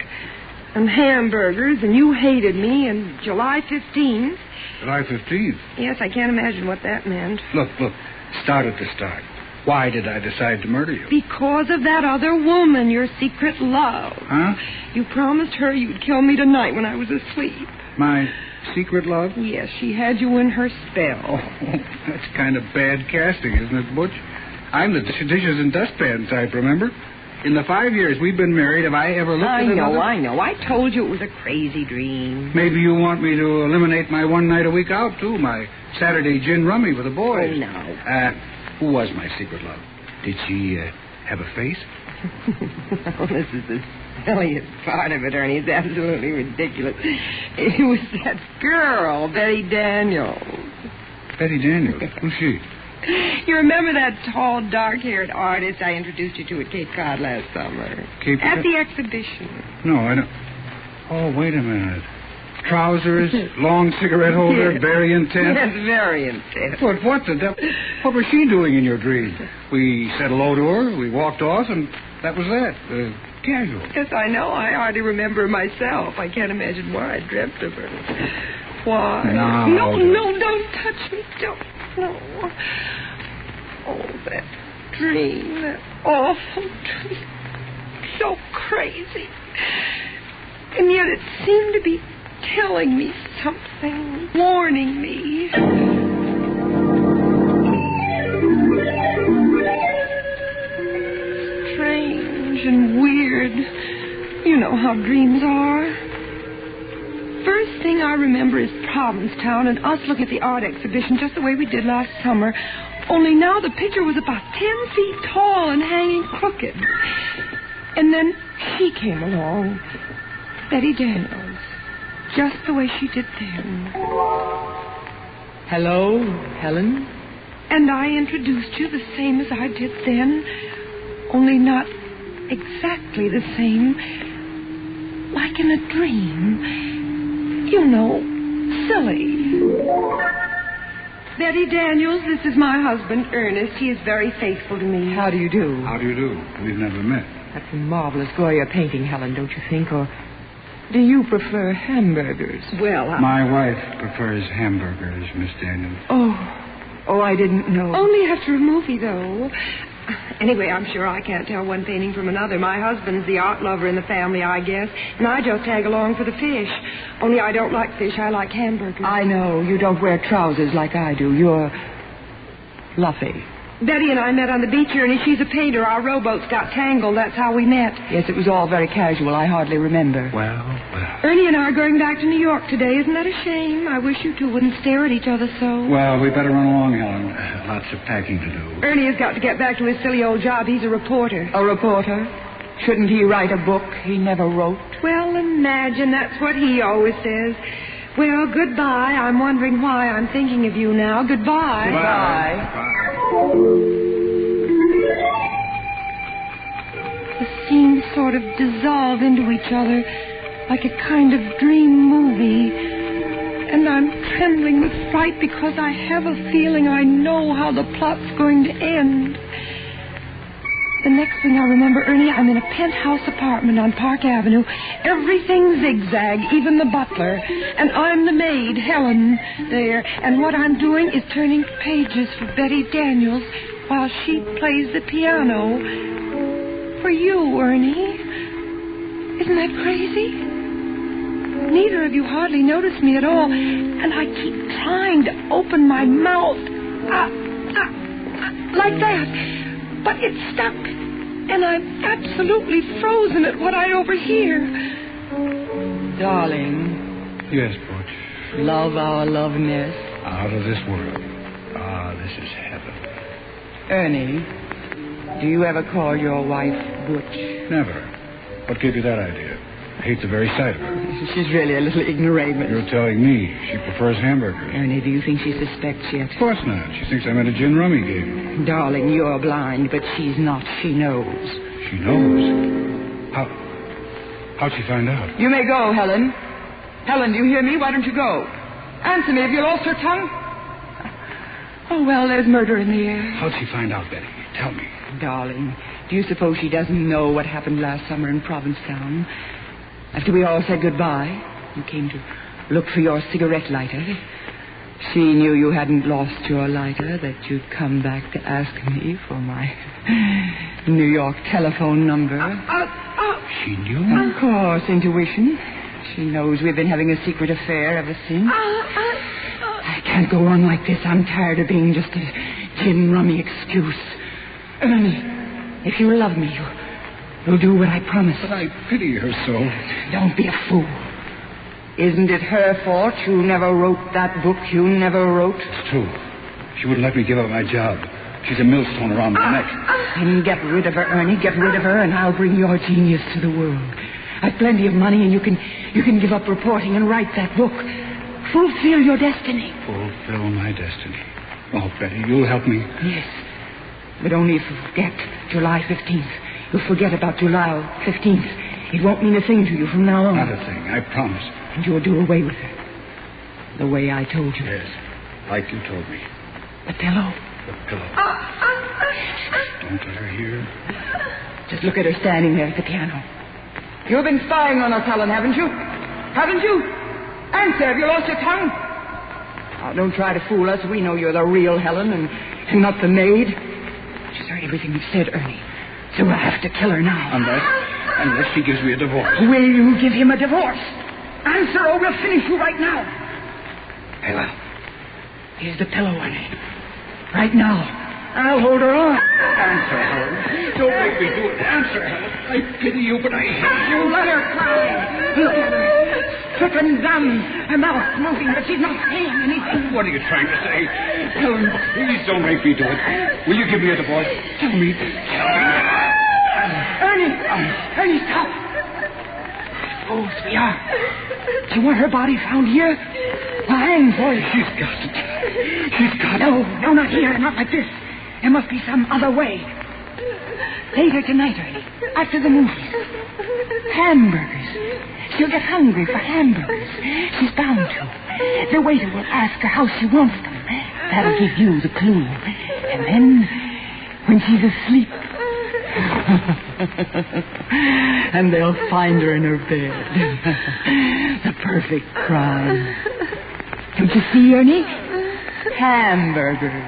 and hamburgers, and you hated me, and July 15th. July 15th? Yes, I can't imagine what that meant. Look. Start at the start. Why did I decide to murder you? Because of that other woman, your secret love. Huh? You promised her you'd kill me tonight when I was asleep. My secret love? Yes, she had you in her spell. Oh, that's kind of bad casting, isn't it, Butch? I'm the dishes and dustpan type, remember? In the 5 years we've been married, have I ever looked at another... I know. I told you it was a crazy dream. Maybe you want me to eliminate my one night a week out, too, my Saturday gin rummy with the boys. Oh, no. Who was my secret love? Did she have a face? Oh, this is the silliest part of it, Ernie. It's absolutely ridiculous. It was that girl, Betty Daniels. Betty Daniels? Who's she? You remember that tall, dark-haired artist I introduced you to at Cape Cod last summer? At the exhibition. No, I don't... Oh, wait a minute. Trousers, long cigarette holder, Yes. very intense. Yes, very intense. But what the devil... What was she doing in your dream? We said hello to her, we walked off, and that was that. Casual. Yes, I know. I hardly remember her myself. I can't imagine why I dreamt of her. Why? No, don't touch me. Don't. No. Oh, that dream. That awful dream. So crazy. And yet it seemed to be telling me something, warning me. Strange and weird. You know how dreams are. First thing I remember is Provincetown and us looking at the art exhibition just the way we did last summer. Only now the picture was about 10 feet tall and hanging crooked. And then she came along. Betty Daniels. Just the way she did then. Hello, Helen? And I introduced you the same as I did then. Only not exactly the same. Like in a dream. You know, silly. Betty Daniels, this is my husband, Ernest. He is very faithful to me. How do you do? How do you do? We've never met. That's a marvelous Goya painting, Helen, don't you think? Or do you prefer hamburgers? Well, My wife prefers hamburgers, Miss Daniels. Oh, I didn't know. Only after a movie, though. Anyway, I'm sure I can't tell one painting from another. My husband's the art lover in the family, I guess, and I just tag along for the fish. Only I don't like fish, I like hamburgers. I know. You don't wear trousers like I do. You're fluffy. Betty and I met on the beach, Ernie. She's a painter. Our rowboats got tangled. That's how we met. Yes, it was all very casual. I hardly remember. Well. Ernie and I are going back to New York today. Isn't that a shame? I wish you two wouldn't stare at each other so. Well, we better run along, Helen. Lots of packing to do. Ernie has got to get back to his silly old job. He's a reporter. A reporter? Shouldn't he write a book he never wrote? Well, imagine. That's what he always says. Well, goodbye. I'm wondering why I'm thinking of you now. Goodbye. Goodbye. The scenes sort of dissolve into each other like a kind of dream movie. And I'm trembling with fright because I have a feeling I know how the plot's going to end. The next thing I remember, Ernie, I'm in a penthouse apartment on Park Avenue. Everything zigzag, even the butler. And I'm the maid, Helen, there. And what I'm doing is turning pages for Betty Daniels while she plays the piano. For you, Ernie. Isn't that crazy? Neither of you hardly notice me at all. And I keep trying to open my mouth. Like that. But it's stuck, and I'm absolutely frozen at what I overhear. Darling. Yes, Butch. Love our loveness. Out of this world. Ah, this is heaven. Ernie, do you ever call your wife Butch? Never. What gave you that idea? I hate the very sight of her. She's really a little ignoramus. You're telling me she prefers hamburgers. Ernie, do you think she suspects yet? Of course not. She thinks I'm at a gin rummy game. Darling, you're blind, but she's not. She knows. She knows? How'd she find out? You may go, Helen. Helen, do you hear me? Why don't you go? Answer me. Have you lost your tongue? Oh, well, there's murder in the air. How'd she find out, Betty? Tell me. Darling, do you suppose she doesn't know what happened last summer in Provincetown? After we all said goodbye, you came to look for your cigarette lighter. She knew you hadn't lost your lighter, that you'd come back to ask me for my New York telephone number. She knew? Of course, intuition. She knows we've been having a secret affair ever since. I can't go on like this. I'm tired of being just a gin rummy excuse. Ernie, if you love me, you'll do what I promised. But I pity her so. Don't be a fool. Isn't it her fault you never wrote that book you never wrote? It's true. She wouldn't let me give up my job. She's a millstone around my neck. Then get rid of her, Ernie. Get rid of her, and I'll bring your genius to the world. I've plenty of money, and you can give up reporting and write that book. Fulfill your destiny. Fulfill my destiny. Oh, Betty, you'll help me. Yes. But only forget July 15th. You'll forget about July 15th. It won't mean a thing to you from now on. Not a thing, I promise. And you'll do away with her. The way I told you. Yes, like you told me. The pillow. The pillow. Don't let her hear. Just look at her standing there at the piano. You've been spying on us, Helen, haven't you? Haven't you? Answer, have you lost your tongue? Oh, don't try to fool us. We know you're the real Helen and not the maid. She's heard everything you've said, Ernie. So we'll have to kill her now. Unless she gives me a divorce. Will you give him a divorce? Answer or we'll finish you right now. Very well. Here's the pillow, Ernie. Right now. I'll hold her on. Answer, Helen. Don't make me do it. Answer, Helen. I pity you, but I hate you. You let her cry. Look at her. Stricken dumb. Her mouth's moving, but she's not saying anything. What are you trying to say? Helen, please don't make me do it. Will you give me a divorce? Tell me. Ernie, stop. Oh, sweetheart. Do you want her body found here? I'll hang for you. She's got it. She's got it. No, not here. Not like this. There must be some other way. Later tonight, Ernie. After the movies. Hamburgers. She'll get hungry for hamburgers. She's bound to. The waiter will ask her how she wants them. That'll give you the clue. And then, when she's asleep, And they'll find her in her bed. The perfect crime. Don't you see, Ernie? Hamburgers.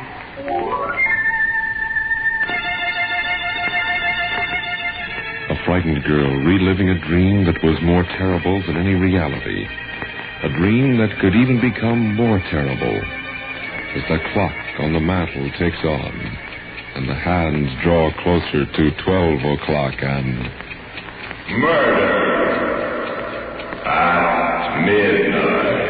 A frightened girl reliving a dream that was more terrible than any reality. A dream that could even become more terrible as the clock on the mantel ticks on and the hands draw closer to 12 o'clock and... Murder at midnight.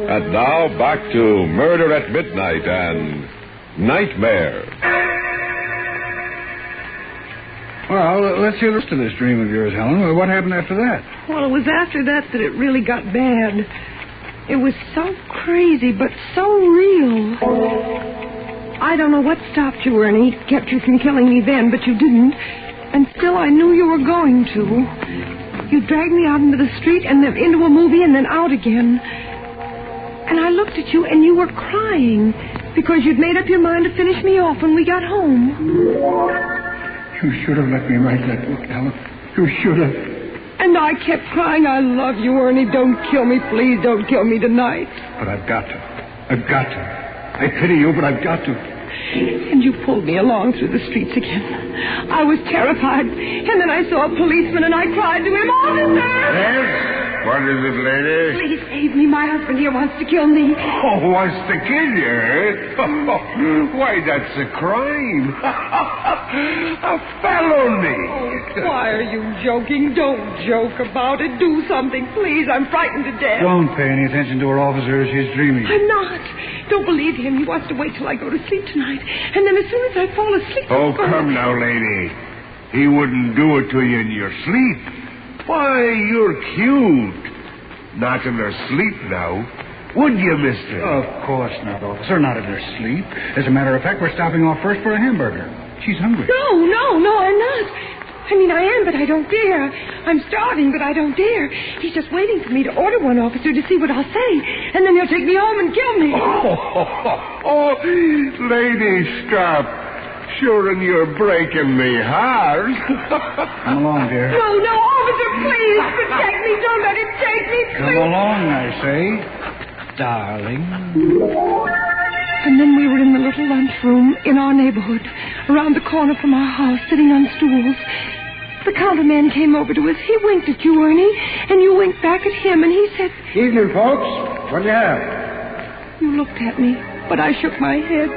And now back to Murder at Midnight and Nightmare. Well, let's hear the rest of this dream of yours, Helen. What happened after that? Well, it was after that it really got bad. It was so crazy, but so real. I don't know what stopped you, Ernie. Kept you from killing me then, but you didn't. And still I knew you were going to. You dragged me out into the street and then into a movie and then out again. And I looked at you and you were crying because you'd made up your mind to finish me off when we got home. You should have let me write that book, Helen. You should have. And I kept crying, I love you, Ernie. Don't kill me, please. Don't kill me tonight. But I've got to. I've got to. I pity you, but I've got to. And you pulled me along through the streets again. I was terrified. And then I saw a policeman and I cried to him, "Officer!" Yes? What is it, lady? Please save me. My husband here wants to kill me. Oh, wants to kill you, eh? Why, that's a crime. A felony. Oh, why are you joking? Don't joke about it. Do something, please. I'm frightened to death. Don't pay any attention to her, officer. She's dreaming. I'm not. Don't believe him. He wants to wait till I go to sleep tonight. And then as soon as I fall asleep... Oh, come now, lady. He wouldn't do it to you in your sleep. Why, you're cute. Not in her sleep now. Would you, mister? Of course not, officer. Not in her sleep. As a matter of fact, we're stopping off first for a hamburger. She's hungry. No, I'm not. I mean, I am, but I don't dare. I'm starving, but I don't dare. He's just waiting for me to order one, officer, to see what I'll say. And then he'll take me home and kill me. Oh, lady, stop. Sure, and you're breaking me heart. Come along, dear. No, officer, please protect me. Don't let him take me, please. Come along, I say, darling. And then we were in the little lunchroom in our neighborhood, around the corner from our house, sitting on stools. The counterman came over to us. He winked at you, Ernie, and you winked back at him, and he said... Evening, folks. What do you have? You looked at me, but I shook my head.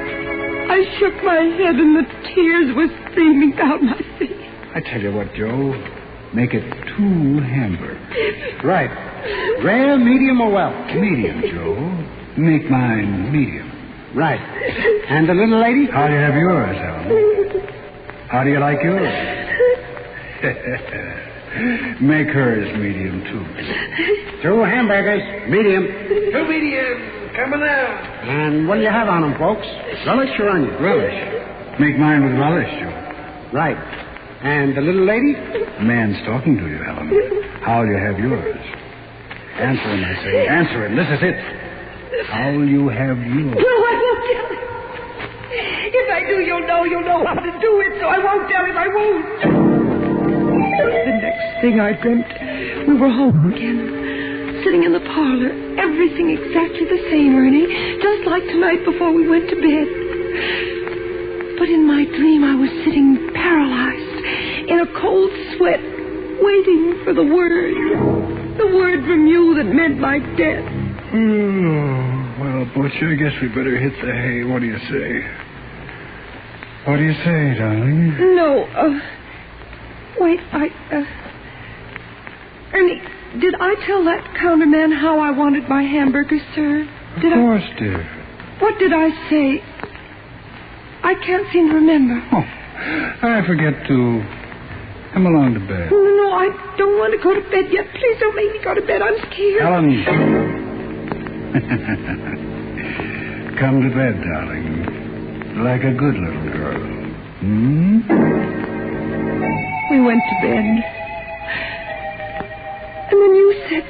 I shook my head, and the tears were streaming down my face. I tell you what, Joe. Make it 2 hamburgers. Right. Rare, medium, or well? Medium, Joe. Make mine medium. Right. And the little lady? How do you have yours, Helen? How do you like yours? Make hers medium, too. 2 hamburgers, medium. 2 medium. Coming out. And what do you have on them, folks? Relish or onion? Relish. Make mine with relish, Joe. Right. And the little lady? The man's talking to you, Helen. How'll you have yours? Answer him, I say. Answer him. This is it. How'll you have yours? No, I won't tell him. If I do, you'll know how to do it, so I won't tell him. I won't. The next thing I dreamt, we were home again. Sitting in the parlor, everything exactly the same, Ernie, just like tonight before we went to bed. But in my dream, I was sitting paralyzed, in a cold sweat, waiting for the word from you that meant my death. Well, Butch, I guess we better hit the hay. What do you say? What do you say, darling? No, wait, Ernie... Did I tell that counterman how I wanted my hamburger served? Of course, dear. What did I say? I can't seem to remember. Oh, I forget to come along to bed. No, I don't want to go to bed yet. Please don't make me go to bed. I'm scared. Helen. Come to bed, darling. Like a good little girl. We went to bed. And then you said...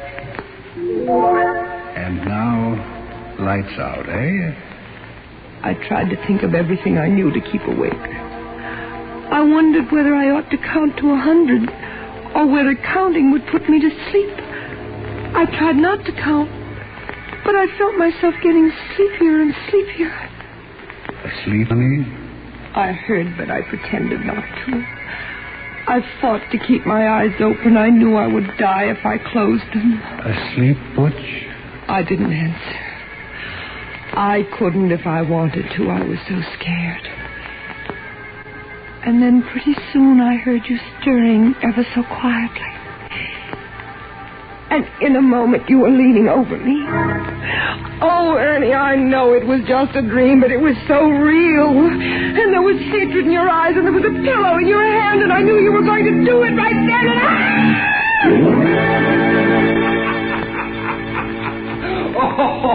And now, lights out, eh? I tried to think of everything I knew to keep awake. I wondered whether I ought to count to 100 or whether counting would put me to sleep. I tried not to count, but I felt myself getting sleepier and sleepier. Asleep, honey? I heard, but I pretended not to. I fought to keep my eyes open. I knew I would die if I closed them. Asleep, Butch? I didn't answer. I couldn't if I wanted to. I was so scared. And then pretty soon I heard you stirring ever so quietly. And in a moment you were leaning over me. Oh, Ernie, I know it was just a dream, but it was so real. And there was hatred in your eyes, and there was a pillow in your hand, and I knew you were going to do it right then, and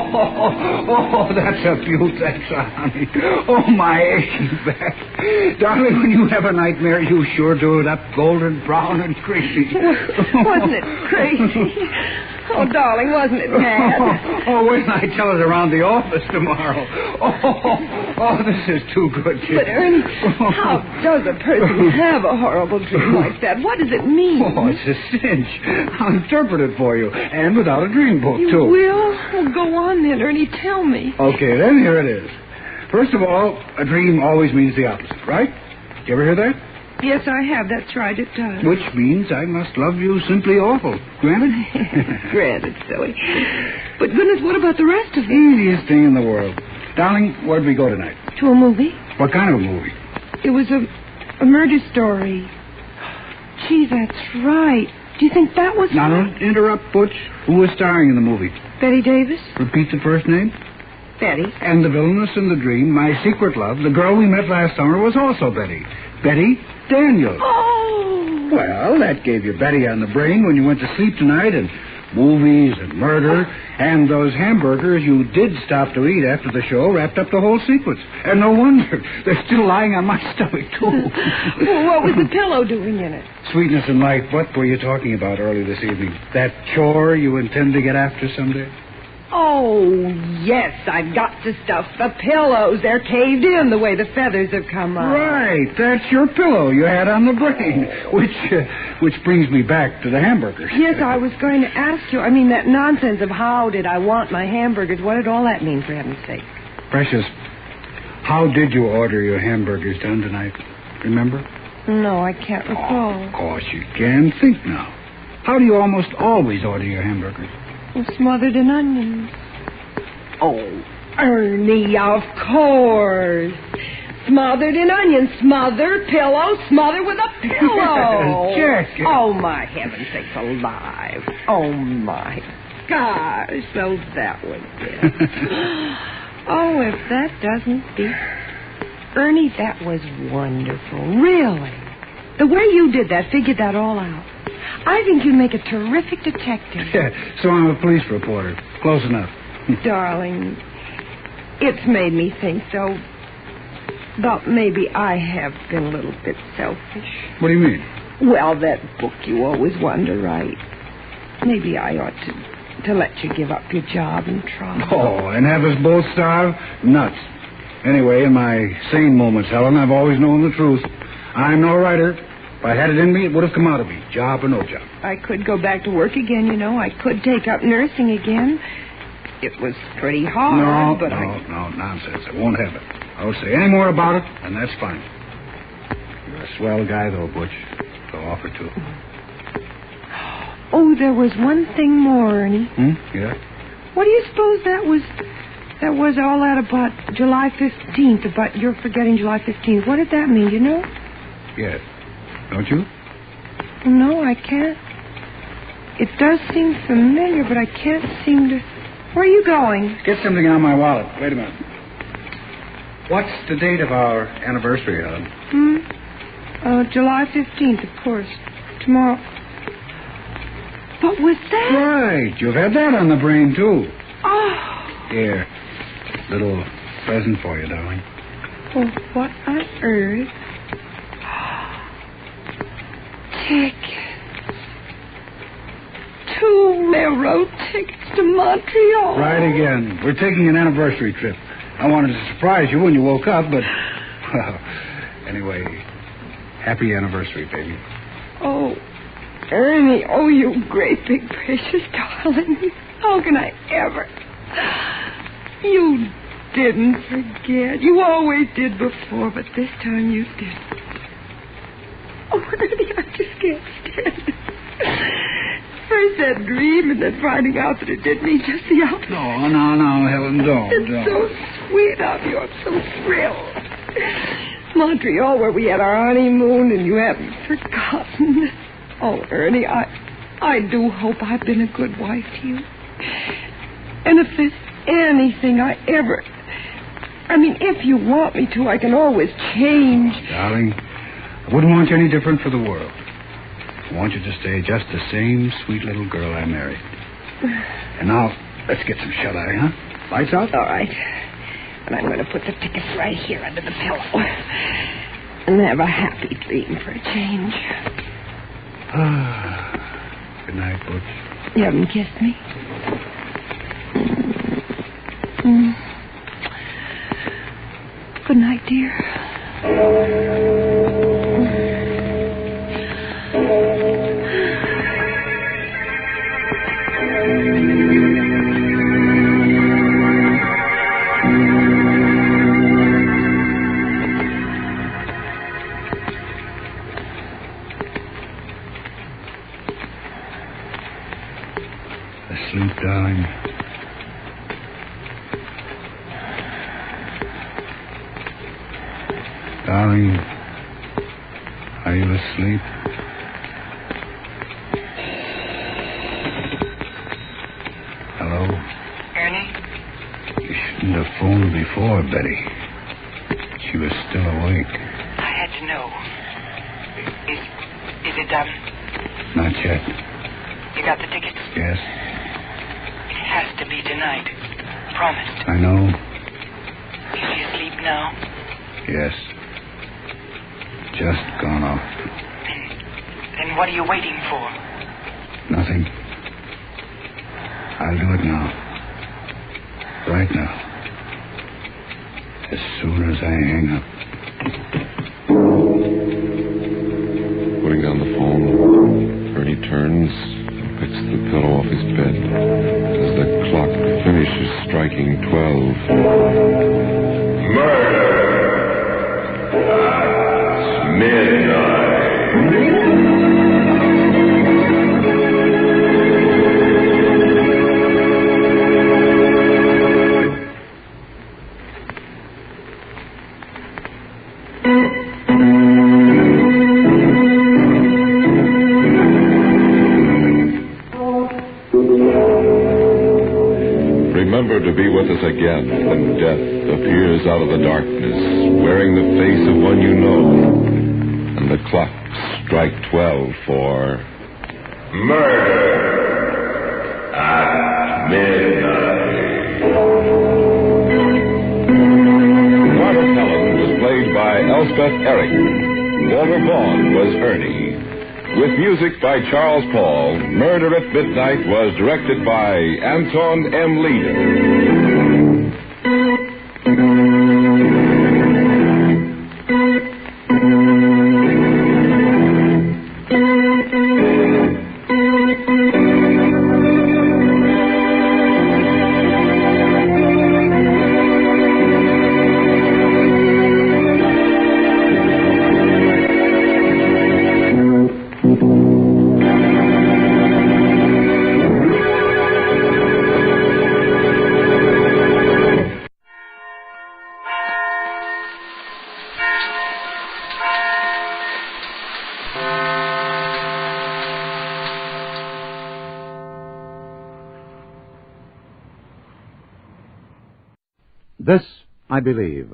Oh, that's a beaut, that's a honey. Oh, my aching back. Darling, when you have a nightmare, you sure do it up golden brown and creamy. Wasn't it crazy? Oh, darling, wasn't it mad? Oh, wait till I tell it around the office tomorrow. Oh, this is too good, kid. But, Ernie, how does a person have a horrible dream like that? What does it mean? Oh, it's a cinch. I'll interpret it for you, and without a dream book, You too. will? Well, go on then, Ernie. Tell me. Okay, then here it is. First of all, a dream always means the opposite, right? You ever hear that? Yes, I have. That's right, it does. Which means I must love you simply awful. Granted? Granted, silly. But goodness, what about the rest of it? Easiest thing in the world. Darling, where'd we go tonight? To a movie? What kind of a movie? It was a murder story. Gee, that's right. Do you think that was... Now, don't interrupt, Butch. Who was starring in the movie? Betty Davis? Repeat the first name. Betty. And the villainess in the dream, my secret love, the girl we met last summer, was also Betty. Betty Daniels. Oh! Well, that gave you Betty on the brain when you went to sleep tonight, and movies and murder, and those hamburgers you did stop to eat after the show wrapped up the whole sequence. And no wonder. They're still lying on my stomach, too. Well, what was the pillow doing in it? Sweetness and light, what were you talking about early this evening? That chore you intend to get after someday? Oh, yes, I've got to stuff the pillows. They're caved in the way the feathers have come out. Right, that's your pillow you had on the brain, which brings me back to the hamburgers. Yes, I was going to ask you. I mean, that nonsense of how did I want my hamburgers, what did all that mean, for heaven's sake? Precious, how did you order your hamburgers done tonight? Remember? No, I can't recall. Oh, of course you can. Think now. How do you almost always order your hamburgers? Well, smothered in onions. Oh, Ernie, of course. Smothered in onions. Smother, pillow, smother with a pillow. Jack. Oh, my heaven sakes alive. Oh, my gosh. So that was it. Oh, if that doesn't beat... Ernie, that was wonderful. Really. The way you did that, figured that all out. I think you'd make a terrific detective. Yeah, so I'm a police reporter. Close enough. Darling, it's made me think, though, that maybe I have been a little bit selfish. What do you mean? Well, that book you always want to write. Maybe I ought to let you give up your job and try. Oh, and have us both starve? Nuts. Anyway, in my sane moments, Helen, I've always known the truth. I'm no writer. If I had it in me, it would have come out of me, job or no job. I could go back to work again, you know. I could take up nursing again. It was pretty hard, No, nonsense. I won't have it. I won't say any more about it, and that's fine. You're a swell guy, though, Butch. So offer to. Oh, there was one thing more, Ernie. Yeah? What do you suppose that was all that about July 15th, about your forgetting July 15th? What did that mean, you know? Yes. Don't you? No, I can't. It does seem familiar, but I can't seem to... Where are you going? Get something out of my wallet. Wait a minute. What's the date of our anniversary, Helen? July 15th, of course. Tomorrow. What was that? Right. You've had that on the brain, too. Oh. Here. Little present for you, darling. Well, what on earth Tickets. 2 railroad tickets to Montreal. Right again. We're taking an anniversary trip. I wanted to surprise you when you woke up, but... Well, anyway, happy anniversary, baby. Oh, Ernie, oh, you great big precious darling. How can I ever... You didn't forget. You always did before, but this time you didn't. Oh, Ernie, I just can't stand it. First that dream, and then finding out that it didn't mean just the opposite. No, Helen, don't. It's so sweet of you. I'm so thrilled. Montreal, where we had our honeymoon, and you haven't forgotten. Oh, Ernie, I do hope I've been a good wife to you. And if there's anything I ever... I mean, if you want me to, I can always change. Darling, I wouldn't want you any different for the world. I want you to stay just the same sweet little girl I married. And now, let's get some shut-eye, huh? Lights out? All right. And I'm going to put the tickets right here under the pillow. And have a happy dream for a change. Good night, Butch. You haven't kissed me? Good night, dear. Asleep, darling. Darling, are you asleep? Hello? Ernie? You shouldn't have phoned before, Betty. She was still awake. I had to know. Is it done? Not yet. You got the tickets? Yes, It has to be tonight. Promise. I know. Is she asleep now? Yes. Just gone off. Then what are you waiting for? Nothing. I'll do it now. Right now. As soon as I hang up. Putting down the phone, Ernie turns and picks the pillow off his bed as the clock finishes striking 12. Murder at midnight. Remember to be with us again when death appears out of the darkness, wearing the face of one you know, and the clocks strike 12 for Murder at midnight. Margaret Helen was played by Elspeth Eric. Walter Vaughn was Ernie. With music by Charles Paul, Murder at Midnight was directed by Anton M. Leader. This, I believe.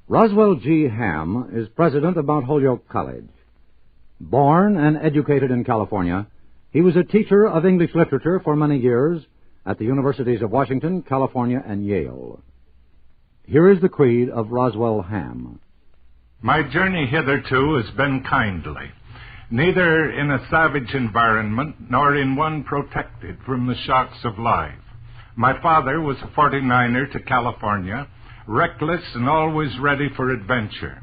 Roswell G. Ham is president of Mount Holyoke College. Born and educated in California, he was a teacher of English literature for many years at the universities of Washington, California, and Yale. Here is the creed of Roswell Ham. My journey hitherto has been kindly, neither in a savage environment nor in one protected from the shocks of life. My father was a 49er to California, reckless and always ready for adventure.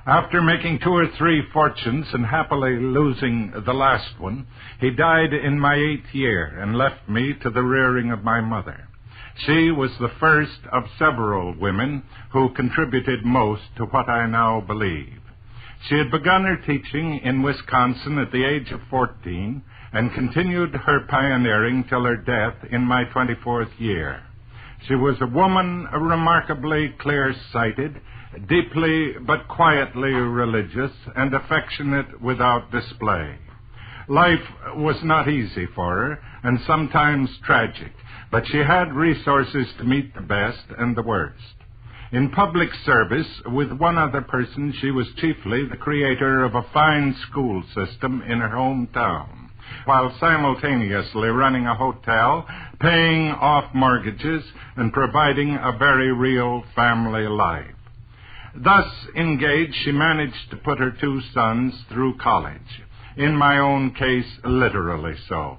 After making 2 or 3 fortunes and happily losing the last one, he died in my 8th year and left me to the rearing of my mother. She was the first of several women who contributed most to what I now believe. She had begun her teaching in Wisconsin at the age of 14 and continued her pioneering till her death in my 24th year. She was a woman remarkably clear-sighted, deeply but quietly religious, and affectionate without display. Life was not easy for her, and sometimes tragic, but she had resources to meet the best and the worst. In public service, with one other person, she was chiefly the creator of a fine school system in her hometown, while simultaneously running a hotel, paying off mortgages, and providing a very real family life. Thus engaged, she managed to put her 2 sons through college. In my own case, literally so.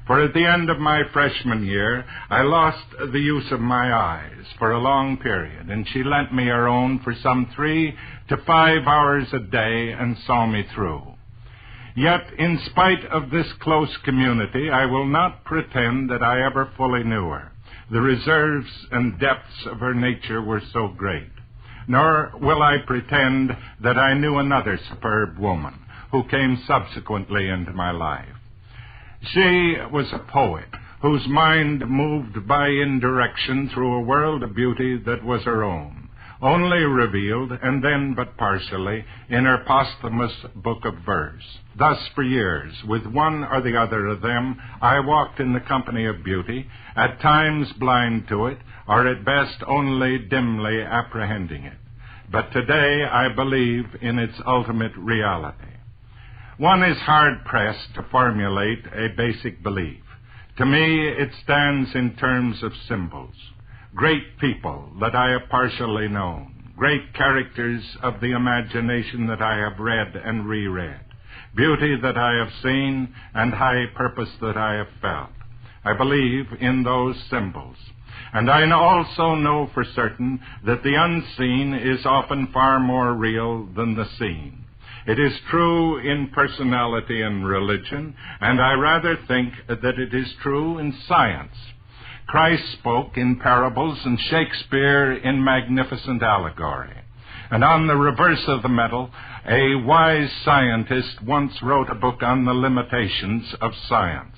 For at the end of my freshman year, I lost the use of my eyes for a long period, and she lent me her own for some 3 to 5 hours a day and saw me through. Yet, in spite of this close community, I will not pretend that I ever fully knew her. The reserves and depths of her nature were so great. Nor will I pretend that I knew another superb woman who came subsequently into my life. She was a poet whose mind moved by indirection through a world of beauty that was her own, only revealed, and then but partially, in her posthumous book of verse. Thus, for years, with one or the other of them, I walked in the company of beauty, at times blind to it, or at best only dimly apprehending it. But today I believe in its ultimate reality. One is hard-pressed to formulate a basic belief. To me, it stands in terms of symbols. Great people that I have partially known, great characters of the imagination that I have read and reread, beauty that I have seen, and high purpose that I have felt. I believe in those symbols. And I also know for certain that the unseen is often far more real than the seen. It is true in personality and religion, and I rather think that it is true in science. Christ spoke in parables and Shakespeare in magnificent allegory. And on the reverse of the medal, a wise scientist once wrote a book on the limitations of science.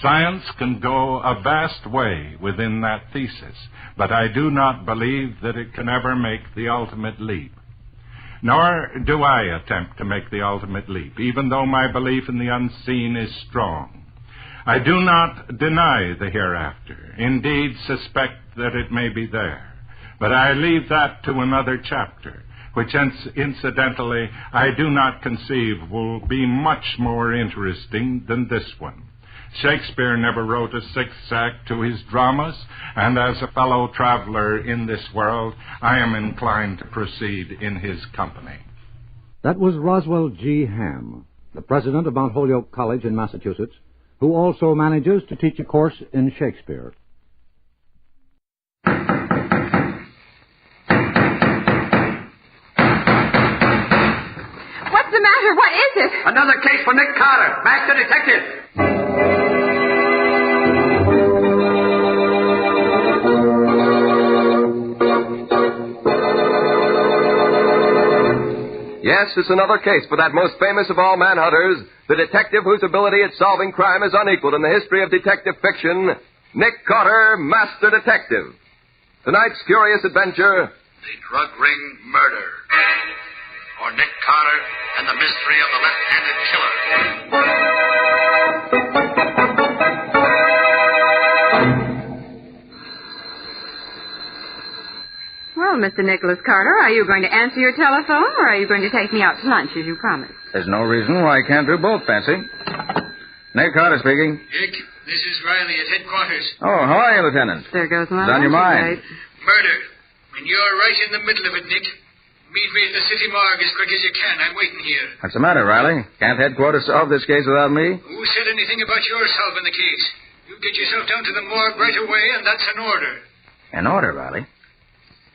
Science can go a vast way within that thesis, but I do not believe that it can ever make the ultimate leap. Nor do I attempt to make the ultimate leap, even though my belief in the unseen is strong. I do not deny the hereafter, indeed suspect that it may be there. But I leave that to another chapter, which incidentally I do not conceive will be much more interesting than this one. Shakespeare never wrote a sixth act to his dramas, and as a fellow traveler in this world, I am inclined to proceed in his company. That was Roswell G. Ham, the president of Mount Holyoke College in Massachusetts, who also manages to teach a course in Shakespeare. What's the matter? What is it? Another case for Nick Carter, master detective. Yes, it's another case for that most famous of all manhunters, the detective whose ability at solving crime is unequaled in the history of detective fiction, Nick Carter, Master Detective. Tonight's curious adventure, The Drug Ring Murder, or Nick Carter and the Mystery of the Left-Handed Killer. Well, Mr. Nicholas Carter, are you going to answer your telephone, or are you going to take me out to lunch, as you promised? There's no reason why I can't do both, Patsy. Nick Carter speaking. Dick, this is Riley at headquarters. Oh, how are you, Lieutenant? There goes my It's on your mind. Murder. And you're right in the middle of it, Nick. Meet me at the city morgue as quick as you can. I'm waiting here. What's the matter, Riley? Can't headquarters solve this case without me? Who said anything about your solving the case? You get yourself down to the morgue right away, and that's an order. An order, Riley?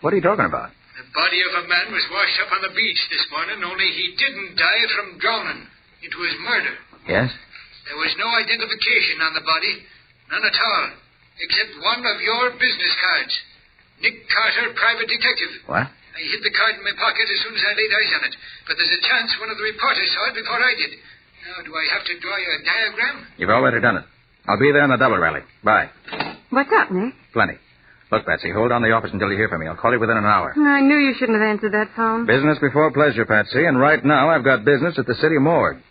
What are you talking about? The body of a man was washed up on the beach this morning, only he didn't die from drowning. It was murder. Yes? There was no identification on the body. None at all. Except one of your business cards. Nick Carter, private detective. What? I hid the card in my pocket as soon as I laid eyes on it. But there's a chance one of the reporters saw it before I did. Now, do I have to draw you a diagram? You've already done it. I'll be there in the double, Riley. Bye. What's up, Nick? Plenty. Look, Patsy, hold on the office until you hear from me. I'll call you within an hour. I knew you shouldn't have answered that phone. Business before pleasure, Patsy, and right now I've got business at the city morgue.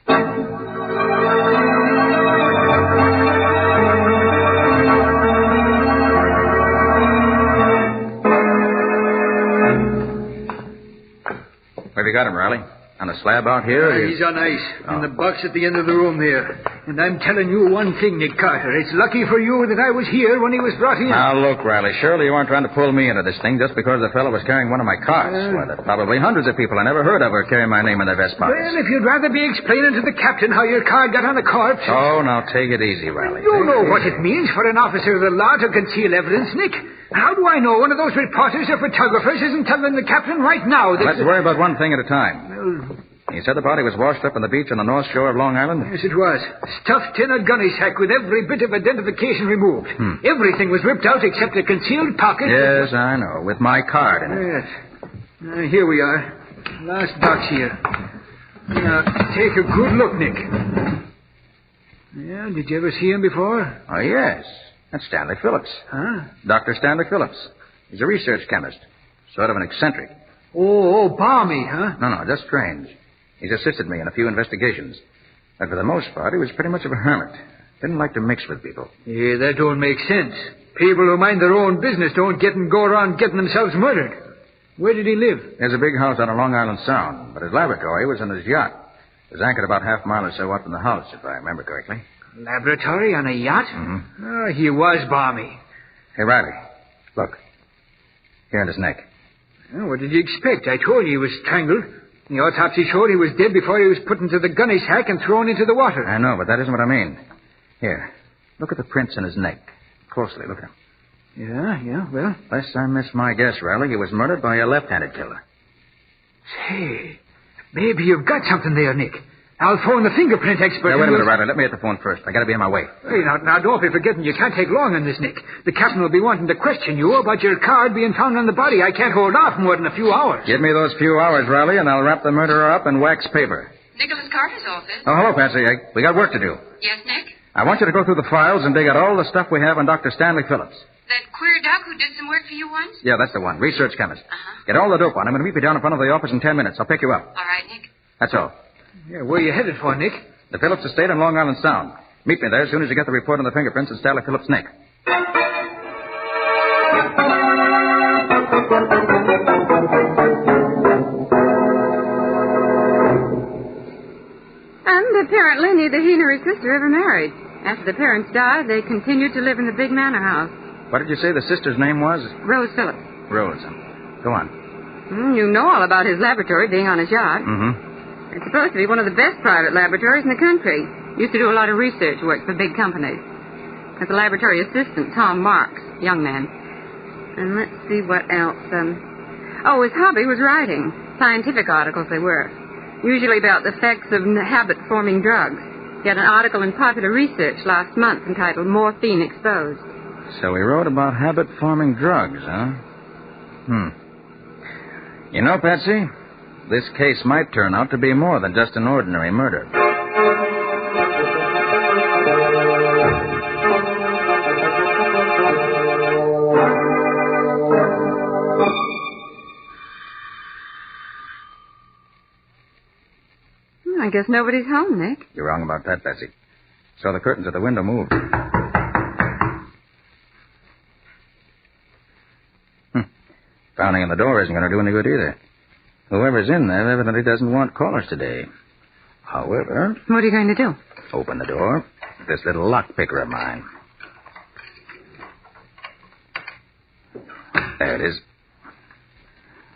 Where have you got him, Riley? On a slab out here? He's on ice, in the box at the end of the room there. And I'm telling you one thing, Nick Carter. It's lucky for you that I was here when he was brought in. Now, look, Riley, surely you aren't trying to pull me into this thing just because the fellow was carrying one of my cards. Why, there's probably hundreds of people I never heard of who are carrying my name in their vest pockets. Well, if you'd rather be explaining to the captain how your card got on the corpse... Oh, now take it easy, Riley. You know what it means for an officer of the law to conceal evidence, Nick. How do I know one of those reporters or photographers isn't telling the captain right now that... Let's worry about one thing at a time. You said the body was washed up on the beach on the north shore of Long Island? Yes, it was. Stuffed in a gunny sack with every bit of identification removed. Everything was ripped out except a concealed pocket. Yes, I know, with my card in it. Yes. Here we are. Last box here. Now, take a good look, Nick. Yeah, did you ever see him before? Oh, yes. That's Stanley Phillips. Huh? Dr. Stanley Phillips. He's a research chemist. Sort of an eccentric. Oh, balmy, huh? No, just strange. He's assisted me in a few investigations. But for the most part, he was pretty much of a hermit. Didn't like to mix with people. Yeah, that don't make sense. People who mind their own business don't go around getting themselves murdered. Where did he live? He has a big house on a Long Island Sound, but his laboratory was in his yacht. It was anchored about half a mile or so up from the house, if I remember correctly. Laboratory on a yacht? Mm-hmm. Oh, he was balmy. Hey, Riley, look. Here in his neck. Oh, what did you expect? I told you he was strangled. The autopsy showed he was dead before he was put into the gunny sack and thrown into the water. I know, but that isn't what I mean. Here, look at the prints in his neck. Closely, look at him. Yeah, well... Lest I miss my guess, Riley, he was murdered by a left-handed killer. Say, maybe you've got something there, Nick. I'll phone the fingerprint expert. Now, wait a minute, Riley. Let me hit the phone first. I gotta be on my way. Hey, now, don't be forgetting you can't take long on this, Nick. The captain will be wanting to question you about your card being found on the body. I can't hold off more than a few hours. Give me those few hours, Riley, and I'll wrap the murderer up in wax paper. Nicholas Carter's office. Oh, hello, Patsy. We got work to do. Yes, Nick? I want you to go through the files and dig out all the stuff we have on Dr. Stanley Phillips. That queer duck who did some work for you once? Yeah, that's the one. Research chemist. Get all the dope on him and meet me down in front of the office in 10 minutes. I'll pick you up. All right, Nick. That's all. Yeah, where are you headed for, Nick? The Phillips estate on Long Island Sound. Meet me there as soon as you get the report on the fingerprints in Stanley Phillips' neck. And apparently neither he nor his sister ever married. After the parents died, they continued to live in the big manor house. What did you say the sister's name was? Rose Phillips. Rose. Go on. You know all about his laboratory being on his yacht. Mm-hmm. It's supposed to be one of the best private laboratories in the country. Used to do a lot of research work for big companies. As a laboratory assistant, Tom Marks, young man. And let's see what else. His hobby was writing. Scientific articles they were. Usually about the effects of habit-forming drugs. He had an article in Popular Research last month entitled Morphine Exposed. So he wrote about habit-forming drugs, huh? You know, Patsy, this case might turn out to be more than just an ordinary murder. I guess nobody's home, Nick. You're wrong about that, Patsy. Saw the curtains at the window move. Pounding on the door isn't going to do any good either. Whoever's in there evidently doesn't want callers today. However... What are you going to do? Open the door with this little lock picker of mine. There it is.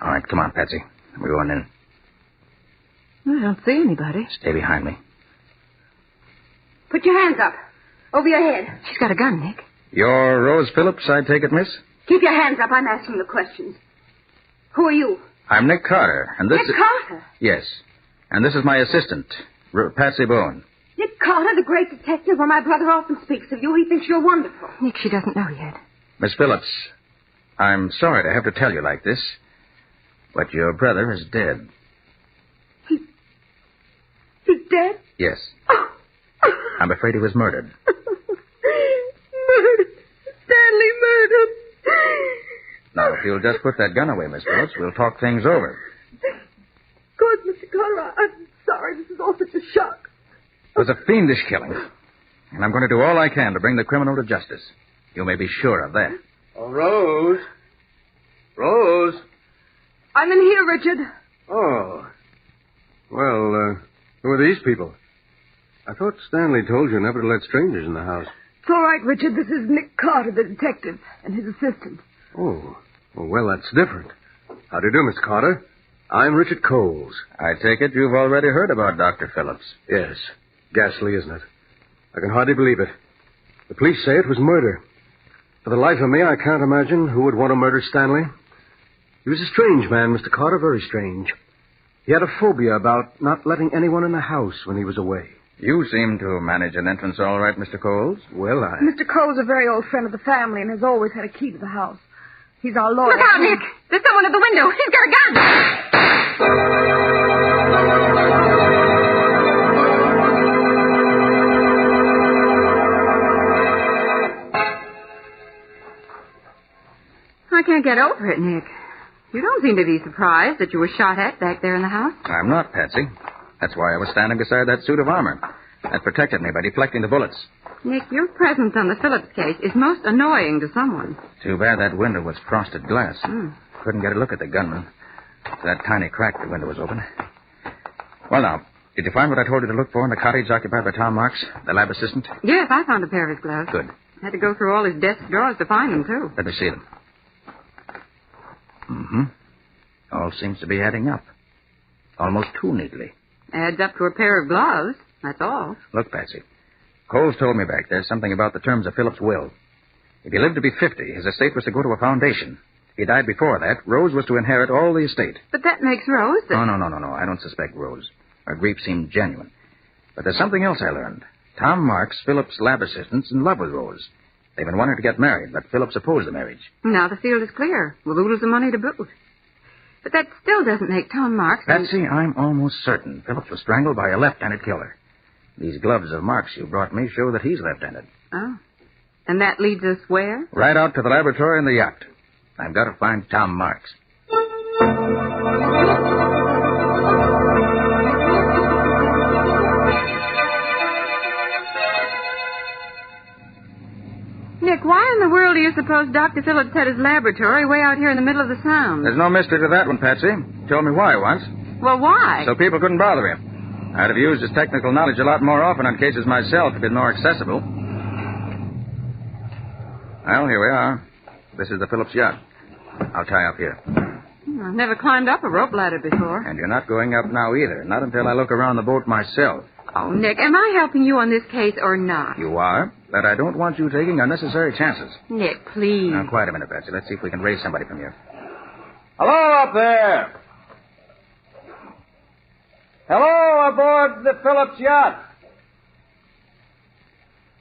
All right, come on, Patsy. We're going in. I don't see anybody. Stay behind me. Put your hands up. Over your head. She's got a gun, Nick. You're Rose Phillips, I take it, miss? Keep your hands up. I'm asking the questions. Who are you? I'm Nick Carter, and this Nick Carter? Yes. And this is my assistant, Patsy Bowen. Nick Carter, the great detective, where my brother often speaks of you. He thinks you're wonderful. Nick, she doesn't know yet. Miss Phillips, I'm sorry to have to tell you like this, but your brother is dead. He's dead? Yes. I'm afraid he was murdered. Murdered. Stanley murdered. Now, if you'll just put that gun away, Miss Phillips, we'll talk things over. Of course, Mr. Carter, I'm sorry. This is all such a shock. It was a fiendish killing, and I'm going to do all I can to bring the criminal to justice. You may be sure of that. Oh, Rose. Rose. I'm in here, Richard. Oh. Well, who are these people? I thought Stanley told you never to let strangers in the house. It's all right, Richard. This is Nick Carter, the detective, and his assistant. Oh. Well, that's different. How do you do, Mr. Carter? I'm Richard Coles. I take it you've already heard about Dr. Phillips. Yes. Ghastly, isn't it? I can hardly believe it. The police say it was murder. For the life of me, I can't imagine who would want to murder Stanley. He was a strange man, Mr. Carter, very strange. He had a phobia about not letting anyone in the house when he was away. You seem to manage an entrance all right, Mr. Coles. Well, Mr. Cole's a very old friend of the family and has always had a key to the house. He's our lawyer. Look out, Nick! There's someone at the window. He's got a gun! I can't get over it, Nick. You don't seem to be surprised that you were shot at back there in the house. I'm not, Patsy. That's why I was standing beside that suit of armor. That protected me by deflecting the bullets. Nick, your presence on the Phillips case is most annoying to someone. Too bad that window was frosted glass. Couldn't get a look at the gunman. That tiny crack the window was open. Well, now, did you find what I told you to look for in the cottage occupied by Tom Marks, the lab assistant? Yes, I found a pair of his gloves. Good. Had to go through all his desk drawers to find them, too. Let me see them. All seems to be adding up. Almost too neatly. Adds up to a pair of gloves, that's all. Look, Patsy. Coles told me back there something about the terms of Phillips' will. If he lived to be 50, his estate was to go to a foundation. If he died before that, Rose was to inherit all the estate. But that makes Rose... No. I don't suspect Rose. Her grief seemed genuine. But there's something else I learned. Tom Marks, Phillips' lab assistant's in love with Rose. They've been wanting to get married, but Phillips opposed the marriage. Now the field is clear. We'll lose the money to boot. But that still doesn't make Tom Marks... Patsy, I'm almost certain Phillips was strangled by a left-handed killer. These gloves of Marks you brought me show that he's left-handed. Oh. And that leads us where? Right out to the laboratory and the yacht. I've got to find Tom Marks. Nick, why in the world do you suppose Dr. Phillips had his laboratory way out here in the middle of the Sound? There's no mystery to that one, Patsy. Told me why once. Well, why? So people couldn't bother him. I'd have used his technical knowledge a lot more often on cases myself if it'd been more accessible. Well, here we are. This is the Phillips yacht. I'll tie up here. I've never climbed up a rope ladder before. And you're not going up now either. Not until I look around the boat myself. Oh, Nick, am I helping you on this case or not? You are, but I don't want you taking unnecessary chances. Nick, please. Now, quiet a minute, Patsy. Let's see if we can raise somebody from here. Hello up there. Hello aboard the Phillips yacht.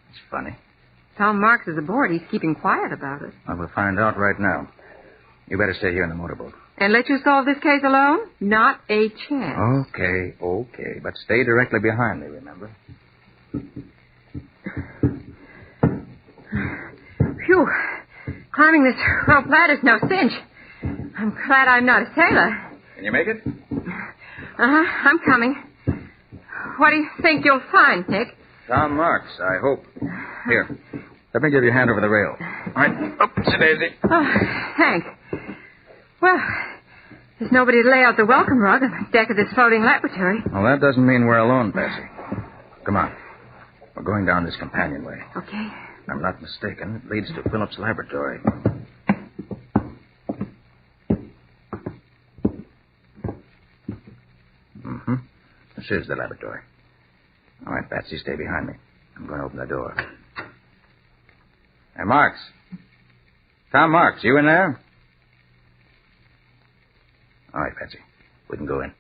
It's funny. Tom Marks is aboard. He's keeping quiet about it. Well, we'll find out right now. You better stay here in the motorboat. And let you solve this case alone? Not a chance. Okay. But stay directly behind me, remember? Phew. Climbing this rope ladder's no cinch. I'm glad I'm not a sailor. Can you make it? I'm coming. What do you think you'll find, Nick? Tom Marks, I hope. Here. Let me give you a hand over the rail. All right. Oopsie daisy. Oh, thanks. Well, there's nobody to lay out the welcome rug on the deck of this floating laboratory. Well, that doesn't mean we're alone, Patsy. Come on. We're going down this companionway. Okay. I'm not mistaken. It leads to Phillips' laboratory. This is the laboratory. All right, Patsy, stay behind me. I'm going to open the door. Hey, Marks. Tom Marks, you in there? All right, Patsy. We can go in.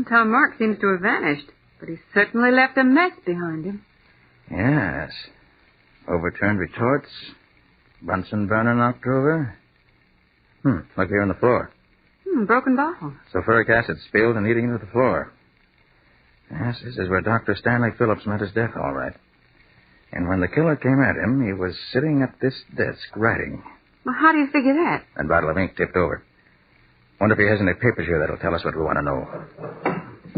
Tom Marks seems to have vanished, but he certainly left a mess behind him. Yes. Overturned retorts. Bunsen burner knocked over. Look here on the floor. Broken bottle. Sulfuric acid spilled and eating into the floor. Yes, this is where Dr. Stanley Phillips met his death, all right. And when the killer came at him, he was sitting at this desk writing. Well, how do you figure that? That bottle of ink tipped over. Wonder if he has any papers here that'll tell us what we want to know.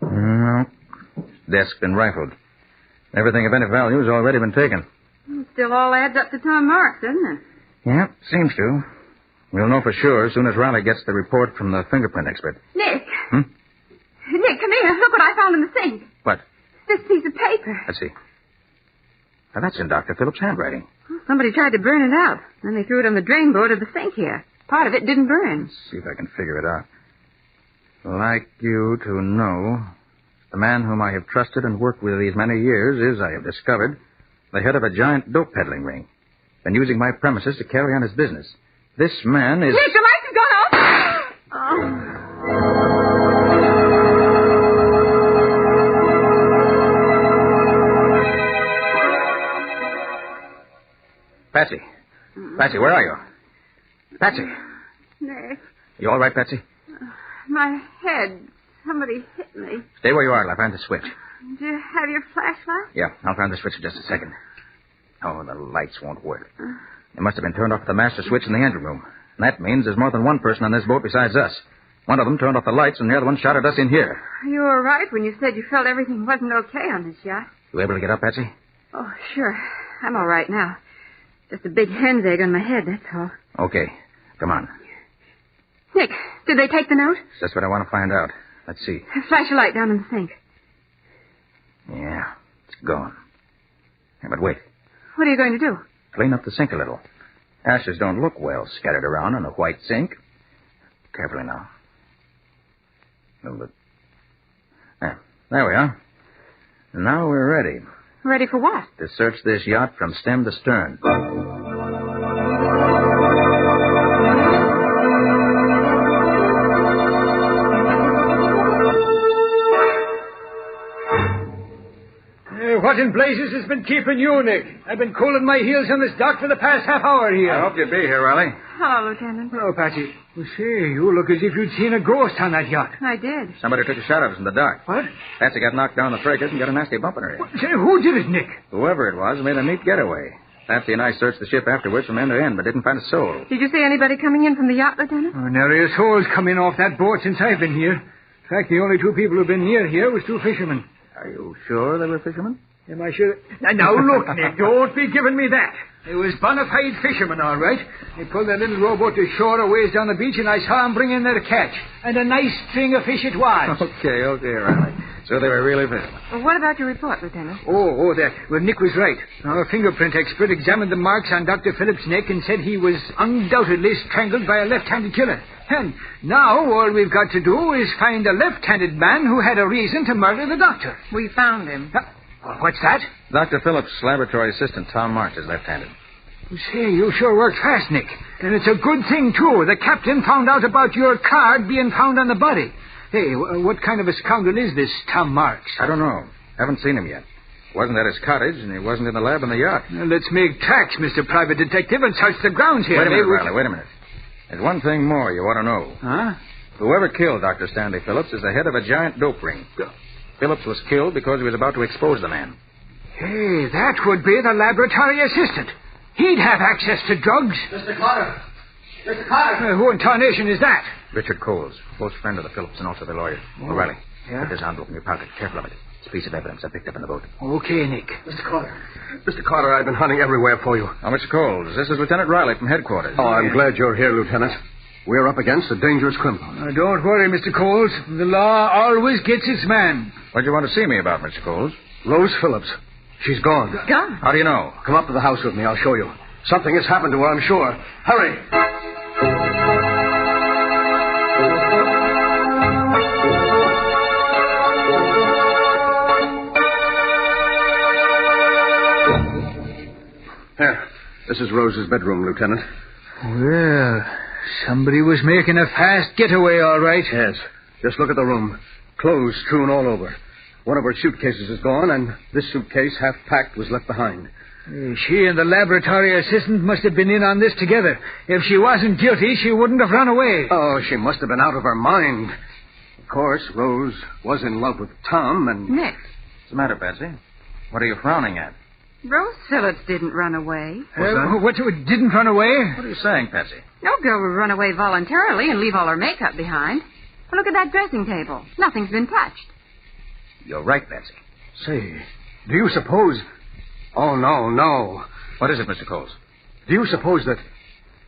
No. Desk's been rifled. Everything of any value has already been taken. It still all adds up to Tom Marks, doesn't it? Yeah, seems to. We'll know for sure as soon as Riley gets the report from the fingerprint expert. Nick. Nick, come here. Look what I found in the sink. What? This piece of paper. Let's see. Now, that's in Dr. Phillips' handwriting. Somebody tried to burn it out. Then they threw it on the drain board of the sink here. Part of it didn't burn. Let's see if I can figure it out. Like you to know, the man whom I have trusted and worked with these many years is, I have discovered, the head of a giant dope peddling ring. Been using my premises to carry on his business. This man is... Nick, the lights have gone off! Oh. Patsy. Patsy, where are you? Patsy. Nick. You all right, Patsy? My head. Somebody hit me. Stay where you are till I find the switch. Do you have your flashlight? Yeah, I'll find the switch in just a second. Oh, the lights won't work. They must have been turned off at the master switch in the engine room. And that means there's more than one person on this boat besides us. One of them turned off the lights, and the other one shot at us in here. You were right when you said you felt everything wasn't okay on this yacht. You able to get up, Patsy? Oh, sure. I'm all right now. Just a big hen's egg on my head, that's all. Okay. Come on. Nick, did they take the note? That's what I want to find out. Let's see. Flash a light down in the sink. Yeah, it's gone. Yeah, but wait. What are you going to do? Clean up the sink a little. Ashes don't look well scattered around in a white sink. Carefully now. A little bit. There we are. Now we're ready. Ready for what? To search this yacht from stem to stern. What in blazes has been keeping you, Nick? I've been cooling my heels on this dock for the past half hour here. I hope you'd be here, Riley. Hello, Lieutenant. Oh, Patsy. Well, say, you look as if you'd seen a ghost on that yacht. I did. Somebody took a shot at us in the dock. What? Patsy got knocked down the fracas and got a nasty bump in her head. Say, who did it, Nick? Whoever it was made a neat getaway. Patsy and I searched the ship afterwards from end to end, but didn't find a soul. Did you see anybody coming in from the yacht, Lieutenant? Oh, nary a soul's come in off that boat since I've been here. In fact, the only two people who've been near here was two fishermen. Are you sure they were fishermen? Am I sure? Now, look, Nick, don't be giving me that. It was bona fide fishermen, all right. They pulled their little rowboat to shore a ways down the beach, and I saw them bring in their catch. And a nice string of fish it was. Okay, Riley. So they were really fishermen. Well, what about your report, Lieutenant? That. Well, Nick was right. Our fingerprint expert examined the marks on Dr. Phillips' neck and said he was undoubtedly strangled by a left-handed killer. And now all we've got to do is find a left-handed man who had a reason to murder the doctor. We found him. What's that? Dr. Phillips' laboratory assistant, Tom Marks, is left-handed. Say, you sure worked fast, Nick. And it's a good thing, too. The captain found out about your card being found on the body. Hey, what kind of a scoundrel is this Tom Marks? I don't know. Haven't seen him yet. Wasn't at his cottage, and he wasn't in the lab on the yacht. Now, let's make tracks, Mr. Private Detective, and search the grounds here. Wait a minute, Riley, wait a minute. There's one thing more you ought to know. Huh? Whoever killed Dr. Stanley Phillips is the head of a giant dope ring. Phillips was killed because he was about to expose the man. Hey, that would be the laboratory assistant. He'd have access to drugs. Mr. Carter! Mr. Carter! Who in tarnation is that? Richard Coles, close friend of the Phillips and also the lawyer. Oh. Riley, Yeah? put this envelope in your pocket. Careful of it. It's a piece of evidence I picked up in the boat. Okay, Nick. Mr. Carter. Mr. Carter, I've been hunting everywhere for you. Oh, Mr. Coles, this is Lieutenant Riley from headquarters. Oh, I'm glad you're here, Lieutenant. We're up against a dangerous criminal. Don't worry, Mr. Coles. The law always gets its man. What'd you want to see me about, Mr. Coles? Rose Phillips. She's gone. Gone? How do you know? Come up to the house with me. I'll show you. Something has happened to her, I'm sure. Hurry. Here, this is Rose's bedroom, Lieutenant. Well, somebody was making a fast getaway, all right. Yes. Just look at the room. Clothes strewn all over. One of her suitcases is gone, and this suitcase, half packed, was left behind. She and the laboratory assistant must have been in on this together. If she wasn't guilty, she wouldn't have run away. Oh, she must have been out of her mind. Of course, Rose was in love with Tom, and... Nick. What's the matter, Patsy? What are you frowning at? Rose Phillips didn't run away. What, didn't run away? What are you saying, Patsy? No girl would run away voluntarily and leave all her makeup behind. Well, look at that dressing table. Nothing's been touched. You're right, Patsy. Say, do you suppose... Oh, no. What is it, Mr. Coles? Do you suppose that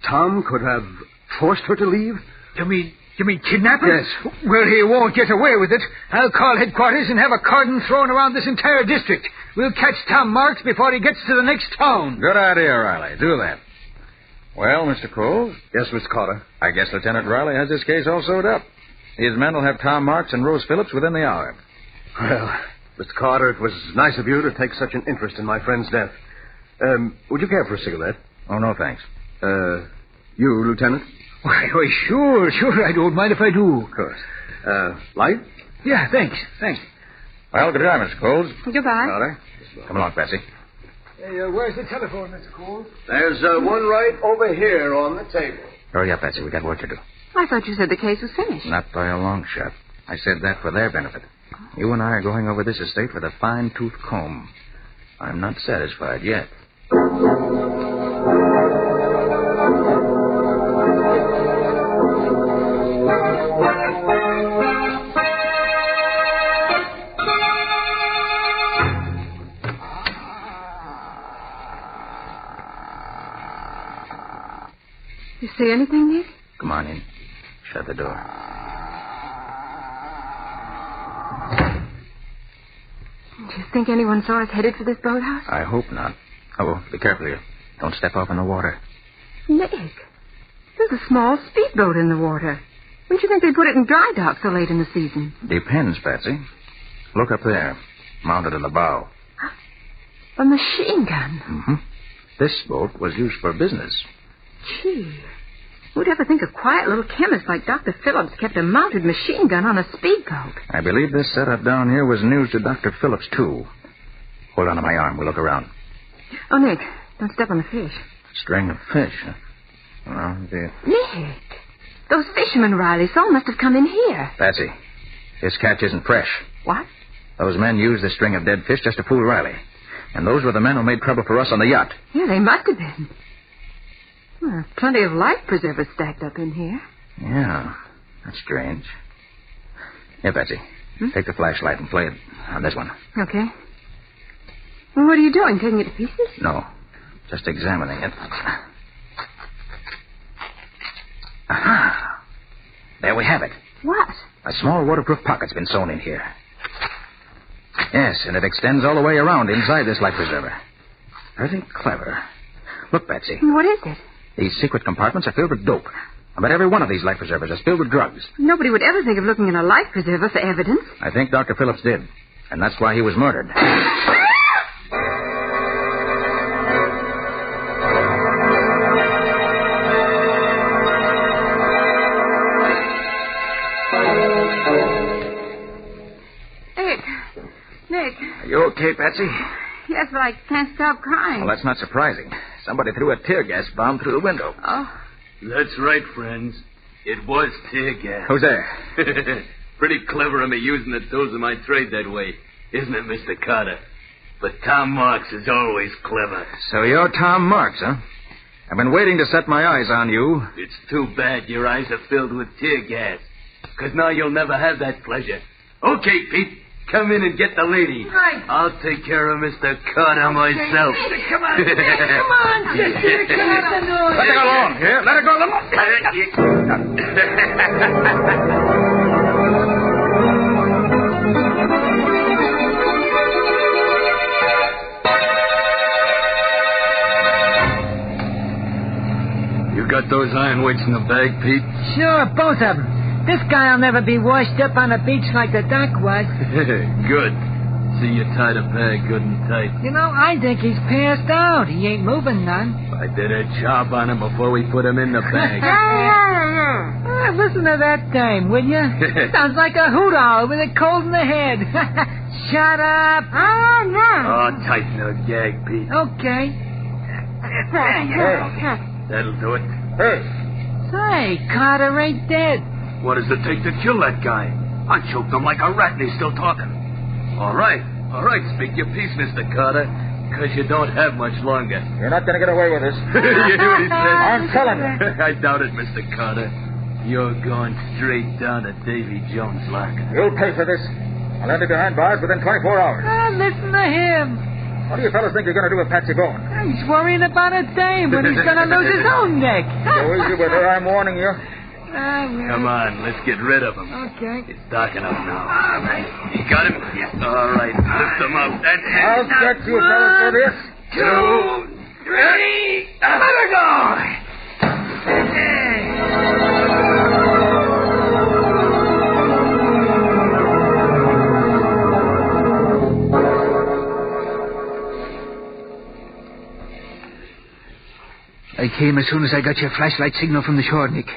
Tom could have forced her to leave? You mean kidnap her? Yes. Well, he won't get away with it. I'll call headquarters and have a cordon thrown around this entire district. We'll catch Tom Marks before he gets to the next town. Good idea, Riley. Do that. Well, Mr. Coles? Yes, Mr. Carter. I guess Lieutenant Riley has this case all sewed up. His men will have Tom Marks and Rose Phillips within the hour. Well, Mr. Carter, it was nice of you to take such an interest in my friend's death. Would you care for a cigarette? Oh, no, thanks. You, Lieutenant? Why, sure. I don't mind if I do. Of course. Light? Yeah, thanks. Well, good day, Mr. Coles. Goodbye. Carter. Come along, Patsy. Hey, where's the telephone, Mr. Coles? There's one right over here on the table. Hurry up, Patsy. We got work to do. I thought you said the case was finished. Not by a long shot. I said that for their benefit. You and I are going over this estate with a fine-tooth comb. I'm not satisfied yet. You see anything, Nick? Come on in. Shut the door. Do you think anyone saw us headed for this boathouse? I hope not. Oh, be careful here. Don't step off in the water. Nick, there's a small speedboat in the water. Wouldn't you think they put it in dry dock so late in the season? Depends, Patsy. Look up there, mounted in the bow. A machine gun? Mm-hmm. This boat was used for business. Gee, who'd ever think a quiet little chemist like Dr. Phillips kept a mounted machine gun on a speedboat? I believe this setup down here was news to Dr. Phillips, too. Hold on to my arm. We'll look around. Oh, Nick, don't step on the fish. String of fish, huh? Well, Nick, those fishermen Riley saw must have come in here. Patsy, this catch isn't fresh. What? Those men used this string of dead fish just to fool Riley. And those were the men who made trouble for us on the yacht. Yeah, they must have been. Well, plenty of life preservers stacked up in here. Yeah, that's strange. Here, Patsy, take the flashlight and play it on this one. Okay. Well, what are you doing, taking it to pieces? No, just examining it. Aha! There we have it. What? A small waterproof pocket's been sewn in here. Yes, and it extends all the way around inside this life preserver. Pretty clever. Look, Patsy. What is it? These secret compartments are filled with dope. I bet every one of these life preservers is filled with drugs. Nobody would ever think of looking in a life preserver for evidence. I think Dr. Phillips did. And that's why he was murdered. Nick. Are you okay, Patsy? Yes, but I can't stop crying. Well, that's not surprising. Somebody threw a tear gas bomb through the window. Oh. That's right, friends. It was tear gas. Who's there? Pretty clever of me using the tools of my trade that way, isn't it, Mr. Carter? But Tom Marks is always clever. So you're Tom Marks, huh? I've been waiting to set my eyes on you. It's too bad your eyes are filled with tear gas, because now you'll never have that pleasure. Okay, Pete. Come in and get the lady. Right. I'll take care of Mr. Carter myself. Come on, come on. Just here, Carter. Let her go alone. Here, let her go alone. You got those iron weights in the bag, Pete? Sure, both of them. This guy'll never be washed up on a beach like the doc was. Good. see you tied a bag good and tight. You know, I think he's passed out. He ain't moving none. I did a job on him before we put him in the bag. Listen to that dame, will you? Sounds like a hoot owl with a cold in the head. Shut up. Oh, no. Oh, tighten the gag, Pete. Okay. That'll do it. Say, Carter ain't dead. What does it take to kill that guy? I choked him like a rat and he's still talking. All right, speak your piece, Mr. Carter, because you don't have much longer. You're not going to get away with this. You hear what he said? I'm telling you. I doubt it, Mr. Carter. You're going straight down to Davy Jones' locker. You'll pay for this. I'll have you behind bars within 24 hours. Listen to him. What do you fellas think you're going to do with Patsy Bowen? He's worrying about a dame when he's going to lose his own neck. Go easy with her, I'm warning you. Come on, let's get rid of him. Okay. It's dark enough now. All right. You got him? Yes. All right, lift him up. I'll get you fellas for this. 2, 3, let her go! I came as soon as I got your flashlight signal from the shore, Nick.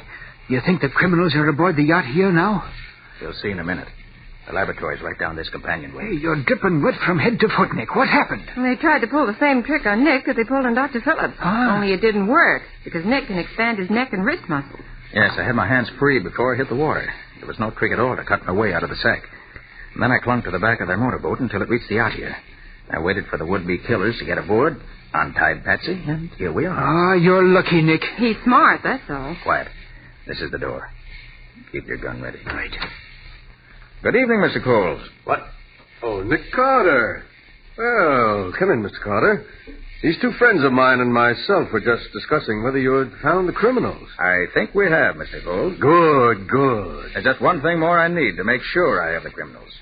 You think the criminals are aboard the yacht here now? You'll see in a minute. The laboratory's right down this companionway. Hey, you're dripping wet from head to foot, Nick. What happened? They tried to pull the same trick on Nick that they pulled on Dr. Phillips. Only it didn't work, because Nick can expand his neck and wrist muscles. Yes, I had my hands free before I hit the water. There was no trick at all to cut my way out of the sack. And then I clung to the back of their motorboat until it reached the yacht here. I waited for the would-be killers to get aboard, untied Patsy, and here we are. You're lucky, Nick. He's smart, that's all. Quiet. This is the door. Keep your gun ready. Right. Good evening, Mr. Coles. What? Oh, Nick Carter. Well, come in, Mr. Carter. These two friends of mine and myself were just discussing whether you had found the criminals. I think we have, Mr. Coles. Good. There's just one thing more I need to make sure I have the criminals.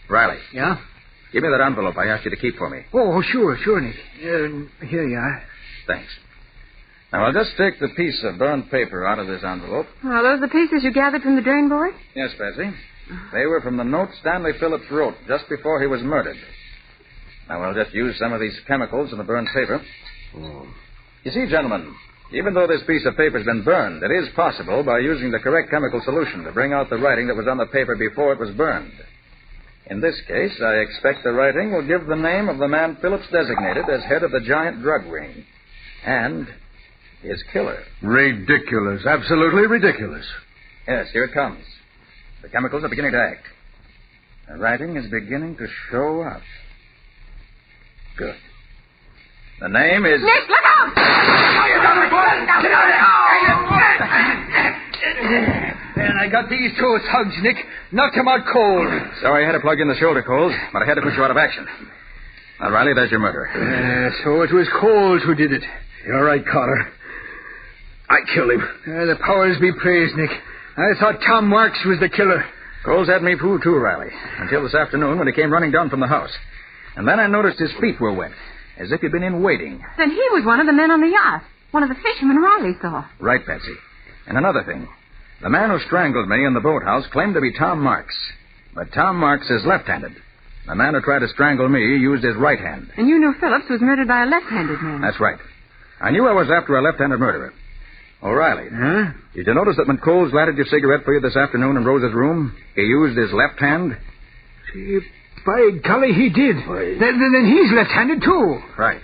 Riley. Yeah? Give me that envelope I asked you to keep for me. Oh, sure, Nick. Here you are. Thanks. Now, I'll just take the piece of burned paper out of this envelope. Are those the pieces you gathered from the drain board? Yes, Patsy. They were from the note Stanley Phillips wrote just before he was murdered. Now, I'll just use some of these chemicals in the burned paper. You see, gentlemen, even though this piece of paper's been burned, it is possible, by using the correct chemical solution, to bring out the writing that was on the paper before it was burned. In this case, I expect the writing will give the name of the man Phillips designated as head of the giant drug ring. And his killer. Ridiculous. Absolutely ridiculous. Yes, here it comes. The chemicals are beginning to act. The writing is beginning to show up. Good. The name is... Nick, look out! And I got these two thugs, Nick. Knocked him out cold. Sorry I had to plug in the shoulder, Coles, but I had to put you out of action. Now, Riley, there's your murderer. So it was Coles who did it. You're right, Carter. I killed him. The powers be praised, Nick. I thought Tom Marks was the killer. Coles had me fooled too, Riley, until this afternoon when he came running down from the house. And then I noticed his feet were wet, as if he'd been in waiting. Then he was one of the men on the yacht. One of the fishermen Riley saw. Right, Patsy. And another thing. The man who strangled me in the boathouse claimed to be Tom Marks. But Tom Marks is left-handed. The man who tried to strangle me used his right hand. And you knew Phillips was murdered by a left-handed man. That's right. I knew I was after a left-handed murderer. O'Reilly. Huh? Did you notice that when Coles lighted your cigarette for you this afternoon in Rose's room, he used his left hand? See, by golly, he did. Then he's left-handed, too. Right.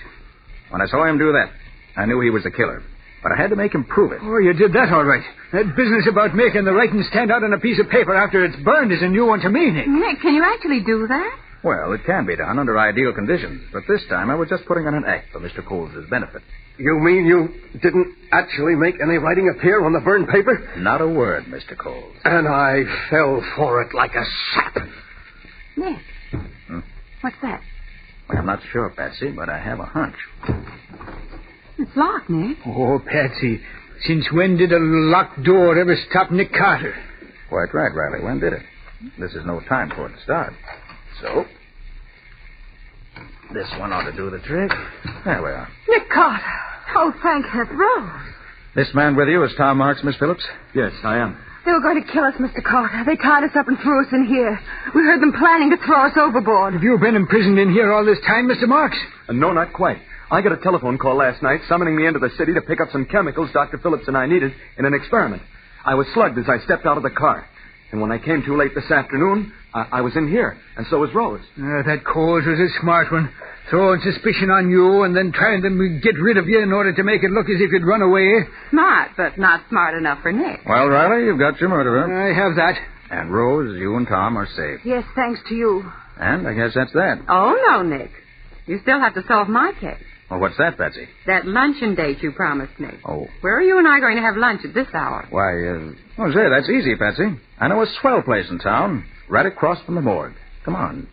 When I saw him do that, I knew he was the killer. But I had to make him prove it. Oh, you did that all right. That business about making the writing stand out on a piece of paper after it's burned is a new one to me, Nick. Nick, can you actually do that? Well, it can be done under ideal conditions. But this time I was just putting on an act for Mr. Coles' benefit. You mean you didn't actually make any writing appear on the burned paper? Not a word, Mr. Coles. And I fell for it like a sap. Nick. What's that? Well, I'm not sure, Patsy, but I have a hunch. It's locked, Nick. Oh, Patsy, since when did a locked door ever stop Nick Carter? Quite right, Riley. When did it? This is no time for it to start. So, this one ought to do the trick. There we are. Nick Carter. Oh, thank heaven. Rose. This man with you is Tom Marks, Miss Phillips? Yes, I am. They were going to kill us, Mr. Carter. They tied us up and threw us in here. We heard them planning to throw us overboard. Have you been imprisoned in here all this time, Mr. Marks? No, not quite. I got a telephone call last night summoning me into the city to pick up some chemicals Dr. Phillips and I needed in an experiment. I was slugged as I stepped out of the car. And when I came too late this afternoon, I was in here, and so was Rose. That Coles was a smart one. Throwing suspicion on you and then trying to get rid of you in order to make it look as if you'd run away. Smart, but not smart enough for Nick. Well, Riley, you've got your murderer. I have that. And Rose, you and Tom are safe. Yes, thanks to you. And I guess that's that. Oh, no, Nick. You still have to solve my case. Well, what's that, Patsy? That luncheon date you promised me. Oh. Where are you and I going to have lunch at this hour? Why, say, that's easy, Patsy. I know a swell place in town, right across from the morgue. Come on.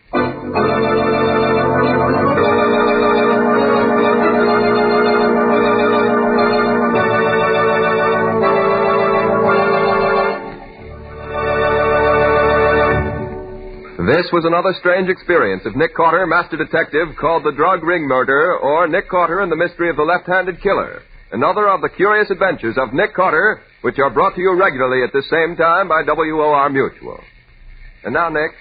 This was another strange experience of Nick Carter, Master Detective, called The Drug Ring Murder, or Nick Carter and the Mystery of the Left-Handed Killer. Another of the curious adventures of Nick Carter, which are brought to you regularly at the same time by WOR Mutual. And now, Nick,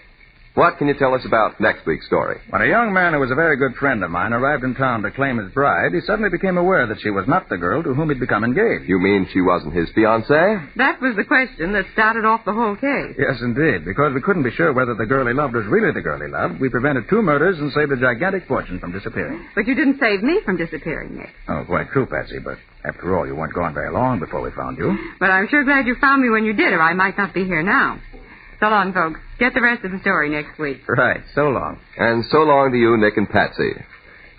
what can you tell us about next week's story? When a young man who was a very good friend of mine arrived in town to claim his bride, he suddenly became aware that she was not the girl to whom he'd become engaged. You mean she wasn't his fiancée? That was the question that started off the whole case. Yes, indeed. Because we couldn't be sure whether the girl he loved was really the girl he loved, we prevented 2 murders and saved a gigantic fortune from disappearing. But you didn't save me from disappearing, Nick. Oh, quite true, Patsy, but after all, you weren't gone very long before we found you. But I'm sure glad you found me when you did, or I might not be here now. So long, folks. Get the rest of the story next week. Right. So long. And so long to you, Nick and Patsy.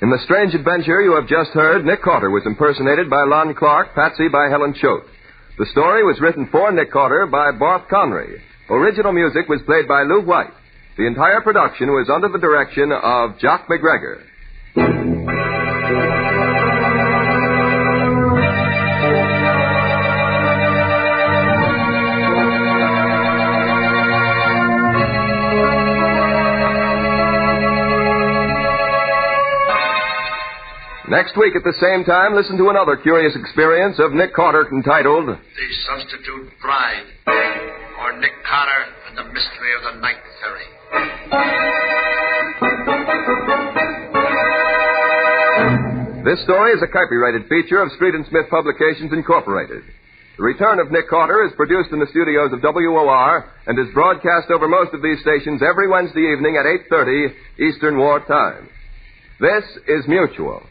In the strange adventure you have just heard, Nick Carter was impersonated by Lon Clark, Patsy by Helen Choate. The story was written for Nick Carter by Barth Conry. Original music was played by Lou White. The entire production was under the direction of Jock McGregor. Next week at the same time, listen to another curious experience of Nick Carter entitled The Substitute Bride, or Nick Carter and the Mystery of the Night Ferry. This story is a copyrighted feature of Street and Smith Publications, Incorporated. The Return of Nick Carter is produced in the studios of WOR and is broadcast over most of these stations every Wednesday evening at 8:30 Eastern War Time. This is Mutual.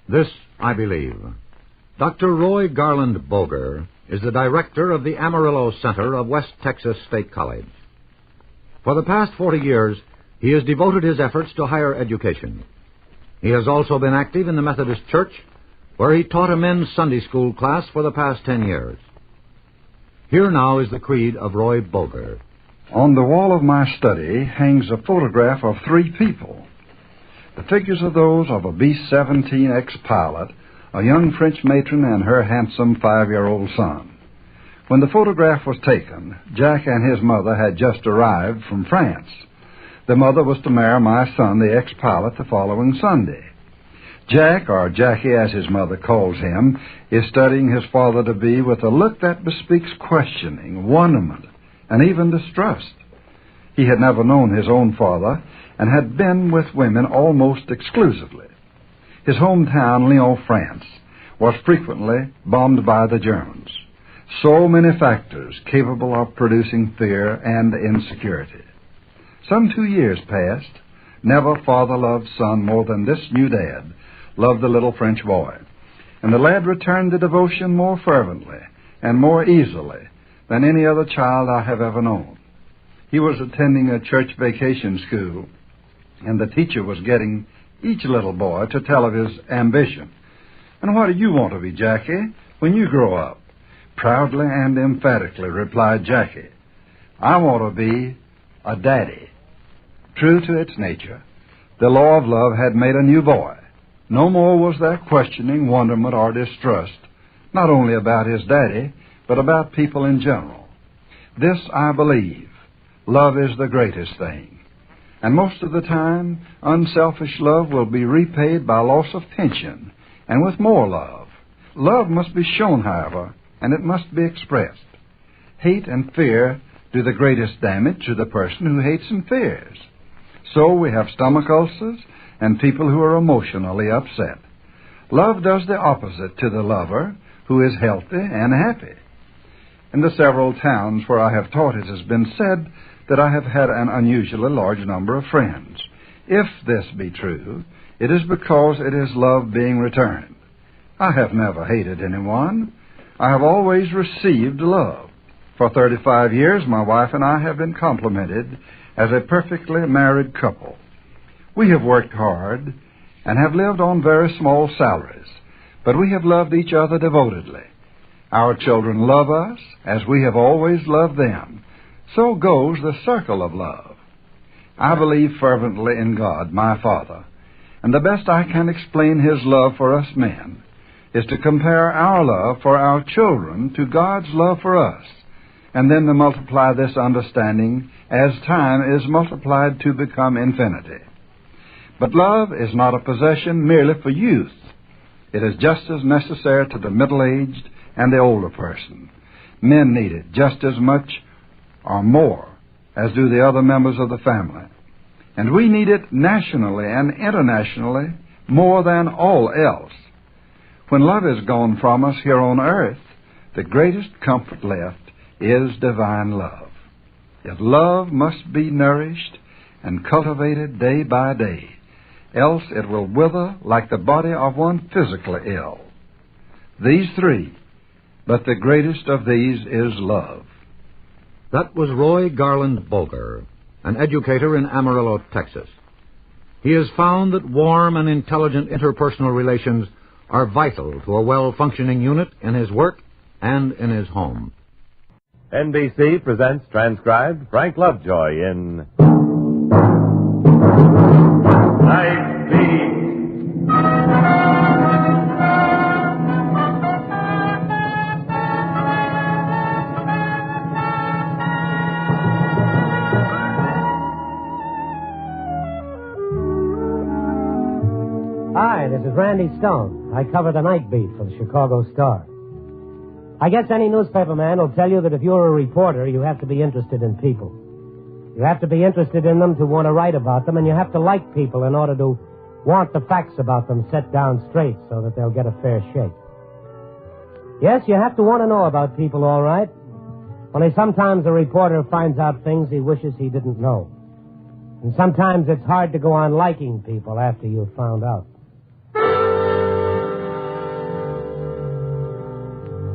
This, I believe. Dr. Roy Garland Boger is the director of the Amarillo Center of West Texas State College. For the past 40 years, he has devoted his efforts to higher education. He has also been active in the Methodist Church, where he taught a men's Sunday school class for the past 10 years. Here now is the creed of Roy Boger. On the wall of my study hangs a photograph of 3 people. The figures are those of a B-17 ex-pilot, a young French matron, and her handsome 5-year-old son. When the photograph was taken, Jack and his mother had just arrived from France. The mother was to marry my son, the ex-pilot, the following Sunday. Jack, or Jackie as his mother calls him, is studying his father-to-be with a look that bespeaks questioning, wonderment, and even distrust. He had never known his own father and had been with women almost exclusively. His hometown, Lyon, France, was frequently bombed by the Germans. So many factors capable of producing fear and insecurity. Some 2 years passed. Never father loved son more than this new dad loved the little French boy. And the lad returned the devotion more fervently and more easily than any other child I have ever known. He was attending a church vacation school, and the teacher was getting each little boy to tell of his ambition. And what do you want to be, Jackie, when you grow up? proudly and emphatically replied Jackie. I want to be a daddy. True to its nature, the law of love had made a new boy. No more was there questioning, wonderment, or distrust, not only about his daddy, but about people in general. This I believe. Love is the greatest thing. And most of the time, unselfish love will be repaid by loss of pension, and with more love. Love must be shown, however, and it must be expressed. Hate and fear do the greatest damage to the person who hates and fears. So we have stomach ulcers and people who are emotionally upset. Love does the opposite to the lover, who is healthy and happy. In the several towns where I have taught, it has been said that I have had an unusually large number of friends. If this be true, it is because it is love being returned. I have never hated anyone. I have always received love. For 35 years, my wife and I have been complimented as a perfectly married couple. We have worked hard and have lived on very small salaries, but we have loved each other devotedly. Our children love us as we have always loved them. So goes the circle of love. I believe fervently in God, my Father, and the best I can explain His love for us men is to compare our love for our children to God's love for us, and then to multiply this understanding as time is multiplied to become infinity. But love is not a possession merely for youth. It is just as necessary to the middle-aged and the older person. Men need it just as much or more as do the other members of the family. And we need it nationally and internationally more than all else. When love is gone from us here on earth, the greatest comfort left is divine love. Yet love must be nourished and cultivated day by day, else it will wither like the body of one physically ill. These three, but the greatest of these is love. That was Roy Garland Boger, an educator in Amarillo, Texas. He has found that warm and intelligent interpersonal relations are vital to a well-functioning unit in his work and in his home. NBC presents transcribed Frank Lovejoy in Night Beat. Hi, this is Randy Stone. I cover the night beat for the Chicago Star. I guess any newspaperman will tell you that if you're a reporter, you have to be interested in people. You have to be interested in them to want to write about them, and you have to like people in order to want the facts about them set down straight so that they'll get a fair shake. Yes, you have to want to know about people, all right. Only sometimes a reporter finds out things he wishes he didn't know. And sometimes it's hard to go on liking people after you've found out.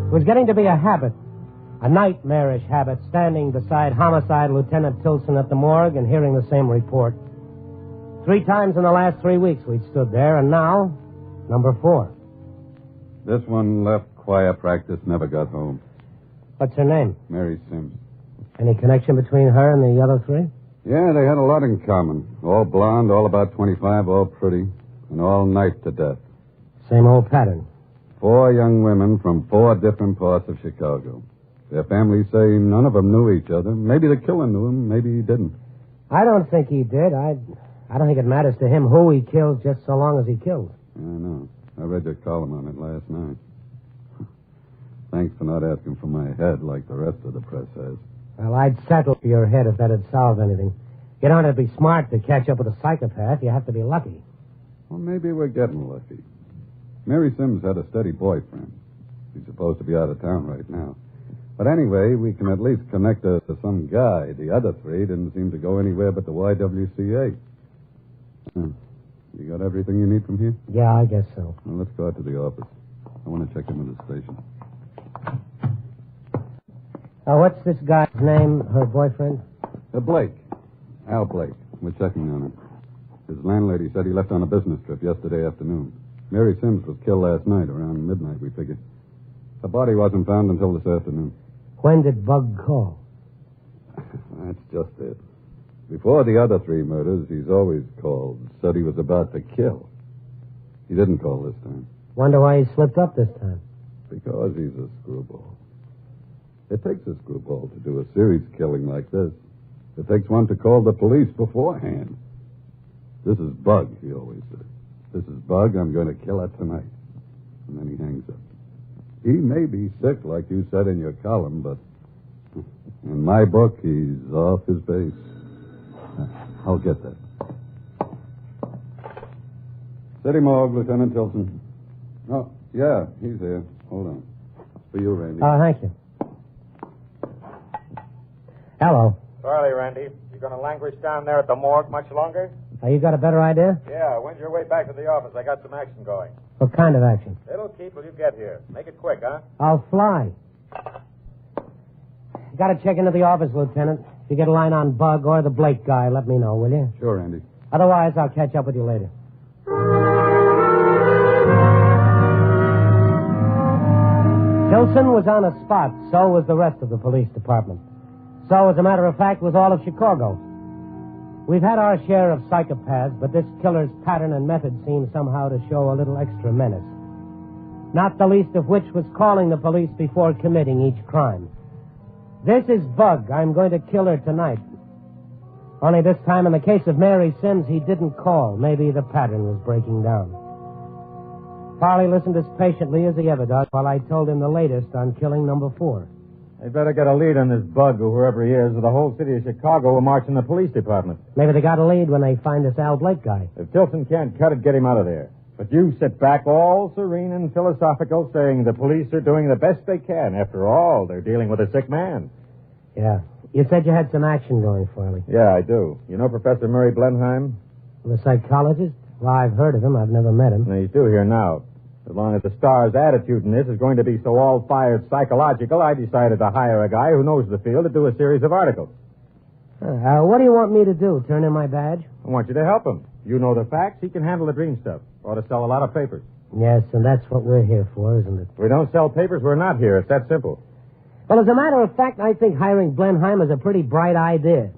It was getting to be a habit, a nightmarish habit, standing beside Homicide Lieutenant Tilson at the morgue and hearing the same report. 3 times in the last 3 weeks we'd stood there, and now, number 4. This one left choir practice, never got home. What's her name? Mary Sims. Any connection between her and the other 3? Yeah, they had a lot in common. All blonde, all about 25, all pretty, and all knifed to death. Same old pattern. 4 young women from 4 different parts of Chicago. Their families say none of them knew each other. Maybe the killer knew him, maybe he didn't. I don't think he did. I don't think it matters to him who he killed, just so long as he killed. I know. I read your column on it last night. Thanks for not asking for my head like the rest of the press has. Well, I'd settle for your head if that'd solve anything. You don't have to be smart to catch up with a psychopath. You have to be lucky. Well, maybe we're getting lucky. Mary Sims had a steady boyfriend. He's supposed to be out of town right now. But anyway, we can at least connect her to some guy. The other 3 didn't seem to go anywhere but the YWCA. You got everything you need from here? Yeah, I guess so. Well, let's go out to the office. I want to check in with the station. What's this guy's name, her boyfriend? Blake. Al Blake. We're checking on him. His landlady said he left on a business trip yesterday afternoon. Mary Sims was killed last night, around midnight, we figured. The body wasn't found until this afternoon. When did Bug call? That's just it. Before the other 3 murders, he's always called, said he was about to kill. He didn't call this time. Wonder why he slipped up this time. Because he's a screwball. It takes a screwball to do a serious killing like this. It takes one to call the police beforehand. This is Bug, he always said. This is Bug, I'm going to kill her tonight. And then he hangs up. He may be sick, like you said in your column, but in my book, he's off his base. I'll get that. City Morgue, Lieutenant Tilson. Oh, yeah, he's here. Hold on. For you, Randy. Thank you. Hello. Sorry, Randy. You going to languish down there at the morgue much longer? You got a better idea? Yeah, when's your way back to the office? I got some action going. What kind of action? It'll keep till you get here. Make it quick, huh? I'll fly. You got to check into the office, Lieutenant. If you get a line on Bug or the Blake guy, let me know, will you? Sure, Andy. Otherwise, I'll catch up with you later. Tilson was on a spot. So was the rest of the police department. So, as a matter of fact, was all of Chicago. We've had our share of psychopaths, but this killer's pattern and method seemed somehow to show a little extra menace. Not the least of which was calling the police before committing each crime. This is Bug. I'm going to kill her tonight. Only this time, in the case of Mary Sims, he didn't call. Maybe the pattern was breaking down. Farley listened as patiently as he ever does while I told him the latest on killing number 4. They better get a lead on this Bug, or whoever he is, or the whole city of Chicago will march in the police department. Maybe they got a lead when they find this Al Blake guy. If Tilson can't cut it, get him out of there. But you sit back all serene and philosophical, saying the police are doing the best they can. After all, they're dealing with a sick man. Yeah. You said you had some action going, Farley. Yeah, I do. You know Professor Murray Blenheim? The psychologist? Well, I've heard of him. I've never met him. No, he's due here now. As long as the Star's attitude in this is going to be so all-fired psychological, I decided to hire a guy who knows the field to do a series of articles. What do you want me to do? Turn in my badge? I want you to help him. You know the facts. He can handle the dream stuff. Ought to sell a lot of papers. Yes, and that's what we're here for, isn't it? If we don't sell papers, we're not here. It's that simple. Well, as a matter of fact, I think hiring Blenheim is a pretty bright idea.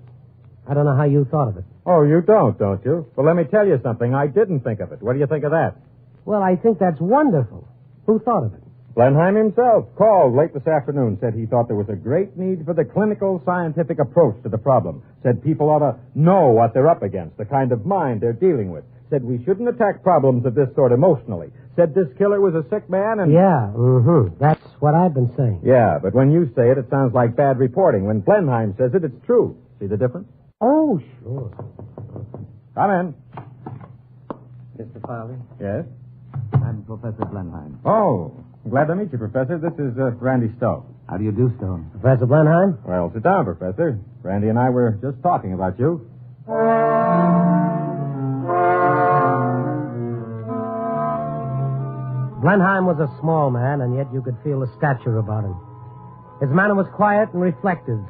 I don't know how you thought of it. Oh, you don't you? Well, let me tell you something. I didn't think of it. What do you think of that? Well, I think that's wonderful. Who thought of it? Blenheim himself called late this afternoon, said he thought there was a great need for the clinical scientific approach to the problem. Said people ought to know what they're up against, the kind of mind they're dealing with. Said we shouldn't attack problems of this sort emotionally. Said this killer was a sick man and... Yeah, That's what I've been saying. Yeah, but when you say it, it sounds like bad reporting. When Blenheim says it, it's true. See the difference? Oh, sure. Come in. Mr. Farley? Yes? I'm Professor Blenheim. Oh, glad to meet you, Professor. This is Randy Stowe. How do you do, Stone? Professor Blenheim? Well, sit down, Professor. Randy and I were just talking about you. Blenheim was a small man, and yet you could feel the stature about him. His manner was quiet and reflective,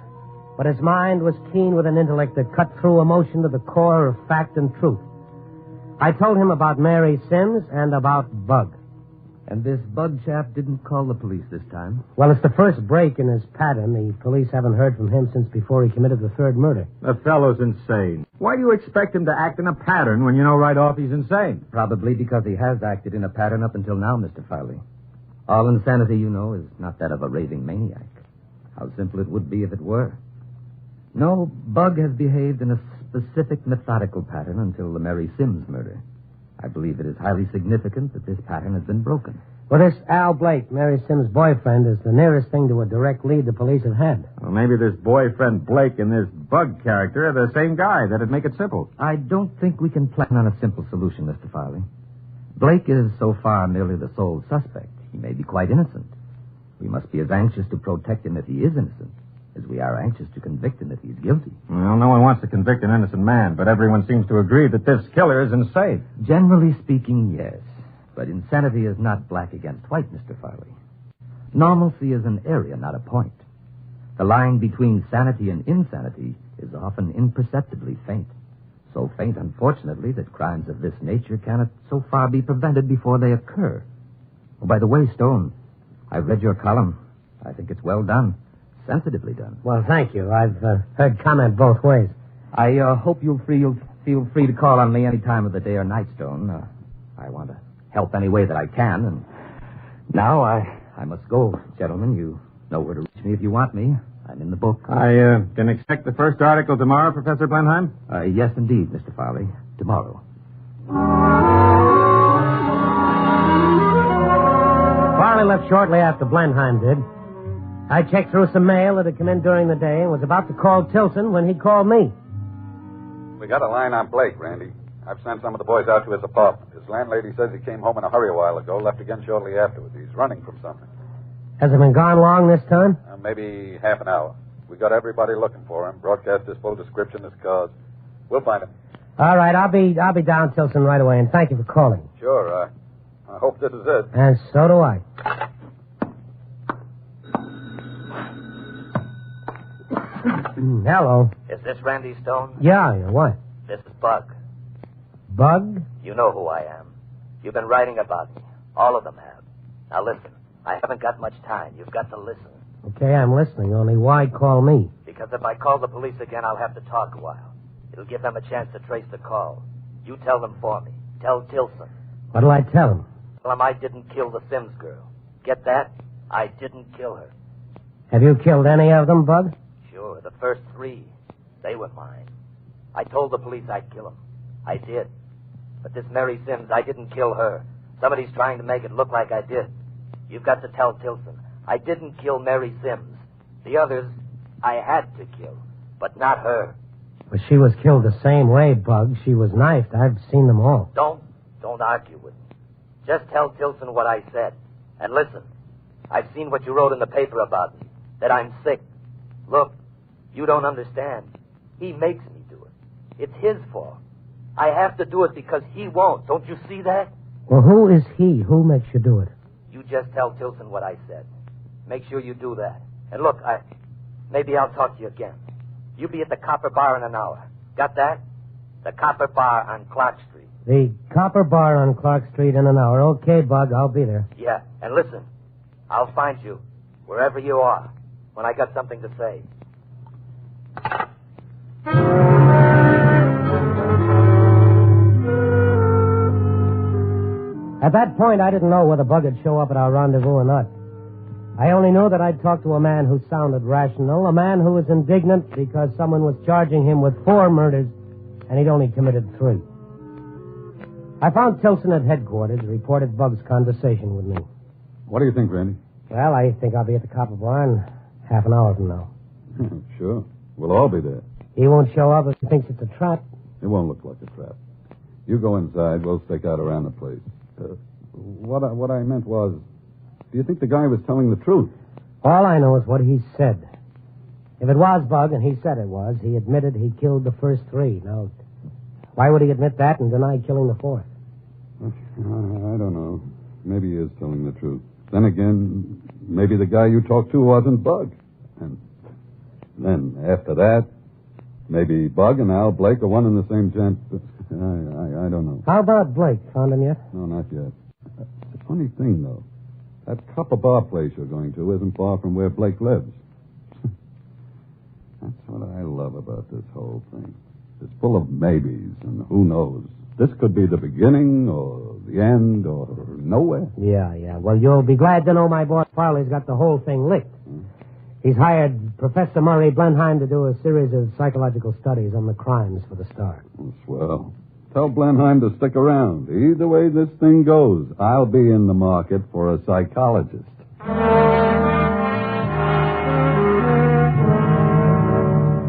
but his mind was keen with an intellect that cut through emotion to the core of fact and truth. I told him about Mary Sims and about Bug. And this Bug chap didn't call the police this time? Well, it's the first break in his pattern. The police haven't heard from him since before he committed the 3rd murder. The fellow's insane. Why do you expect him to act in a pattern when you know right off he's insane? Probably because he has acted in a pattern up until now, Mr. Farley. All insanity, you know, is not that of a raving maniac. How simple it would be if it were. No, Bug has behaved in a specific methodical pattern until the Mary Sims murder. I believe it is highly significant that this pattern has been broken. Well, this Al Blake, Mary Sims' boyfriend, is the nearest thing to a direct lead the police have had. Well, maybe this boyfriend Blake and this Bug character are the same guy. That'd make it simple. I don't think we can plan on a simple solution, Mr. Farley. Blake is so far merely the sole suspect. He may be quite innocent. We must be as anxious to protect him if he is innocent as we are anxious to convict him if he's guilty. Well, no one wants to convict an innocent man, but everyone seems to agree that this killer is insane. Generally speaking, yes. But insanity is not black against white, Mr. Farley. Normalcy is an area, not a point. The line between sanity and insanity is often imperceptibly faint. So faint, unfortunately, that crimes of this nature cannot so far be prevented before they occur. Oh, by the way, Stone, I've read your column. I think it's well done. Sensitively done. Well, thank you. I've heard comment both ways. I hope you'll feel free to call on me any time of the day or night, Stone. I want to help any way that I can, and now I must go. Gentlemen, you know where to reach me if you want me. I'm in the book. I can expect the first article tomorrow, Professor Blenheim? Yes, indeed, Mr. Farley. Tomorrow. Farley left shortly after Blenheim did. I checked through some mail that had come in during the day and was about to call Tilson when he called me. We got a line on Blake, Randy. I've sent some of the boys out to his apartment. His landlady says he came home in a hurry a while ago, left again shortly afterwards. He's running from something. Has it been gone long this time? Maybe half an hour. We got everybody looking for him. Broadcast his full description, his cause. We'll find him. All right, I'll be down, Tilson, right away, and thank you for calling. Sure. I hope this is it. And so do I. Hello. Is this Randy Stone? Yeah, what? This is Bug. Bug? You know who I am. You've been writing about me. All of them have. Now listen, I haven't got much time. You've got to listen. Okay, I'm listening, only why call me? Because if I call the police again, I'll have to talk a while. It'll give them a chance to trace the call. You tell them for me. Tell Tilson. What'll I tell him? Tell him I didn't kill the Sims girl. Get that? I didn't kill her. Have you killed any of them, Bug? Sure, the first 3. They were mine. I told the police I'd kill them. I did. But this Mary Sims, I didn't kill her. Somebody's trying to make it look like I did. You've got to tell Tilson. I didn't kill Mary Sims. The others, I had to kill. But not her. But she was killed the same way, Bug. She was knifed. I've seen them all. Don't argue with me. Just tell Tilson what I said. And listen, I've seen what you wrote in the paper about me. That I'm sick. Look, you don't understand. He makes me do it. It's his fault. I have to do it because he won't. Don't you see that? Well, who is he? Who makes you do it? You just tell Tilson what I said. Make sure you do that. And look, maybe I'll talk to you again. You be at the Copper Bar in an hour. Got that? The Copper Bar on Clark Street. The Copper Bar on Clark Street in an hour. Okay, Bug, I'll be there. Yeah, and listen, I'll find you wherever you are when I got something to say. At that point, I didn't know whether Bug would show up at our rendezvous or not. I only knew that I'd talked to a man who sounded rational, a man who was indignant because someone was charging him with 4 murders, and he'd only committed 3. I found Tilson at headquarters, reported Bug's conversation with me. What do you think, Randy? Well, I think I'll be at the Copper Bar in half an hour from now. Sure. We'll all be there. He won't show up if he thinks it's a trap. It won't look like a trap. You go inside. We'll stake out around the place. What I meant was, do you think the guy was telling the truth? All I know is what he said. If it was Bug, and he said it was, he admitted he killed the first 3. Now, why would he admit that and deny killing the 4th? I don't know. Maybe he is telling the truth. Then again, maybe the guy you talked to wasn't Bug. And then, after that, maybe Bug and Al Blake are one and the same gent. I don't know. How about Blake? Found him yet? No, not yet. It's a funny thing, though. That Copper Bar place you're going to isn't far from where Blake lives. That's what I love about this whole thing. It's full of maybes, and who knows. This could be the beginning, or the end, or nowhere. Yeah. Well, you'll be glad to know my boss Farley's got the whole thing licked. He's hired Professor Murray Blenheim to do a series of psychological studies on the crimes for the Star. Oh, swell. Tell Blenheim to stick around. Either way this thing goes, I'll be in the market for a psychologist.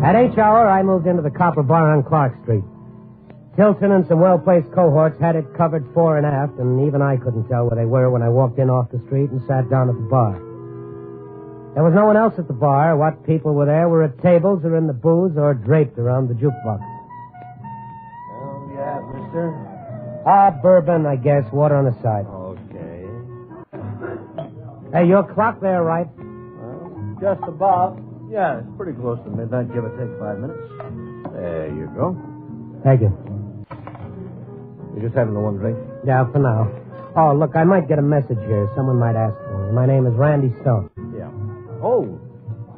At H hour, I moved into the Copper Bar on Clark Street. Tilson and some well-placed cohorts had it covered fore and aft, and even I couldn't tell where they were when I walked in off the street and sat down at the bar. There was no one else at the bar. What people were there were at tables or in the booths or draped around the jukebox. Oh, yeah, mister? Bourbon, I guess. Water on the side. Okay. Hey, your clock there, right? Well, just about. Yeah, it's pretty close to midnight, give or take 5 minutes. There you go. Thank you. You just having the one drink? Yeah, for now. Oh, look, I might get a message here. Someone might ask for me. and my name is Randy Stone. Yeah. Oh,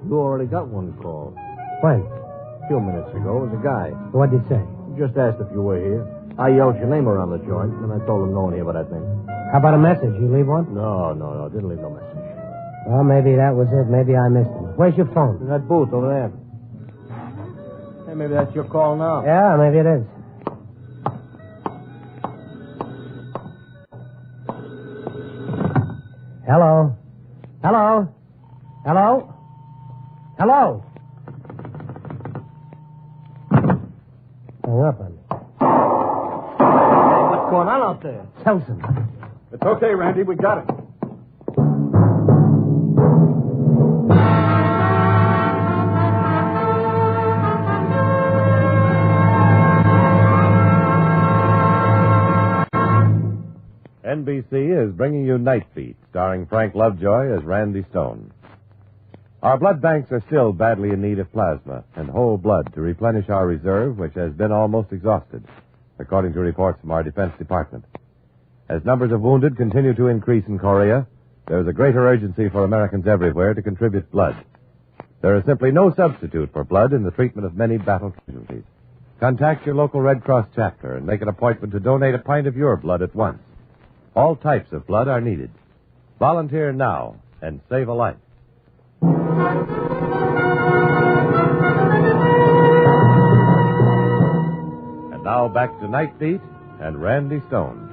you already got one call. When? A few minutes ago. It was a guy. What'd you say? Just asked if you were here. I yelled your name around the joint, and I told him no one here but I think. How about a message? You leave one? No. Didn't leave no message. Well, maybe that was it. Maybe I missed it. Where's your phone? In that booth over there. Hey, maybe that's your call now. Yeah, maybe it is. Hello? Hello? Hello? Hello? Hang up on me. Hey, what's going on out there? Tilson. It's okay, Randy. We got it. NBC is bringing you Night Beat, starring Frank Lovejoy as Randy Stone. Our blood banks are still badly in need of plasma and whole blood to replenish our reserve, which has been almost exhausted, according to reports from our Defense Department. As numbers of wounded continue to increase in Korea, there is a greater urgency for Americans everywhere to contribute blood. There is simply no substitute for blood in the treatment of many battle casualties. Contact your local Red Cross chapter and make an appointment to donate a pint of your blood at once. All types of blood are needed. Volunteer now and save a life. And now back to Night Beat and Randy Stone.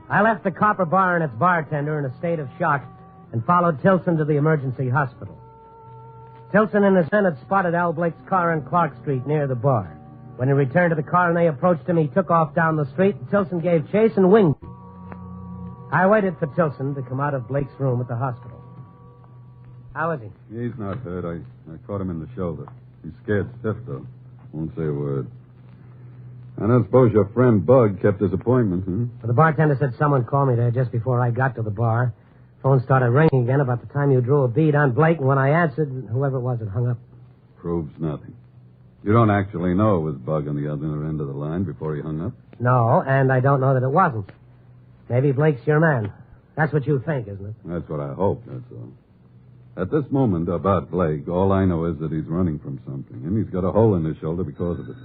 I left the Copper Bar and its bartender in a state of shock and followed Tilson to the emergency hospital. Tilson and his men had spotted Al Blake's car on Clark Street near the bar. When he returned to the car and they approached him, he took off down the street, and Tilson gave chase and winged. I waited for Tilson to come out of Blake's room at the hospital. How is he? He's not hurt. I caught him in the shoulder. He's scared stiff, though. Won't say a word. I don't suppose your friend Bug kept his appointment, huh? Well, the bartender said someone called me there just before I got to the bar. Phone started ringing again about the time you drew a bead on Blake, and when I answered, whoever it was had hung up. Proves nothing. You don't actually know it was Bug on the other end of the line before he hung up? No, and I don't know that it wasn't. Maybe Blake's your man. That's what you think, isn't it? That's what I hope, that's all. At this moment, about Blake, all I know is that he's running from something, and he's got a hole in his shoulder because of it.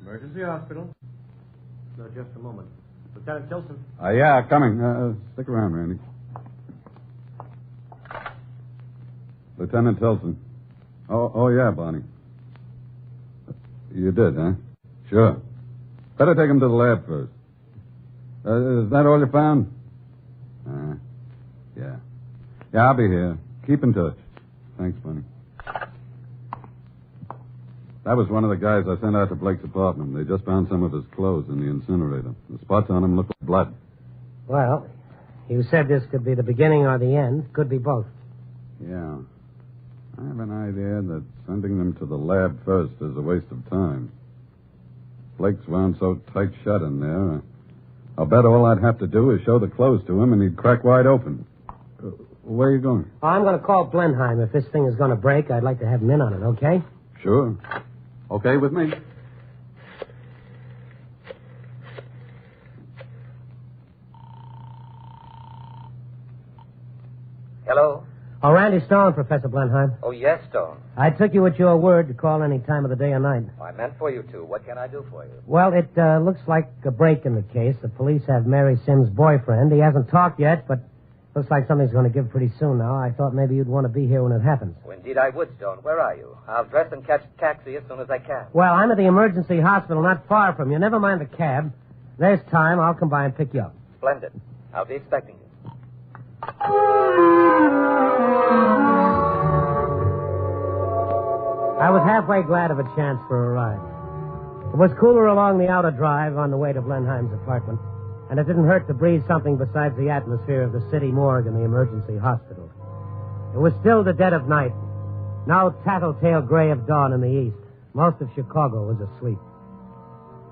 Emergency hospital. No, just a moment. Lieutenant Tilson. Yeah, coming. Stick around, Randy. Lieutenant Tilson. Oh, yeah, Bonnie. You did, huh? Sure. Better take him to the lab first. Is that all you found? Yeah. Yeah, I'll be here. Keep in touch. Thanks, Bunny. That was one of the guys I sent out to Blake's apartment. They just found some of his clothes in the incinerator. The spots on him look like blood. Well, you said this could be the beginning or the end. Could be both. Yeah. I have an idea that sending them to the lab first is a waste of time. Blake's wound so tight shut in there. I'll bet all I'd have to do is show the clothes to him and he'd crack wide open. Where are you going? I'm going to call Blenheim. If this thing is going to break, I'd like to have him in on it, okay? Sure. Okay with me. Hello? Oh, Randy Stone, Professor Blenheim. Oh, yes, Stone. I took you at your word to call any time of the day or night. I meant for you to. What can I do for you? Well, it looks like a break in the case. The police have Mary Sims' boyfriend. He hasn't talked yet, but looks like something's going to give pretty soon now. I thought maybe you'd want to be here when it happens. Oh, indeed I would, Stone. Where are you? I'll dress and catch a taxi as soon as I can. Well, I'm at the emergency hospital not far from you. Never mind the cab. There's time. I'll come by and pick you up. Splendid. I'll be expecting you. I was halfway glad of a chance for a ride. It was cooler along the outer drive on the way to Blenheim's apartment, and it didn't hurt to breathe something besides the atmosphere of the city morgue and the emergency hospital. It was still the dead of night, now tattletale gray of dawn in the east. Most of Chicago was asleep.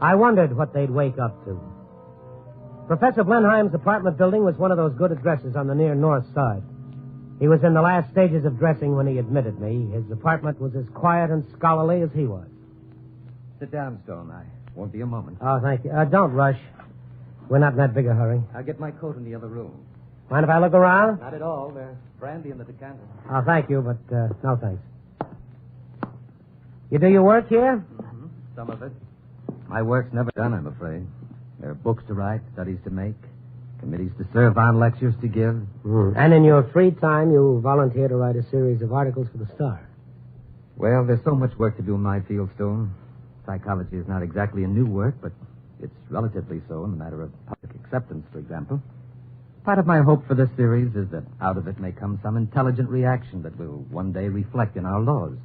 I wondered what they'd wake up to. Professor Blenheim's apartment building was one of those good addresses on the near north side. He was in the last stages of dressing when he admitted me. His apartment was as quiet and scholarly as he was. Sit down, Stone. I won't be a moment. Oh, thank you. Don't rush. We're not in that big a hurry. I'll get my coat in the other room. Mind if I look around? Not at all. There's brandy in the decanter. Oh, thank you, but no thanks. You do your work here? Mm-hmm. Some of it. My work's never done, I'm afraid. There are books to write, studies to make, committees to serve on, lectures to give. And in your free time, you volunteer to write a series of articles for the Star. Well, there's so much work to do in my field, Stone. Psychology is not exactly a new work, but it's relatively so in the matter of public acceptance, for example. Part of my hope for this series is that out of it may come some intelligent reaction that will one day reflect in our laws.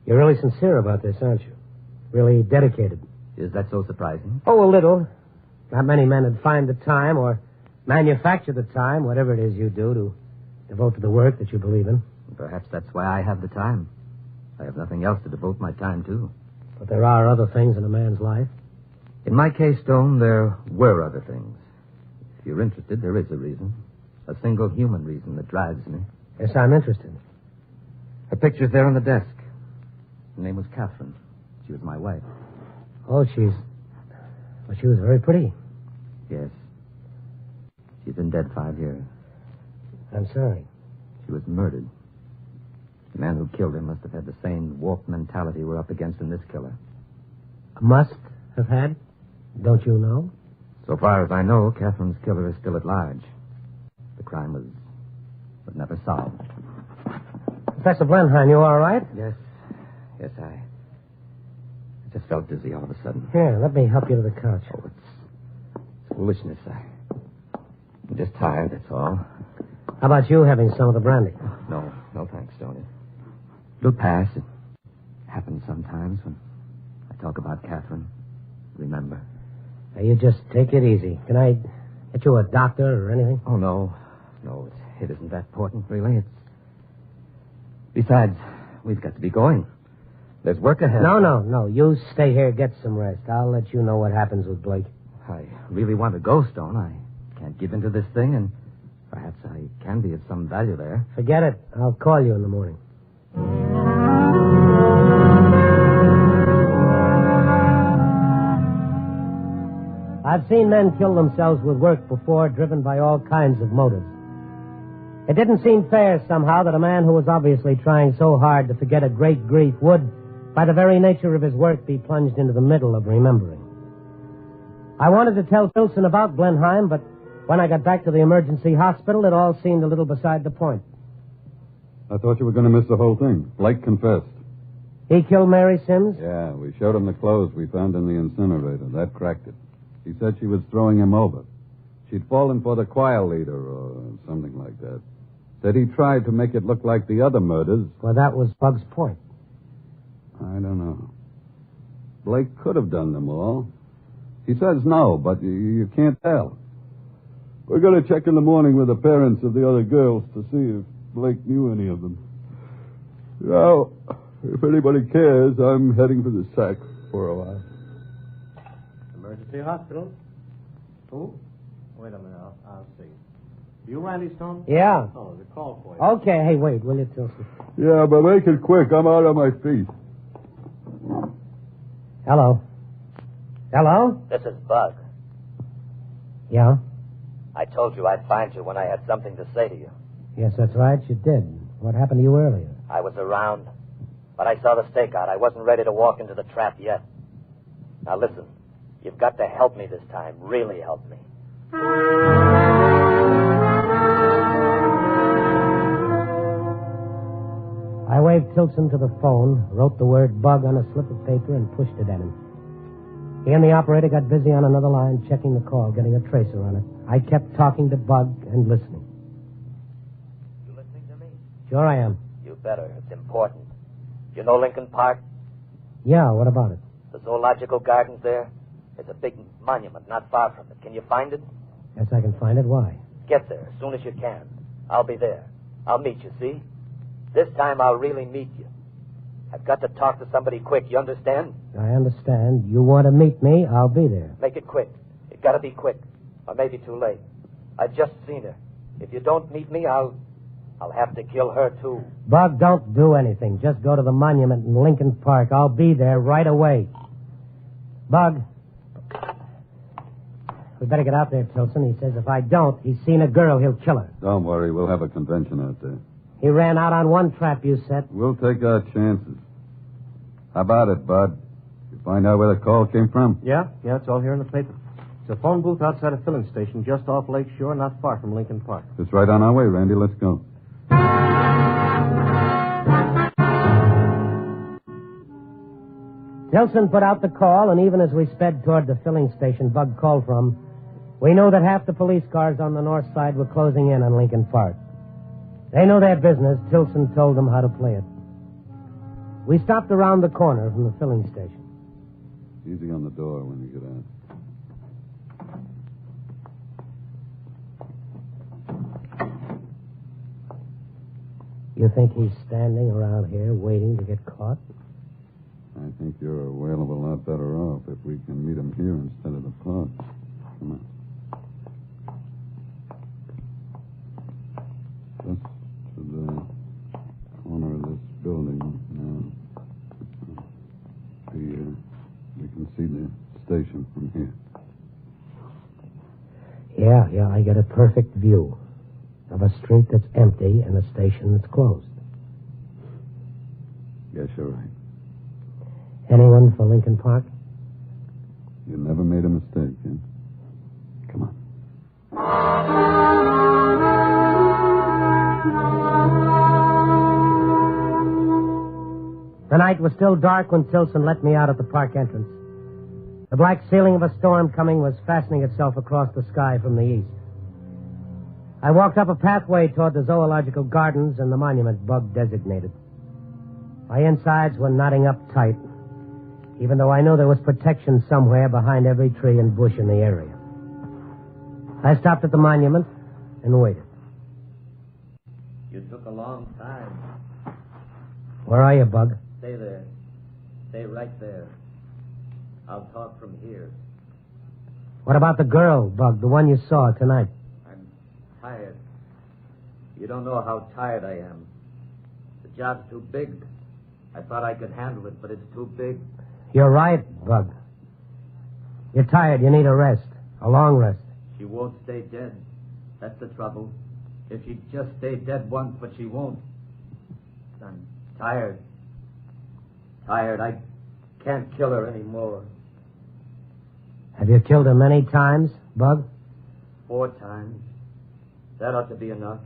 You're really sincere about this, aren't you? Really dedicated. Is that so surprising? Oh, a little. Not many men would find the time or manufacture the time, whatever it is you do, to devote to the work that you believe in. Perhaps that's why I have the time. I have nothing else to devote my time to. But there are other things in a man's life. In my case, Stone, there were other things. If you're interested, there is a reason. A single human reason that drives me. Yes, I'm interested. Her picture's there on the desk. Her name was Catherine. She was my wife. Oh, she was very pretty. Yes. She's been dead 5 years. I'm sorry. She was murdered. The man who killed her must have had the same warped mentality we're up against in this killer. Must have had? Don't you know? So far as I know, Catherine's killer is still at large. The crime was never solved. Professor Blenheim, you all right? Yes. Yes, I just felt dizzy all of a sudden. Here, let me help you to the couch. Oh, it's foolishness. I'm just tired, that's all. How about you having some of the brandy? No thanks, Tony. It'll pass. It happens sometimes when I talk about Catherine. Remember. Now, you just take it easy. Can I get you a doctor or anything? Oh, no. No, it isn't that important, really. Besides, we've got to be going. There's work ahead. No. You stay here, get some rest. I'll let you know what happens with Blake. I really want to go, Stone. I can't give into this thing, and perhaps I can be of some value there. Forget it. I'll call you in the morning. I've seen men kill themselves with work before, driven by all kinds of motives. It didn't seem fair somehow that a man who was obviously trying so hard to forget a great grief would, by the very nature of his work, be plunged into the middle of remembering. I wanted to tell Filson about Blenheim, but when I got back to the emergency hospital, it all seemed a little beside the point. I thought you were going to miss the whole thing. Blake confessed. He killed Mary Sims? Yeah, we showed him the clothes we found in the incinerator. That cracked it. He said she was throwing him over. She'd fallen for the choir leader or something like that. Said he tried to make it look like the other murders. Well, that was Bug's point. I don't know. Blake could have done them all. He says no, but you can't tell. We're going to check in the morning with the parents of the other girls to see if Blake knew any of them. Now, if anybody cares, I'm heading for the sack for a while. Emergency hospital? Who? Wait a minute, I'll see. You Randy Stone? Yeah. Oh, there's a call for you. Okay, hey, wait, will you, Tilson? Yeah, but make it quick. I'm out on my feet. Hello? Hello? This is Bug. Yeah? I told you I'd find you when I had something to say to you. Yes, that's right, you did. What happened to you earlier? I was around, but I saw the stakeout. I wasn't ready to walk into the trap yet. Now listen, you've got to help me this time. Really help me. I waved Tilson to the phone, wrote the word Bug on a slip of paper, and pushed it at him. He and the operator got busy on another line, checking the call, getting a tracer on it. I kept talking to Bug and listening. You listening to me? Sure I am. You better. It's important. You know Lincoln Park? Yeah, what about it? The zoological gardens there? There's a big monument not far from it. Can you find it? Yes, I can find it. Why? Get there as soon as you can. I'll be there. I'll meet you, see? This time I'll really meet you. I've got to talk to somebody quick, you understand? I understand. You want to meet me, I'll be there. Make it quick. It gotta be quick. Or maybe too late. I've just seen her. If you don't meet me, I'll have to kill her, too. Bug, don't do anything. Just go to the monument in Lincoln Park. I'll be there right away. Bug. We better get out there, Tilson. He says if I don't, he's seen a girl, he'll kill her. Don't worry, we'll have a convention out there. He ran out on one trap you set. We'll take our chances. How about it, Bud? You find out where the call came from? Yeah, it's all here in the paper. It's a phone booth outside a filling station just off Lake Shore, not far from Lincoln Park. It's right on our way, Randy. Let's go. Tilson put out the call, and even as we sped toward the filling station Bug called from, we knew that half the police cars on the north side were closing in on Lincoln Park. They know their business. Tilson told them how to play it. We stopped around the corner from the filling station. Easy on the door when you get out. You think he's standing around here waiting to get caught? I think you're a whale of a lot better off if we can meet him here instead of the park. Come on. Just to the corner of this building now. We can see the station from here. Yeah, I get a perfect view of a street that's empty and a station that's closed. Yes, you're right. Anyone for Lincoln Park? You never made a mistake, kid. Come on. The night was still dark when Tilson let me out at the park entrance. The black ceiling of a storm coming was fastening itself across the sky from the east. I walked up a pathway toward the zoological gardens and the monument Bug designated. My insides were knotting up tight, even though I knew there was protection somewhere behind every tree and bush in the area. I stopped at the monument and waited. You took a long time. Where are you, Bug? Stay there. Stay right there. I'll talk from here. What about the girl, Bug, the one you saw tonight? I'm tired. You don't know how tired I am. The job's too big. I thought I could handle it, but it's too big. You're right, Bug. You're tired. You need a rest. A long rest. She won't stay dead. That's the trouble. If she'd just stay dead once, but she won't. I'm tired. Tired. I can't kill her anymore. Have you killed her many times, Bug? 4 times. That ought to be enough.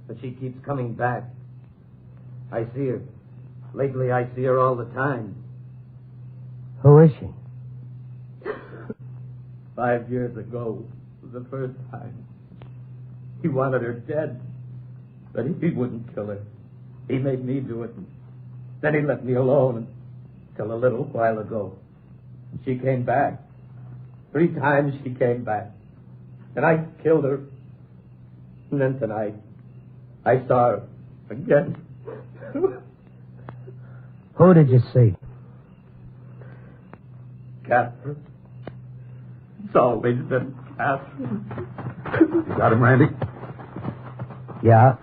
But she keeps coming back. I see her. Lately, I see her all the time. Who is she? 5 years ago was the first time. He wanted her dead, but he wouldn't kill her. He made me do it. Then he let me alone until a little while ago. She came back. 3 times she came back. And I killed her. And then tonight, I saw her again. Who did you see? Catherine. It's always been Catherine. You got him, Randy? Yeah.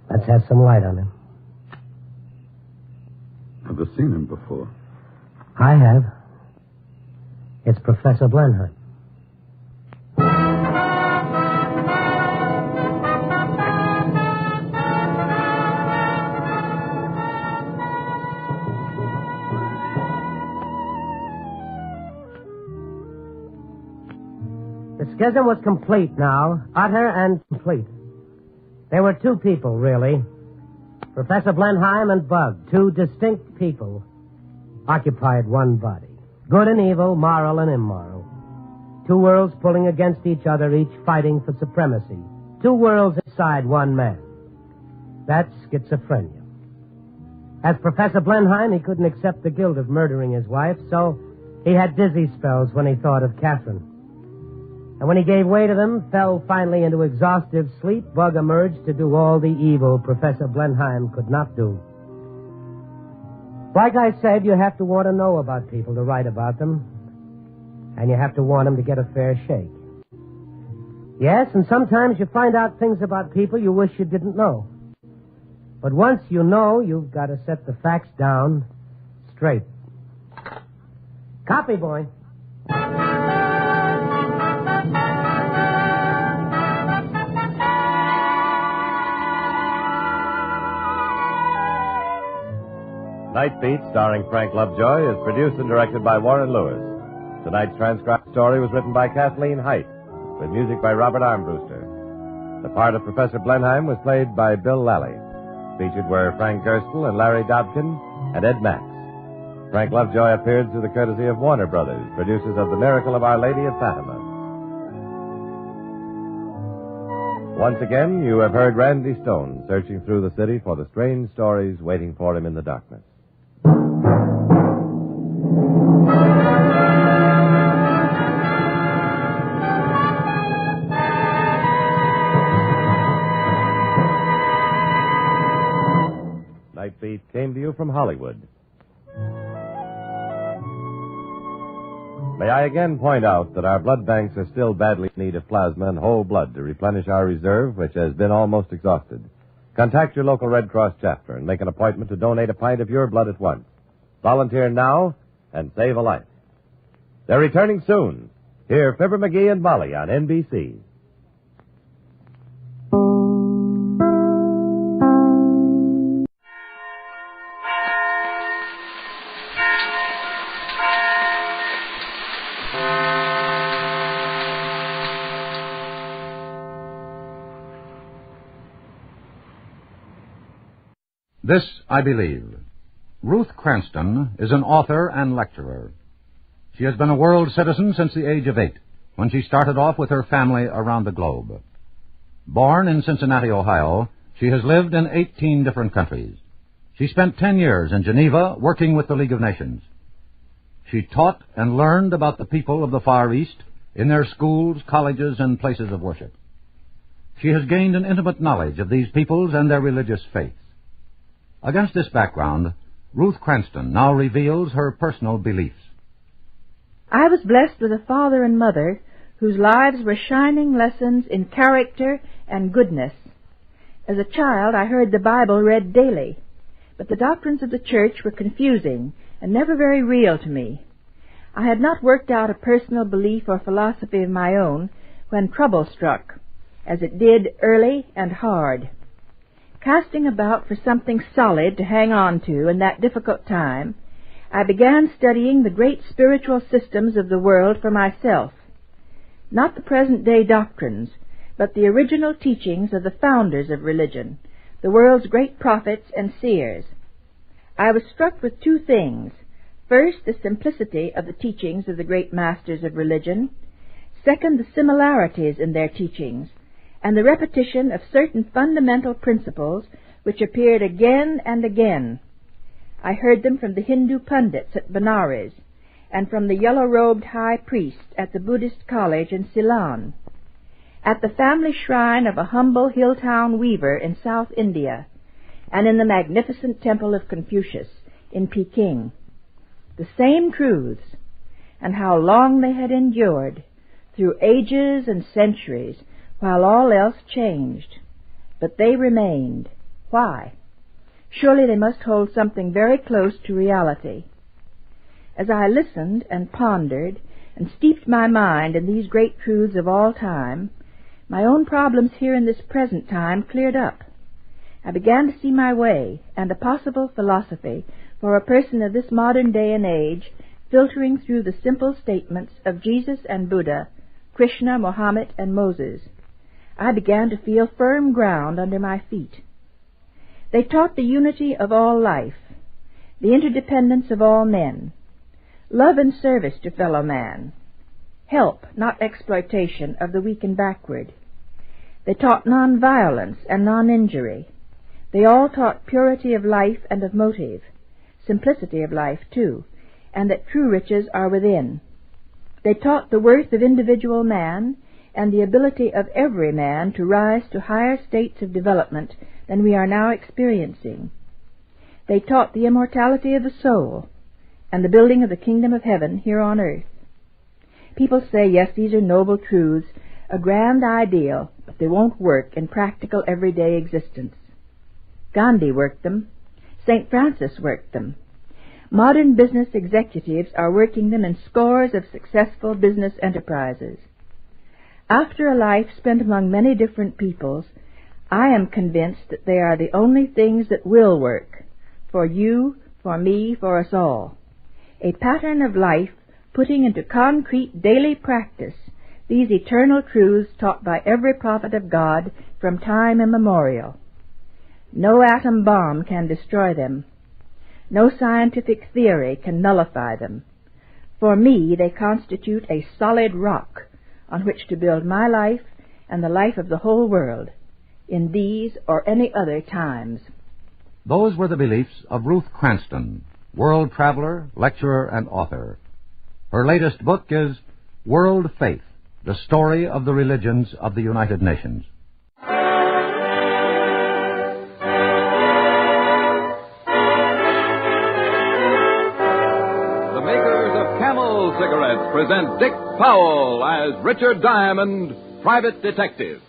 Let's have some light on him. Never seen him before. I have. It's Professor Blenheim. The schism was complete now, utter and complete. There were 2 people, really. Professor Blenheim and Bug, 2 distinct people, occupied one body. Good and evil, moral and immoral. 2 worlds pulling against each other, each fighting for supremacy. 2 worlds inside one man. That's schizophrenia. As Professor Blenheim, he couldn't accept the guilt of murdering his wife, so he had dizzy spells when he thought of Catherine. And when he gave way to them, fell finally into exhaustive sleep, Bug emerged to do all the evil Professor Blenheim could not do. Like I said, you have to want to know about people to write about them. And you have to want them to get a fair shake. Yes, and sometimes you find out things about people you wish you didn't know. But once you know, you've got to set the facts down straight. Copy, boy. Night Beat, starring Frank Lovejoy, is produced and directed by Warren Lewis. Tonight's transcribed story was written by Kathleen Height, with music by Robert Armbruster. The part of Professor Blenheim was played by Bill Lally. Featured were Frank Gerstle and Larry Dobkin and Ed Max. Frank Lovejoy appeared through the courtesy of Warner Brothers, producers of The Miracle of Our Lady of Fatima. Once again, you have heard Randy Stone searching through the city for the strange stories waiting for him in the darkness. Night Beat came to you from Hollywood. May I again point out that our blood banks are still badly in need of plasma and whole blood to replenish our reserve, which has been almost exhausted. Contact your local Red Cross chapter and make an appointment to donate a pint of your blood at once. Volunteer now and save a life. They're returning soon. Hear Fibber McGee and Molly on NBC. This I believe. Ruth Cranston is an author and lecturer. She has been a world citizen since the age of 8, when she started off with her family around the globe. Born in Cincinnati, Ohio, she has lived in 18 different countries. She spent 10 years in Geneva working with the League of Nations. She taught and learned about the people of the Far East in their schools, colleges, and places of worship. She has gained an intimate knowledge of these peoples and their religious faiths. Against this background, Ruth Cranston now reveals her personal beliefs. I was blessed with a father and mother whose lives were shining lessons in character and goodness. As a child, I heard the Bible read daily, but the doctrines of the church were confusing and never very real to me. I had not worked out a personal belief or philosophy of my own when trouble struck, as it did early and hard. Casting about for something solid to hang on to in that difficult time, I began studying the great spiritual systems of the world for myself. Not the present-day doctrines, but the original teachings of the founders of religion, the world's great prophets and seers. I was struck with two things. First, the simplicity of the teachings of the great masters of religion. Second, the similarities in their teachings, and the repetition of certain fundamental principles which appeared again and again. I heard them from the Hindu pundits at Benares, and from the yellow-robed high priest at the Buddhist college in Ceylon, at the family shrine of a humble hill-town weaver in South India, and in the magnificent temple of Confucius in Peking. The same truths, and how long they had endured, through ages and centuries, while all else changed. But they remained. Why? Surely they must hold something very close to reality. As I listened and pondered and steeped my mind in these great truths of all time, my own problems here in this present time cleared up. I began to see my way and a possible philosophy for a person of this modern day and age, filtering through the simple statements of Jesus and Buddha, Krishna, Mohammed, and Moses. I began to feel firm ground under my feet. They taught the unity of all life, the interdependence of all men, love and service to fellow man, help, not exploitation, of the weak and backward. They taught non-violence and non-injury. They all taught purity of life and of motive, simplicity of life, too, and that true riches are within. They taught the worth of individual man and the ability of every man to rise to higher states of development than we are now experiencing. They taught the immortality of the soul and the building of the kingdom of heaven here on earth. People say, yes, these are noble truths, a grand ideal, but they won't work in practical everyday existence. Gandhi worked them. St. Francis worked them. Modern business executives are working them in scores of successful business enterprises. After a life spent among many different peoples, I am convinced that they are the only things that will work, for you, for me, for us all. A pattern of life putting into concrete daily practice these eternal truths taught by every prophet of God from time immemorial. No atom bomb can destroy them. No scientific theory can nullify them. For me, they constitute a solid rock on which to build my life and the life of the whole world in these or any other times. Those were the beliefs of Ruth Cranston, world traveler, lecturer, and author. Her latest book is World Faith, the Story of the Religions of the United Nations. The makers of Camel cigarettes present Dick Powell as Richard Diamond, private detective.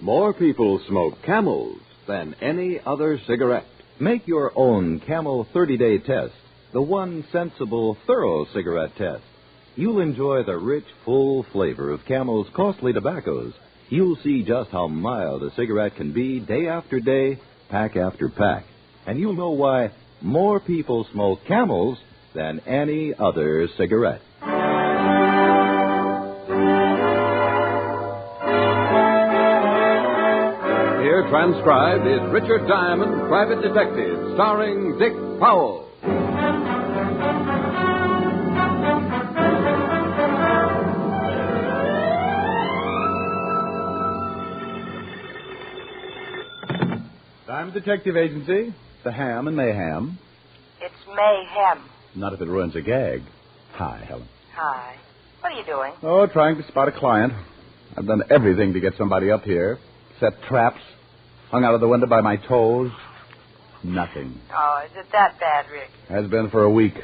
More people smoke Camels than any other cigarette. Make your own Camel 30-day test, the one sensible, thorough cigarette test. You'll enjoy the rich, full flavor of Camel's costly tobaccos. You'll see just how mild a cigarette can be day after day, pack after pack. And you'll know why more people smoke Camels than any other cigarette. Here transcribed is Richard Diamond, private detective, starring Dick Powell. Diamond Detective Agency, the Ham and Mayhem. It's mayhem. Not if it ruins a gag. Hi, Helen. Hi. What are you doing? Oh, trying to spot a client. I've done everything to get somebody up here. Set traps. Hung out of the window by my toes. Nothing. Oh, is it that bad, Rick? Has been for a week.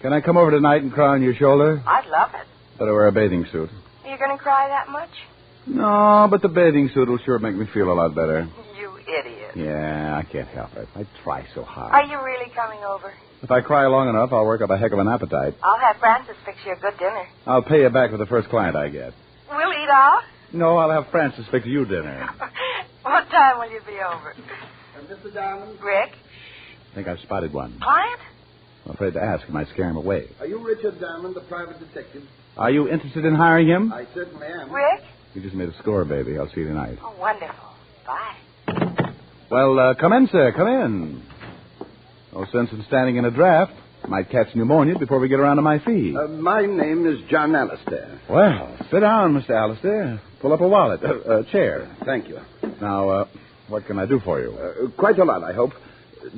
Can I come over tonight and cry on your shoulder? I'd love it. Better wear a bathing suit. Are you going to cry that much? No, but the bathing suit will sure make me feel a lot better. You idiot. Yeah, I can't help it. I try so hard. Are you really coming over? If I cry long enough, I'll work up a heck of an appetite. I'll have Francis fix you a good dinner. I'll pay you back for the first client I get. We'll eat out? No, I'll have Francis fix you dinner. What time will you be over? Mr. Diamond? Rick? I think I've spotted one. Client? I'm afraid to ask. I might scare him away. Are you Richard Diamond, the private detective? Are you interested in hiring him? I certainly am. Rick? You just made a score, baby. I'll see you tonight. Oh, wonderful. Bye. Well, come in, sir. Come in. No sense in standing in a draft. Might catch pneumonia before we get around to my fee. My name is John Alistair. Well, sit down, Mr. Alistair. Pull up a wallet. A chair. Thank you. Now, what can I do for you? Quite a lot, I hope.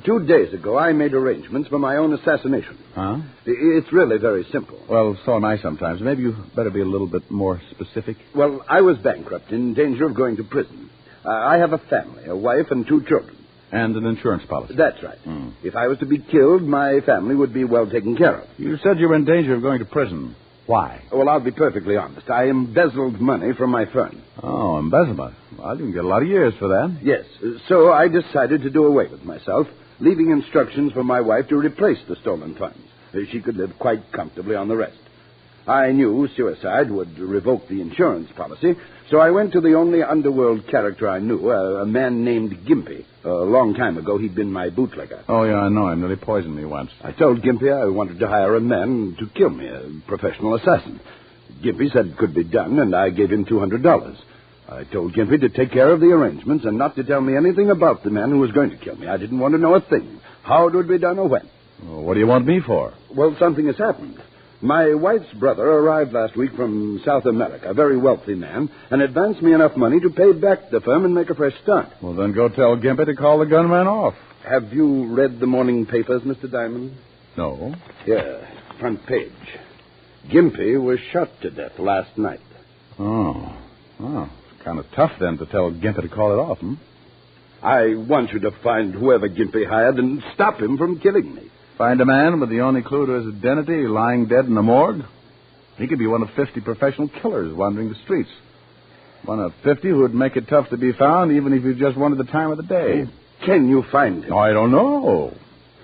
2 days ago, I made arrangements for my own assassination. Huh? It's really very simple. Well, so am I sometimes. Maybe you better be a little bit more specific. Well, I was bankrupt, in danger of going to prison. I have a family, a wife and 2 children. And an insurance policy. That's right. If I was to be killed, my family would be well taken care of. You said you were in danger of going to prison. Why? Well, I'll be perfectly honest. I embezzled money from my firm. Oh, embezzlement. Well, you can get a lot of years for that. Yes. So I decided to do away with myself, leaving instructions for my wife to replace the stolen funds. She could live quite comfortably on the rest. I knew suicide would revoke the insurance policy, so I went to the only underworld character I knew, a man named Gimpy. A long time ago, he'd been my bootlegger. Oh, yeah, I know him. Nearly poisoned me once. I told Gimpy I wanted to hire a man to kill me, a professional assassin. Gimpy said it could be done, and I gave him $200. I told Gimpy to take care of the arrangements and not to tell me anything about the man who was going to kill me. I didn't want to know a thing. How it would be done or when. Well, what do you want me for? Well, something has happened. My wife's brother arrived last week from South America, a very wealthy man, and advanced me enough money to pay back the firm and make a fresh start. Well, then go tell Gimpy to call the gunman off. Have you read the morning papers, Mr. Diamond? No. Here, front page. Gimpy was shot to death last night. Oh. Oh, it's kind of tough, then, to tell Gimpy to call it off, I want you to find whoever Gimpy hired and stop him from killing me. Find a man with the only clue to his identity lying dead in the morgue? He could be one of 50 professional killers wandering the streets. One of 50 who would make it tough to be found even if you just wanted the time of the day. Can you find him? I don't know.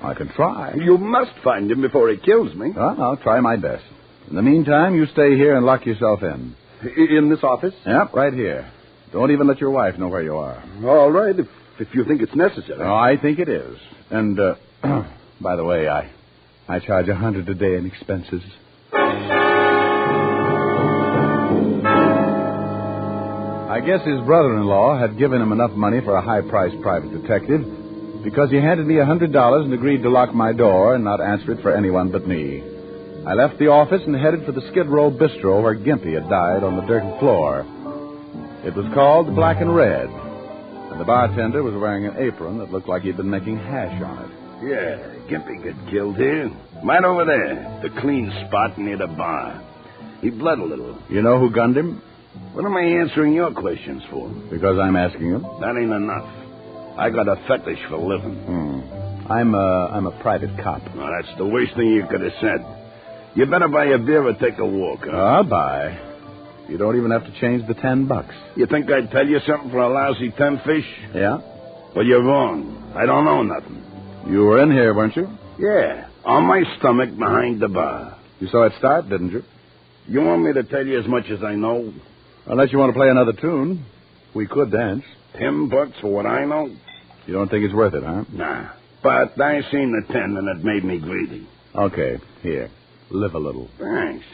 I can try. You must find him before he kills me. Well, I'll try my best. In the meantime, you stay here and lock yourself in. In this office? Yep, right here. Don't even let your wife know where you are. All right, if you think it's necessary. Oh, I think it is. And, by the way, I charge $100 a day in expenses. I guess his brother-in-law had given him enough money for a high-priced private detective because he handed me $100 and agreed to lock my door and not answer it for anyone but me. I left the office and headed for the Skid Row Bistro where Gimpy had died on the dirty floor. It was called the Black and Red, and the bartender was wearing an apron that looked like he'd been making hash on it. Yeah, Gimpy got killed here. Right over there, the clean spot near the bar. He bled a little. You know who gunned him? What am I answering your questions for? Because I'm asking them. That ain't enough. I got a fetish for living. I'm a private cop. Well, that's the worst thing you could have said. You better buy a beer or take a walk. Huh? I'll buy. You don't even have to change the $10. You think I'd tell you something for a lousy 10 fish? Yeah? Well, you're wrong. I don't know nothing. You were in here, weren't you? Yeah, on my stomach behind the bar. You saw it start, didn't you? You want me to tell you as much as I know? Unless you want to play another tune. We could dance. $10 for what I know? You don't think it's worth it, huh? Nah. But I seen the 10 and it made me greedy. Okay, here. Live a little. Thanks.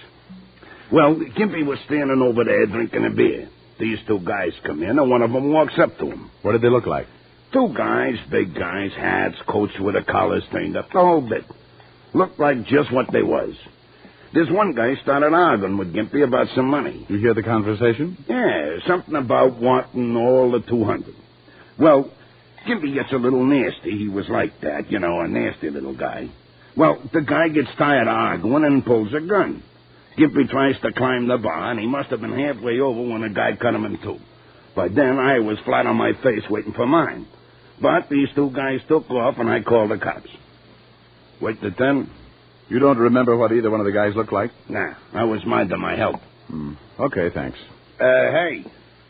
Well, Gimpy was standing over there drinking a beer. These two guys come in, and one of them walks up to him. What did they look like? Two guys, big guys, hats, coats with their collars turned up, the whole bit. Looked like just what they was. This one guy started arguing with Gimpy about some money. You hear the conversation? Yeah, something about wanting all the 200. Well, Gimpy gets a little nasty. He was like that, you know, a nasty little guy. Well, the guy gets tired of arguing and pulls a gun. Gimpy tries to climb the bar, and he must have been halfway over when the guy cut him in two. By then, I was flat on my face waiting for mine. But these two guys took off, and I called the cops. Wait till 10. You don't remember what either one of the guys looked like? Nah, I was minding my help. Okay, thanks. Hey.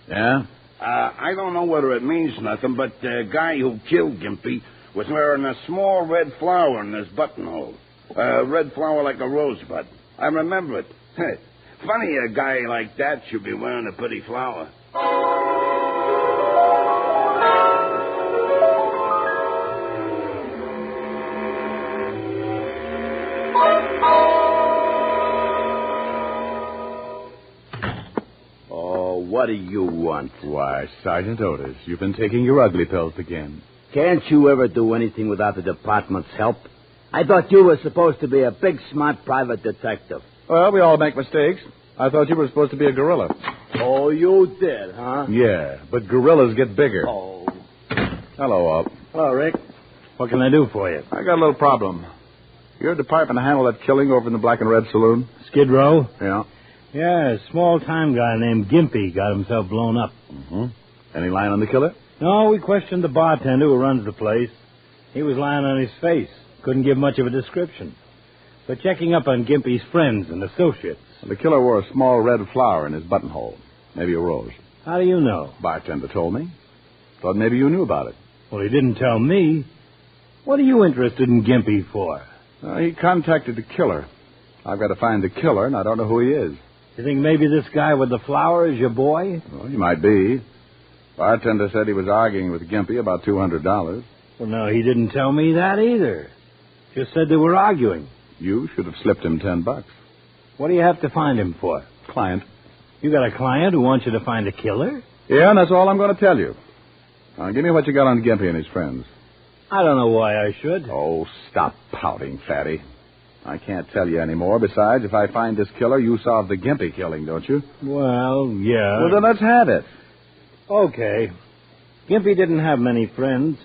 Yeah? I don't know whether it means nothing, but the guy who killed Gimpy was wearing a small red flower in his buttonhole. A red flower like a rosebud. I remember it. Funny a guy like that should be wearing a pretty flower. Oh, what do you want? Why, Sergeant Otis, you've been taking your ugly pills again. Can't you ever do anything without the department's help? I thought you were supposed to be a big, smart private detective. Well, we all make mistakes. I thought you were supposed to be a gorilla. Oh, you did, huh? Yeah, but gorillas get bigger. Oh. Hello, Up. Hello, Rick. What can I do for you? I got a little problem. Your department handle that killing over in the Black and Red Saloon? Skid Row? Yeah. Yeah, a small-time guy named Gimpy got himself blown up. Any line on the killer? No, we questioned the bartender who runs the place. He was lying on his face. Couldn't give much of a description. But checking up on Gimpy's friends and associates. The killer wore a small red flower in his buttonhole. Maybe a rose. How do you know? Bartender told me. Thought maybe you knew about it. Well, he didn't tell me. What are you interested in Gimpy for? He contacted the killer. I've got to find the killer, and I don't know who he is. You think maybe this guy with the flower is your boy? Well, he might be. Bartender said he was arguing with Gimpy about $200. Well, no, he didn't tell me that either. Just said they were arguing. You should have slipped him $10. What do you have to find him for? Client. You got a client who wants you to find a killer? Yeah, and that's all I'm going to tell you. Now, give me what you got on Gimpy and his friends. I don't know why I should. Oh, stop pouting, fatty. I can't tell you anymore. Besides, if I find this killer, you solve the Gimpy killing, don't you? Well, yeah. Well, then let's have it. Okay. Gimpy didn't have many friends.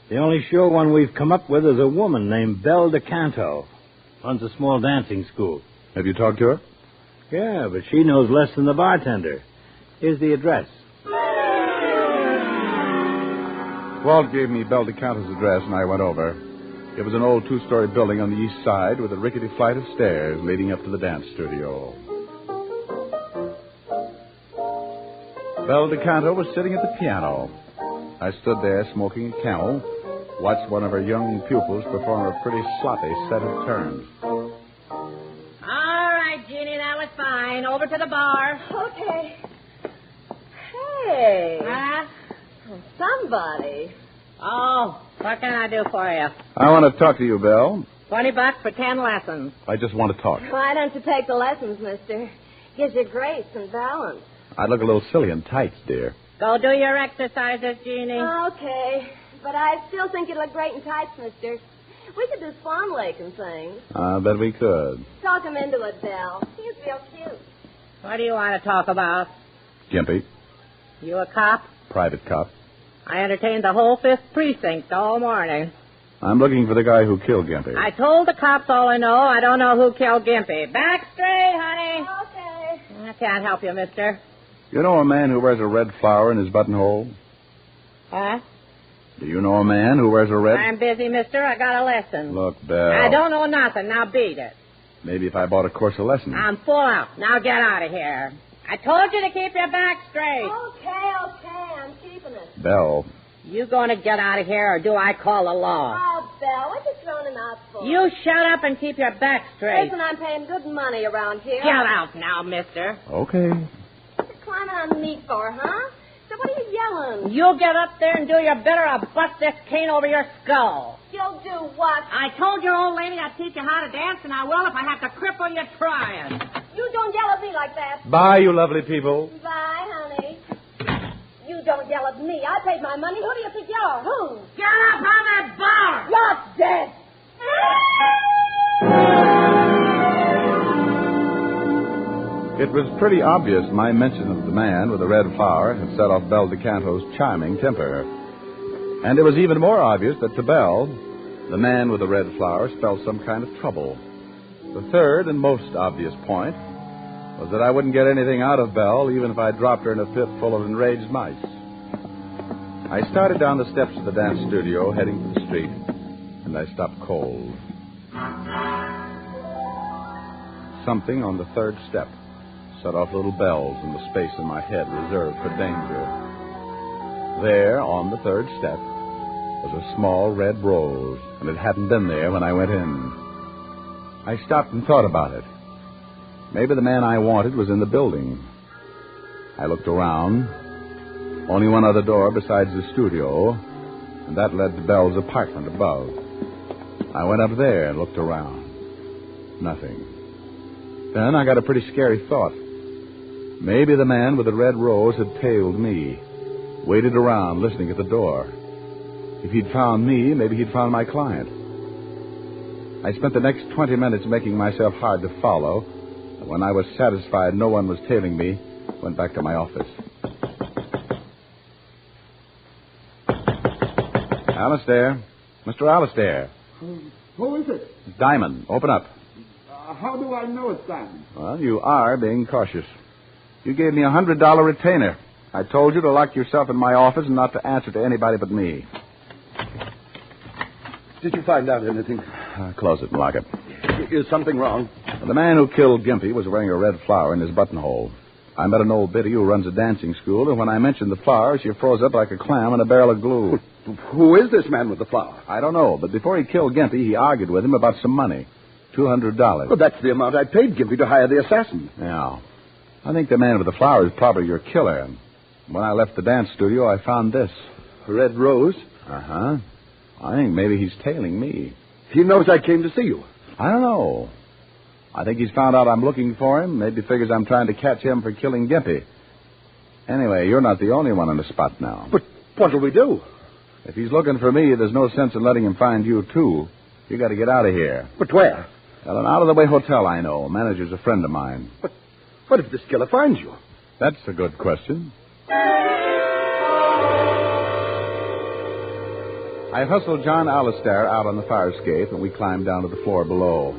The only sure one we've come up with is a woman named Belle DeCanto. Runs a small dancing school. Have you talked to her? Yeah, but she knows less than the bartender. Here's the address. Walt gave me Belle DeCanto's address, and I went over. It was an old two-story building on the east side with a rickety flight of stairs leading up to the dance studio. Belle DeCanto was sitting at the piano. I stood there smoking a Camel, watched one of her young pupils perform a pretty sloppy set of turns. All right, Jeannie, that was fine. Over to the bar. Okay. Hey. Huh? Somebody. Oh, what can I do for you? I want to talk to you, Belle. $20 for 10 lessons. I just want to talk. Why don't you take the lessons, mister? Gives you grace and balance. I'd look a little silly in tights, dear. Go do your exercises, Jeannie. Okay. But I still think you look great in tights, mister. We could do Swan Lake and things. I bet we could. Talk him into it, Belle. He's real cute. What do you want to talk about? Gimpy, You a cop? private cop. I entertained the whole 5th precinct all morning. I'm looking for the guy who killed Gimpy. I told the cops all I know. I don't know who killed Gimpy. Back straight, honey. Okay. I can't help you, mister. You know a man who wears a red flower in his buttonhole? Huh? Do you know a man who wears a red... I'm busy, mister. I got a lesson. Look, Belle. I don't know nothing. Now beat it. Maybe if I bought a course of lessons. I'm full out. Now get out of here. I told you to keep your back straight. Okay. I'm keeping it. Belle. You going to get out of here, or do I call the law? Oh, Belle, what you throwing him out for? You shut up and keep your back straight. Listen, I'm paying good money around here. Get out now, mister. Okay. What you climbing on me for, huh? So what are you yelling? You get up there and do your bit, or I'll bust this cane over your skull. You'll do what? I told your old lady I'd teach you how to dance, and I will if I have to cripple you trying. You don't yell at me like that. Bye, you lovely people. Bye, honey. You don't yell at me. I paid my money. Who do you think you are? Who? Get up on that bar! You're dead. It was pretty obvious my mention of the man with the red flower had set off Belle DeCanto's charming temper. And it was even more obvious that to Belle, the man with the red flower spelled some kind of trouble. The third and most obvious point was that I wouldn't get anything out of Belle even if I dropped her in a pit full of enraged mice. I started down the steps of the dance studio, heading to the street, and I stopped cold. Something on the third step set off little bells in the space in my head reserved for danger. There, on the third step, was a small red rose, and it hadn't been there when I went in. I stopped and thought about it. Maybe the man I wanted was in the building. I looked around. Only one other door besides the studio, and that led to Belle's apartment above. I went up there and looked around. Nothing. Then I got a pretty scary thought. Maybe the man with the red rose had tailed me, waited around listening at the door. If he'd found me, maybe he'd found my client. I spent the next 20 minutes making myself hard to follow. When I was satisfied no one was tailing me, went back to my office. Alistair. Mr. Alistair. Who is it? It's Diamond. Open up. How do I know it's Diamond? Well, you are being cautious. You gave me a $100 retainer. I told you to lock yourself in my office and not to answer to anybody but me. Did you find out anything? Close it and lock it. Is something wrong? The man who killed Gimpy was wearing a red flower in his buttonhole. I met an old biddy who runs a dancing school, and when I mentioned the flower, she froze up like a clam in a barrel of glue. Who is this man with the flower? I don't know, but before he killed Gimpy, he argued with him about some money. $200. Well, that's the amount I paid Gimpy to hire the assassin. Yeah. I think the man with the flower is probably your killer. When I left the dance studio, I found this. A red rose? Uh-huh. I think maybe he's tailing me. He knows I came to see you. I don't know. I think he's found out I'm looking for him. Maybe figures I'm trying to catch him for killing Gimpy. Anyway, you're not the only one on the spot now. But what'll we do? If he's looking for me, there's no sense in letting him find you, too. You got to get out of here. But where? Well, an out-of-the-way hotel I know. Manager's a friend of mine. But what if this killer finds you? That's a good question. I hustled John Alistair out on the fire escape, and we climbed down to the floor below,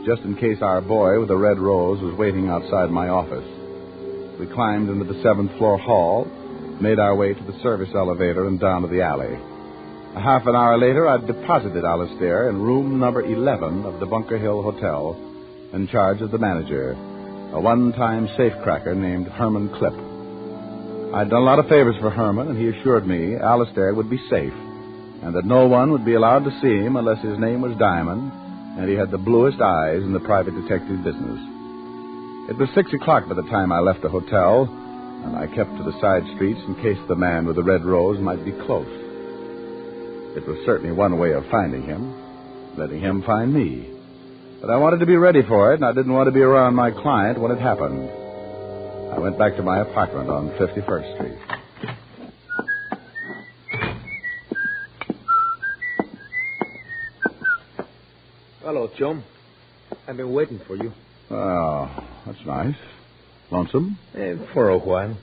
just in case our boy with the red rose was waiting outside my office. We climbed into the 7th floor hall, made our way to the service elevator and down to the alley. A half an hour later, I'd deposited Alistair in room number 11 of the Bunker Hill Hotel in charge of the manager, a one-time safecracker named Herman Clipp. I'd done a lot of favors for Herman, and he assured me Alistair would be safe, and that no one would be allowed to see him unless his name was Diamond, and he had the bluest eyes in the private detective business. It was 6 o'clock by the time I left the hotel, and I kept to the side streets in case the man with the red rose might be close. It was certainly one way of finding him, letting him find me. But I wanted to be ready for it, and I didn't want to be around my client when it happened. I went back to my apartment on 51st Street. Hello, chum. I've been waiting for you. Oh, that's nice. Lonesome? For a while.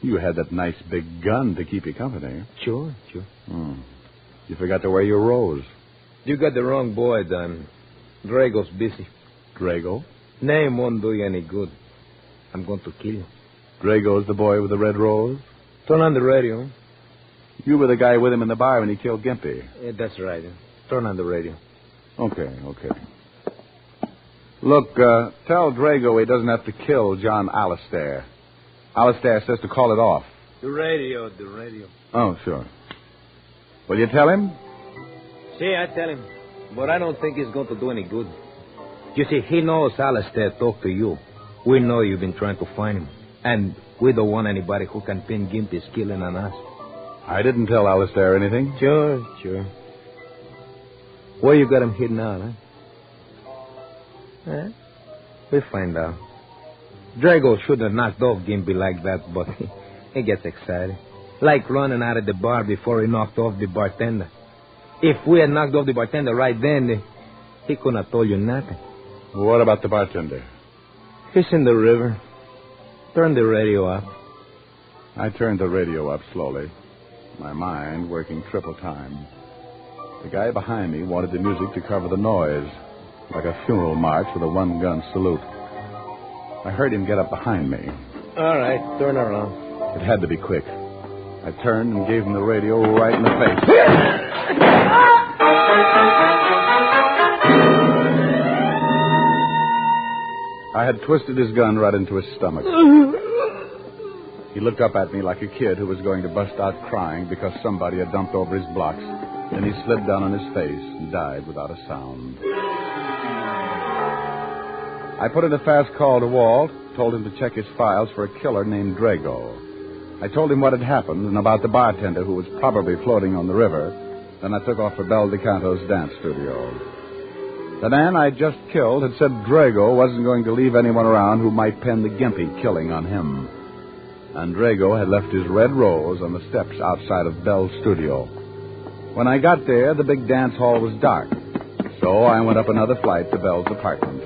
You had that nice big gun to keep you company. Sure. You forgot to wear your rose. You got the wrong boy, Don. Drago's busy. Drago? Name won't do you any good. I'm going to kill you. Drago's the boy with the red rose? Turn on the radio. You were the guy with him in the bar when he killed Gimpy. That's right. Turn on the radio. Okay. Look, tell Drago he doesn't have to kill John Alistair. Alistair says to call it off. The radio. Oh, sure. Will you tell him? See, I tell him. But I don't think it's going to do any good. You see, he knows Alistair talked to you. We know you've been trying to find him. And we don't want anybody who can pin Gimpy's killing on us. I didn't tell Alistair anything. Sure. Where you got him hidden out, huh? We'll find out. Drago should have knocked off Gimpy like that, but he gets excited. Like running out of the bar before he knocked off the bartender. If we had knocked off the bartender right then, he couldn't have told you nothing. What about the bartender? He's in the river. Turn the radio up. I turned the radio up slowly, my mind working triple time. The guy behind me wanted the music to cover the noise, like a funeral march with a one-gun salute. I heard him get up behind me. All right, turn around. It had to be quick. I turned and gave him the radio right in the face. I had twisted his gun right into his stomach. He looked up at me like a kid who was going to bust out crying because somebody had dumped over his blocks. Then he slid down on his face and died without a sound. I put in a fast call to Walt, told him to check his files for a killer named Drago. I told him what had happened and about the bartender who was probably floating on the river. Then I took off for Bel DeCanto's dance studio. The man I just killed had said Drago wasn't going to leave anyone around who might pin the Gimpy killing on him. And Drago had left his red rose on the steps outside of Bel's studio. When I got there, the big dance hall was dark. So I went up another flight to Bel's apartment.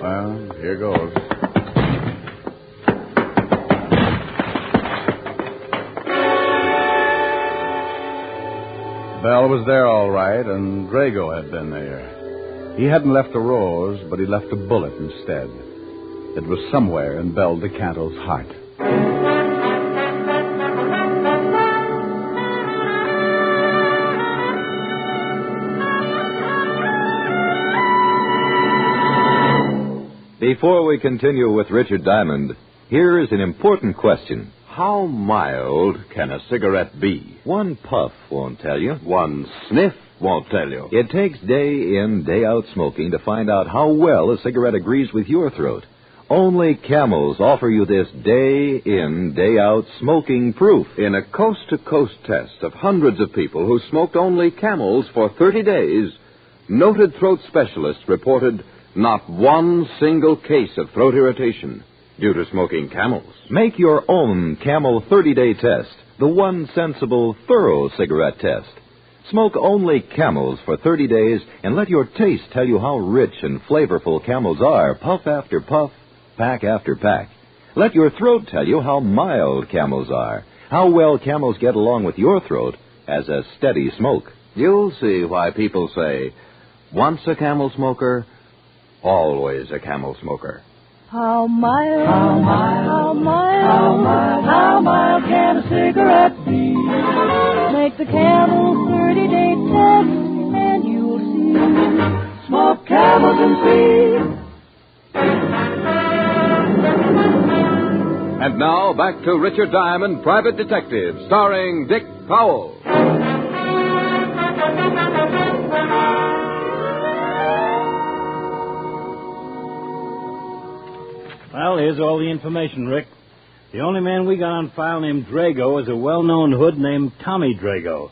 Well, here goes. Bell was there all right, and Drago had been there. He hadn't left a rose, but he left a bullet instead. It was somewhere in Bel DeCanto's heart. Before we continue with Richard Diamond, here is an important question. How mild can a cigarette be? One puff won't tell you. One sniff won't tell you. It takes day in, day out smoking to find out how well a cigarette agrees with your throat. Only Camels offer you this day in, day out smoking proof. In a coast-to-coast test of hundreds of people who smoked only Camels for 30 days, noted throat specialists reported not one single case of throat irritation due to smoking Camels. Make your own Camel 30-day test, the one sensible, thorough cigarette test. Smoke only Camels for 30 days and let your taste tell you how rich and flavorful Camels are, puff after puff, pack after pack. Let your throat tell you how mild Camels are, how well Camels get along with your throat as a steady smoke. You'll see why people say, once a Camel smoker, always a Camel smoker. How mild can a cigarette be? Make the Camel 30-day test, and you'll see. Smoke Camels and see. And now, back to Richard Diamond, Private Detective, starring Dick Powell. Well, here's all the information, Rick. The only man we got on file named Drago is a well-known hood named Tommy Drago.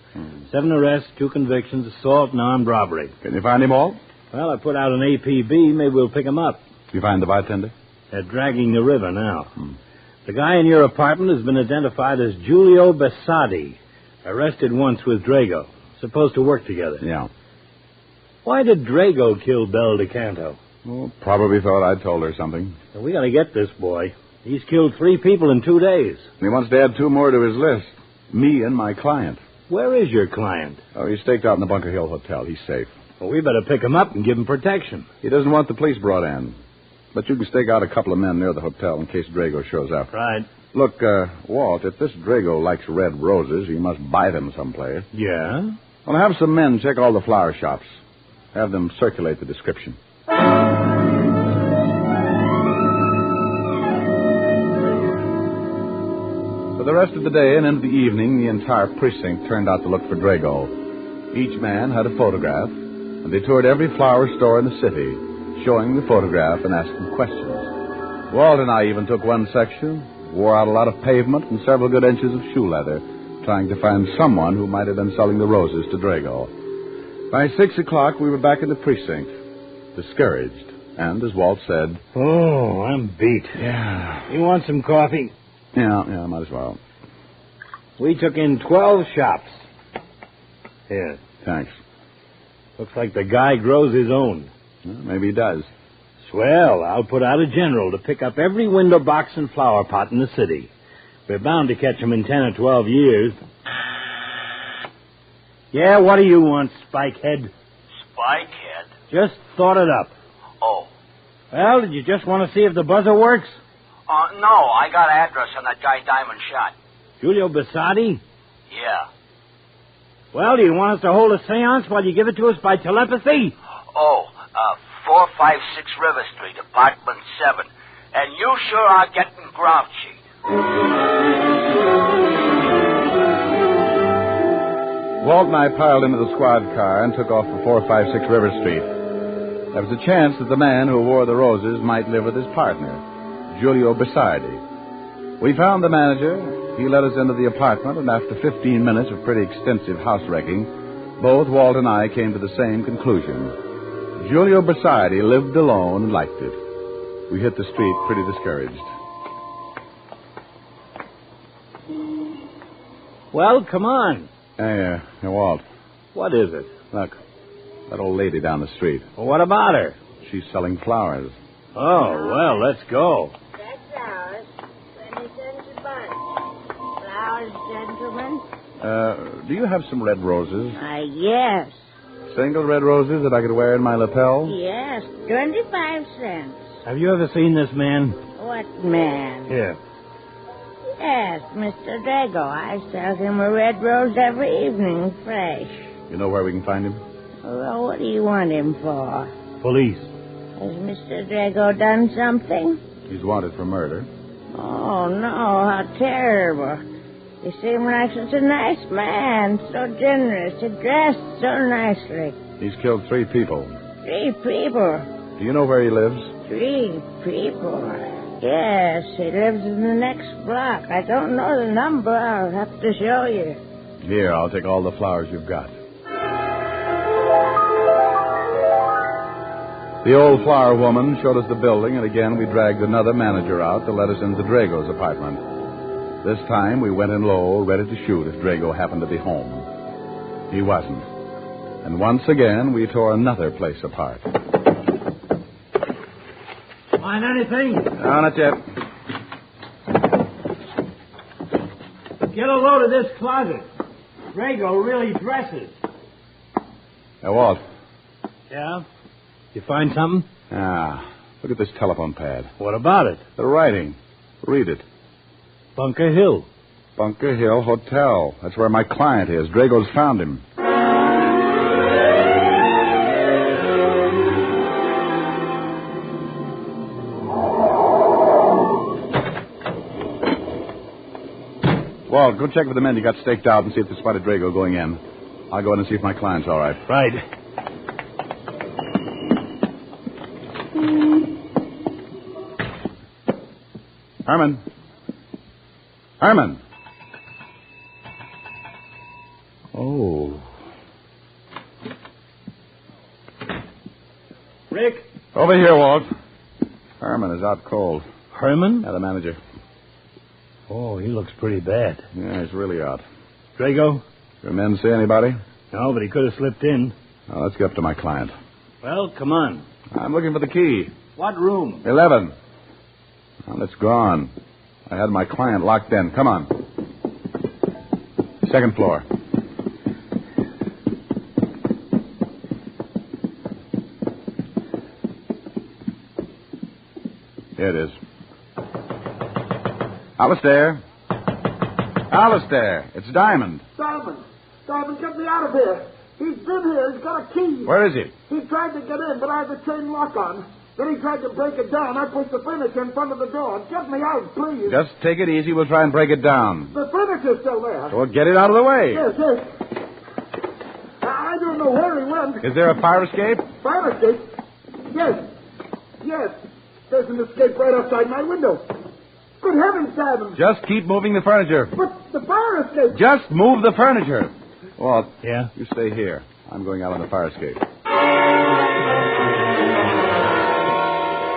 7 arrests, 2 convictions, assault and armed robbery. Can you find him all? Well, I put out an APB. Maybe we'll pick him up. You find the bartender? They're dragging the river now. The guy in your apartment has been identified as Giulio Basadi. Arrested once with Drago. Supposed to work together. Yeah. Why did Drago kill Belle DeCanto? Well, probably thought I'd told her something. Well, we got to get this boy. He's killed 3 people in 2 days. And he wants to add 2 more to his list. Me and my client. Where is your client? Oh, he's staked out in the Bunker Hill Hotel. He's safe. Well, we better pick him up and give him protection. He doesn't want the police brought in. But you can stake out a couple of men near the hotel in case Drago shows up. Right. Look, Walt, if this Drago likes red roses, he must buy them someplace. Yeah? Well, have some men check all the flower shops. Have them circulate the description. For the rest of the day and into the evening, the entire precinct turned out to look for Drago. Each man had a photograph, and they toured every flower store in the city, showing the photograph and asking questions. Walt and I even took one section, wore out a lot of pavement and several good inches of shoe leather, trying to find someone who might have been selling the roses to Drago. By 6 o'clock, we were back in the precinct, discouraged, and, as Walt said... Oh, I'm beat. Yeah. You want some coffee? Yeah, might as well. We took in 12 shops. Here. Thanks. Looks like the guy grows his own. Well, maybe he does. Swell. I'll put out a general to pick up every window box and flower pot in the city. We're bound to catch him in 10 or 12 years. Yeah, what do you want, Spikehead? Spikehead? Just thought it up. Oh. Well, did you just want to see if the buzzer works? No, I got an address on that guy Diamond shot. Giulio Basadi? Yeah. Well, do you want us to hold a seance while you give it to us by telepathy? Oh, 456 River Street, apartment 7. And you sure are getting grouchy. Walt and I piled into the squad car and took off for 456 River Street. There was a chance that the man who wore the roses might live with his partner, Giulio Basadi. We found the manager. He led us into the apartment, and after 15 minutes of pretty extensive house wrecking, both Walt and I came to the same conclusion. Giulio Basadi lived alone and liked it. We hit the street pretty discouraged. Well, come on. Hey, Walt. What is it? Look, that old lady down the street. Well, what about her? She's selling flowers. Oh, well, let's go. That's flowers. 20 cents a bunch. Flowers, gentlemen. Do you have some red roses? Yes. Single red roses that I could wear in my lapel? Yes, 25 cents. Have you ever seen this man? What man? Here. Yes, Mr. Drago. I sell him a red rose every evening, fresh. You know where we can find him? Well, what do you want him for? Police. Has Mr. Drago done something? He's wanted for murder. Oh, no, how terrible. He seemed like such a nice man, so generous. He dressed so nicely. He's killed 3 people. 3 people? Do you know where he lives? 3 people? Yes, he lives in the next block. I don't know the number. I'll have to show you. Here, I'll take all the flowers you've got. The old flower woman showed us the building, and again we dragged another manager out to let us into Drago's apartment. This time we went in low, ready to shoot if Drago happened to be home. He wasn't. And once again, we tore another place apart. Find anything? No, not yet. Get a load of this closet. Drago really dresses. Walt. Yeah? You find something? Look at this telephone pad. What about it? The writing. Read it. Bunker Hill. Bunker Hill Hotel. That's where my client is. Drago's found him. Walt, go check with the men you got staked out and see if they spotted Drago going in. I'll go in and see if my client's all right. Right. Herman. Herman. Oh. Rick? Over here, Walt. Herman is out cold. Herman? Yeah, the manager. Oh, he looks pretty bad. Yeah, he's really out. Drago? Your men see anybody? No, but he could have slipped in. Now, let's get up to my client. Well, come on. I'm looking for the key. What room? 11. Well, it's gone. I had my client locked in. Come on. Second floor. Here it is. Alistair. Alistair, it's Diamond. Diamond, get me out of here. He's been here. He's got a key. Where is he? He tried to get in, but I have the chain lock on. Then he tried to break it down. I pushed the furniture in front of the door. Get me out, please. Just take it easy. We'll try and break it down. The furniture's still there. Well, get it out of the way. Yes. I don't know where he went. Is there a fire escape? Fire escape? Yes. There's an escape right outside my window. Good heavens, Diamond. Just keep moving the furniture. But the fire escape... Just move the furniture. Walt. Yeah? You stay here. I'm going out on the fire escape.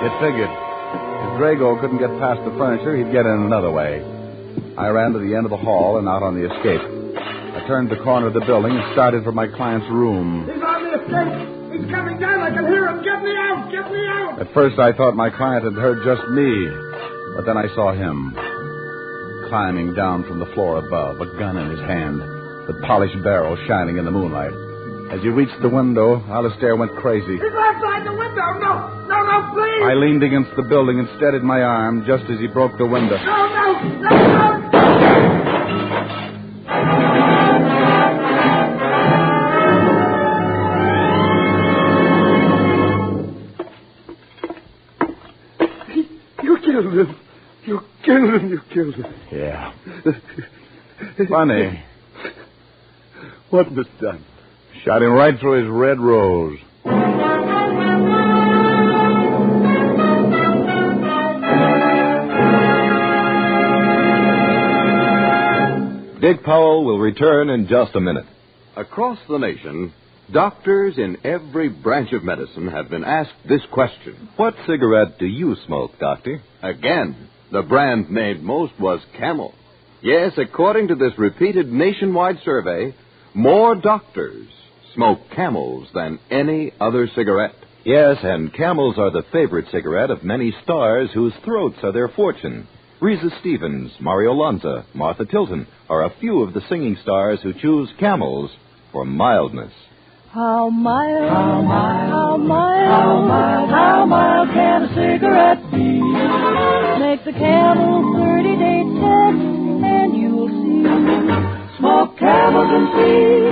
It figured. If Drago couldn't get past the furniture, he'd get in another way. I ran to the end of the hall and out on the escape. I turned the corner of the building and started for my client's room. He's on the escape. He's coming down. I can hear him. Get me out. Get me out. At first, I thought my client had heard just me. But then I saw him climbing down from the floor above, a gun in his hand, the polished barrel shining in the moonlight. As he reached the window, Alistair went crazy. He's outside the window. No, please. I leaned against the building and steadied my arm just as he broke the window. No. You killed him. Yeah. Funny. What was done? Shot him right through his red rose. Dick Powell will return in just a minute. Across the nation, doctors in every branch of medicine have been asked this question. What cigarette do you smoke, doctor? Again, the brand named most was Camel. Yes, according to this repeated nationwide survey, more doctors smoke Camels than any other cigarette. Yes, and Camels are the favorite cigarette of many stars whose throats are their fortune. Reza Stevens, Mario Lanza, Martha Tilton are a few of the singing stars who choose Camels for mildness. How mild, how mild can a cigarette be? Make the Camel 30-day test, and you'll see. Smoke Camels and see.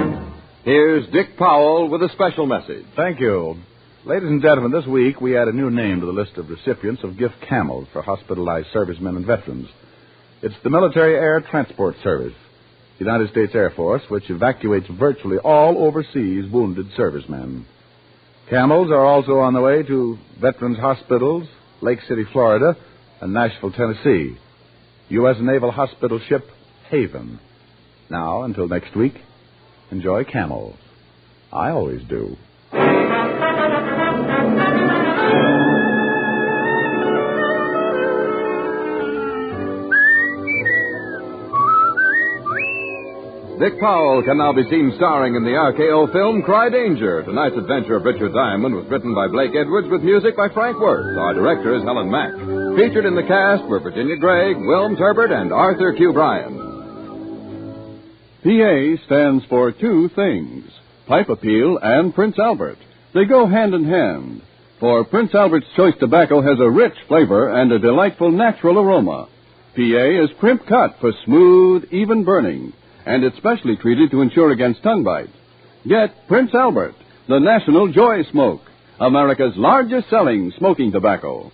Here's Dick Powell with a special message. Thank you. Ladies and gentlemen, this week we add a new name to the list of recipients of gift camels for hospitalized servicemen and veterans. It's the Military Air Transport Service, United States Air Force, which evacuates virtually all overseas wounded servicemen. Camels are also on the way to veterans' hospitals, Lake City, Florida, and Nashville, Tennessee. U.S. Naval Hospital ship Haven. Now, until next week, enjoy Camels. I always do. Dick Powell can now be seen starring in the RKO film Cry Danger. Tonight's adventure of Richard Diamond was written by Blake Edwards with music by Frank Worth. Our director is Helen Mack. Featured in the cast were Virginia Gregg, Wilm Turbert, and Arthur Q. Bryan. PA stands for two things, pipe appeal and Prince Albert. They go hand in hand. For Prince Albert's Choice Tobacco has a rich flavor and a delightful natural aroma. PA is crimp cut for smooth, even burning, and it's specially treated to ensure against tongue bite. Get Prince Albert, the National Joy Smoke, America's largest selling smoking tobacco.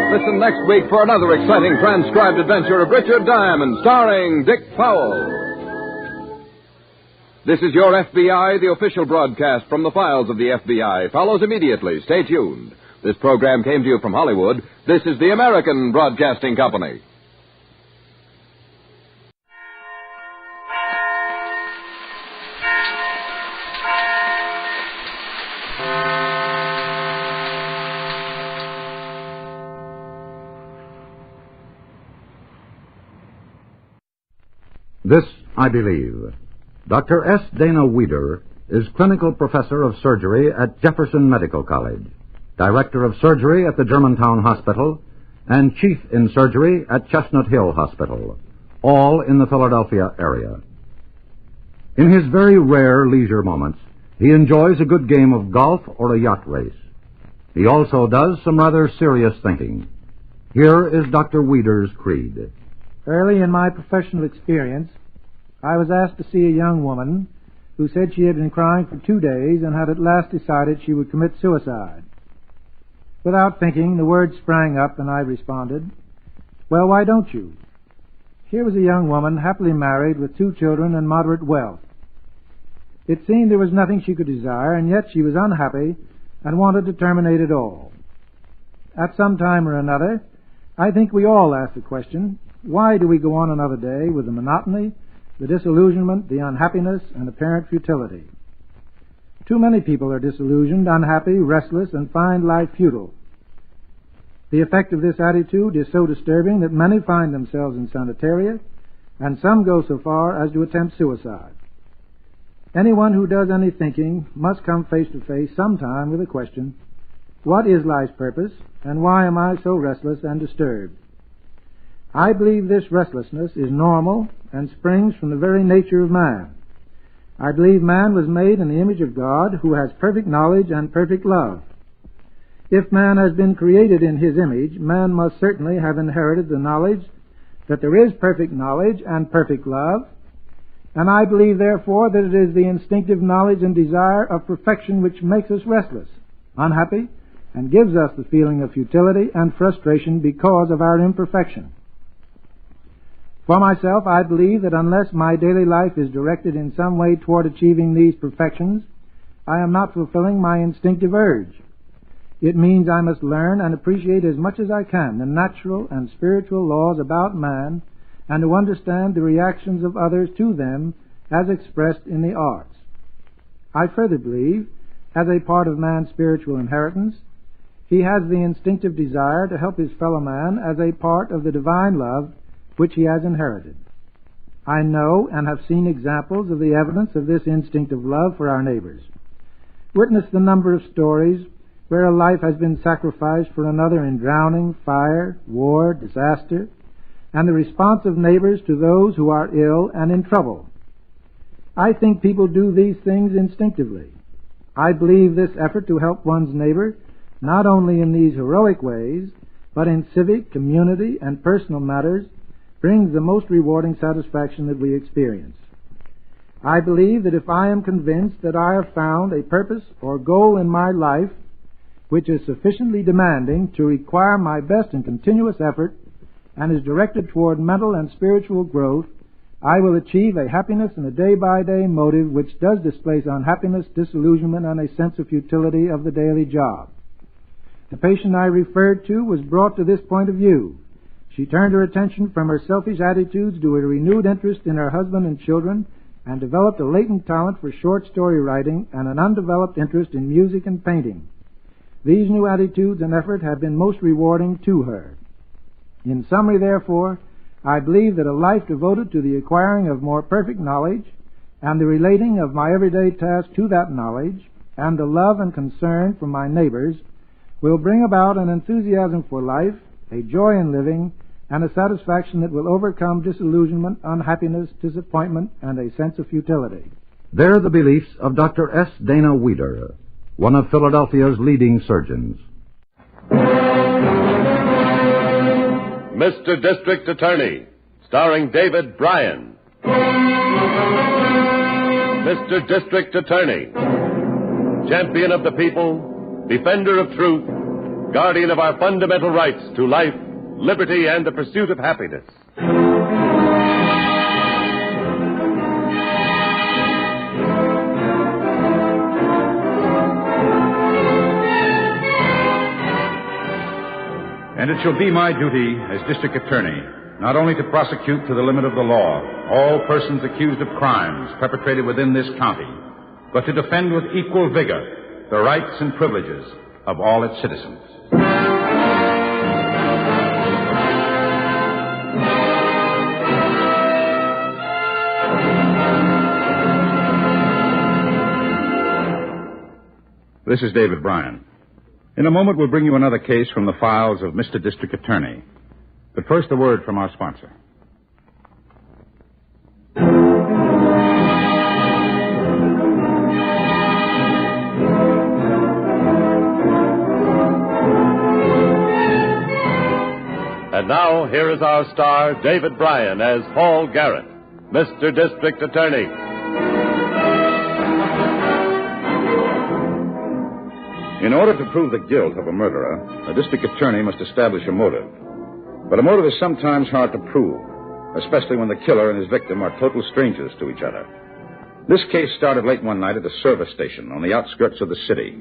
Listen next week for another exciting transcribed adventure of Richard Diamond, starring Dick Powell. This is Your FBI, the official broadcast from the files of the FBI. Follows immediately. Stay tuned. This program came to you from Hollywood. This is the American Broadcasting Company. This, I believe. Dr. S. Dana Weider is clinical professor of surgery at Jefferson Medical College, director of surgery at the Germantown Hospital, and chief in surgery at Chestnut Hill Hospital, all in the Philadelphia area. In his very rare leisure moments, he enjoys a good game of golf or a yacht race. He also does some rather serious thinking. Here is Dr. Weider's creed. Early in my professional experience, I was asked to see a young woman who said she had been crying for 2 days and had at last decided she would commit suicide. Without thinking, the words sprang up and I responded, "Well, why don't you?" Here was a young woman happily married with 2 children and moderate wealth. It seemed there was nothing she could desire, and yet she was unhappy and wanted to terminate it all. At some time or another, I think we all ask the question, why do we go on another day with the monotony, the disillusionment, the unhappiness, and apparent futility? Too many people are disillusioned, unhappy, restless, and find life futile. The effect of this attitude is so disturbing that many find themselves in sanitaria, and some go so far as to attempt suicide. Anyone who does any thinking must come face to face sometime with the question, what is life's purpose, and why am I so restless and disturbed? I believe this restlessness is normal and springs from the very nature of man. I believe man was made in the image of God, who has perfect knowledge and perfect love. If man has been created in his image, man must certainly have inherited the knowledge that there is perfect knowledge and perfect love, and I believe, therefore, that it is the instinctive knowledge and desire of perfection which makes us restless, unhappy, and gives us the feeling of futility and frustration because of our imperfection. For myself, I believe that unless my daily life is directed in some way toward achieving these perfections, I am not fulfilling my instinctive urge. It means I must learn and appreciate as much as I can the natural and spiritual laws about man, and to understand the reactions of others to them as expressed in the arts. I further believe, as a part of man's spiritual inheritance, he has the instinctive desire to help his fellow man as a part of the divine love which he has inherited. I know and have seen examples of the evidence of this instinct of love for our neighbors. Witness the number of stories where a life has been sacrificed for another in drowning, fire, war, disaster, and the response of neighbors to those who are ill and in trouble. I think people do these things instinctively. I believe this effort to help one's neighbor, not only in these heroic ways, but in civic, community, and personal matters, brings the most rewarding satisfaction that we experience. I believe that if I am convinced that I have found a purpose or goal in my life which is sufficiently demanding to require my best and continuous effort and is directed toward mental and spiritual growth, I will achieve a happiness and a day-by-day motive which does displace unhappiness, disillusionment, and a sense of futility of the daily job. The patient I referred to was brought to this point of view. She turned her attention from her selfish attitudes to a renewed interest in her husband and children, and developed a latent talent for short story writing and an undeveloped interest in music and painting. These new attitudes and effort have been most rewarding to her. In summary, therefore, I believe that a life devoted to the acquiring of more perfect knowledge and the relating of my everyday tasks to that knowledge and the love and concern for my neighbors will bring about an enthusiasm for life, a joy in living, and a satisfaction that will overcome disillusionment, unhappiness, disappointment, and a sense of futility. They're the beliefs of Dr. S. Dana Weider. one of Philadelphia's leading surgeons. Mr. District Attorney, starring David Bryan. Mr. District Attorney, champion of the people, defender of truth, guardian of our fundamental rights to life, liberty, and the pursuit of happiness. And it shall be my duty as district attorney not only to prosecute to the limit of the law all persons accused of crimes perpetrated within this county, but to defend with equal vigor the rights and privileges of all its citizens. This is David Bryan. In a moment, we'll bring you another case from the files of Mr. District Attorney. But first, a word from our sponsor. And now, here is our star, David Bryan, as Paul Garrett, Mr. District Attorney. In order to prove the guilt of a murderer, a district attorney must establish a motive. But a motive is sometimes hard to prove, especially when the killer and his victim are total strangers to each other. This case started late one night at a service station on the outskirts of the city.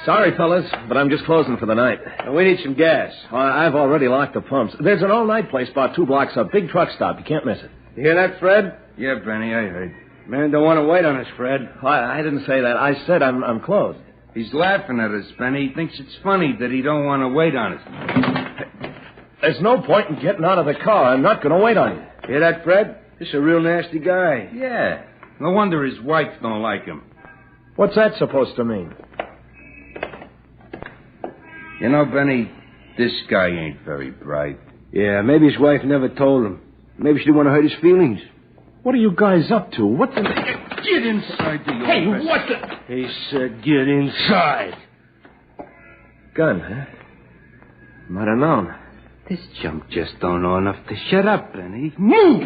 Sorry, fellas, but I'm just closing for the night. We need some gas. I've already locked the pumps. There's an all-night place about 2 blocks up. Big truck stop. You can't miss it. You hear that, Fred? Yeah, Benny, I heard. Man don't want to wait on us, Fred. I didn't say that. I said I'm closed. He's laughing at us, Benny. He thinks it's funny that he don't want to wait on us. There's no point in getting out of the car. I'm not going to wait on you. Hear that, Fred? This is a real nasty guy. Yeah. No wonder his wife don't like him. What's that supposed to mean? You know, Benny, this guy ain't very bright. Yeah, maybe his wife never told him. Maybe she didn't want to hurt his feelings. What are you guys up to? What the... Get inside the office. Hey, what the... He said get inside. Gun, huh? Might have known. This chump just don't know enough to shut up, Benny. Move!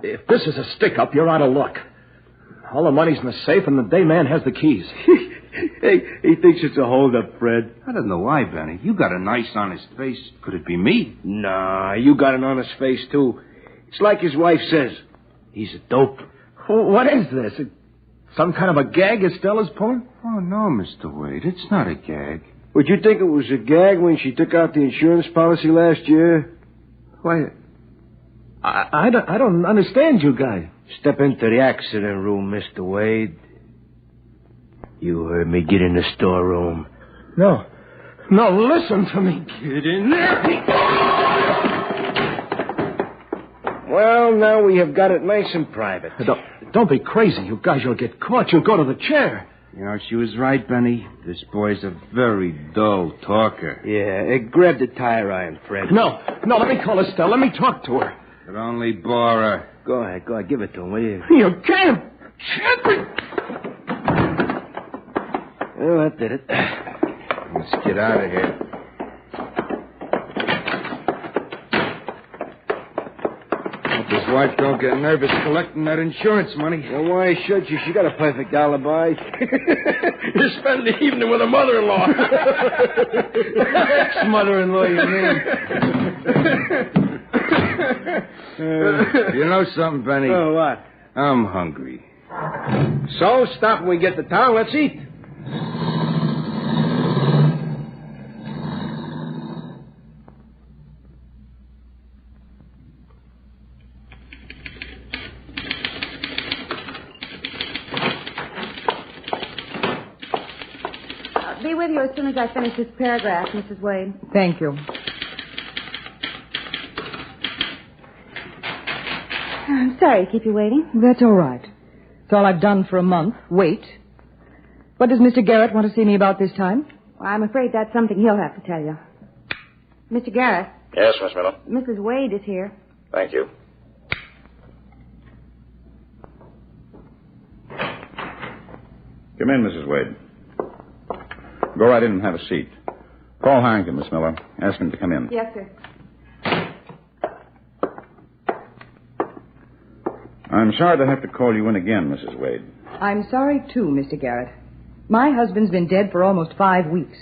If this is a stick-up, you're out of luck. All the money's in the safe, and the day man has the keys. Hey, he thinks it's a hold-up, Fred. I don't know why, Benny. You got a nice, honest face. Could it be me? Nah, you got an honest face, too. It's like his wife says. He's a dope. What is this? Some kind of a gag Estella's pulling? Oh, no, Mr. Wade. It's not a gag. Would you think it was a gag when she took out the insurance policy last year? Why, I don't understand you guys. Step into the accident room, Mr. Wade. You heard me. Get in the storeroom. No, listen to me. Get in there. Well, now we have got it nice and private. Don't be crazy. You guys will get caught. You'll go to the chair. You know, she was right, Benny. This boy's a very dull talker. Yeah, grab the tire iron, Fred. No, let me call Estelle. Let me talk to her. But only bore her. Go ahead. Give it to him, will you? You can't. Well, that did it. Let's get out of here. Hope his wife don't get nervous collecting that insurance money. Well, why should she? She got a perfect alibi. You spend the evening with a mother-in-law. Ex-mother-in-law, you mean? You know something, Benny? Oh, what? I'm hungry. So, stop when we get to town. Let's eat. I'll be with you as soon as I finish this paragraph, Mrs. Wade. Thank you. I'm sorry to keep you waiting. That's all right. It's all I've done for a month. Wait. But What does Mr. Garrett want to see me about this time? Well, I'm afraid that's something he'll have to tell you. Mr. Garrett. Yes, Miss Miller. Mrs. Wade is here. Thank you. Come in, Mrs. Wade. Go right in and have a seat. Call Harrington, Miss Miller. Ask him to come in. Yes, sir. I'm sorry to have to call you in again, Mrs. Wade. I'm sorry, too, Mr. Garrett. My husband's been dead for almost 5 weeks.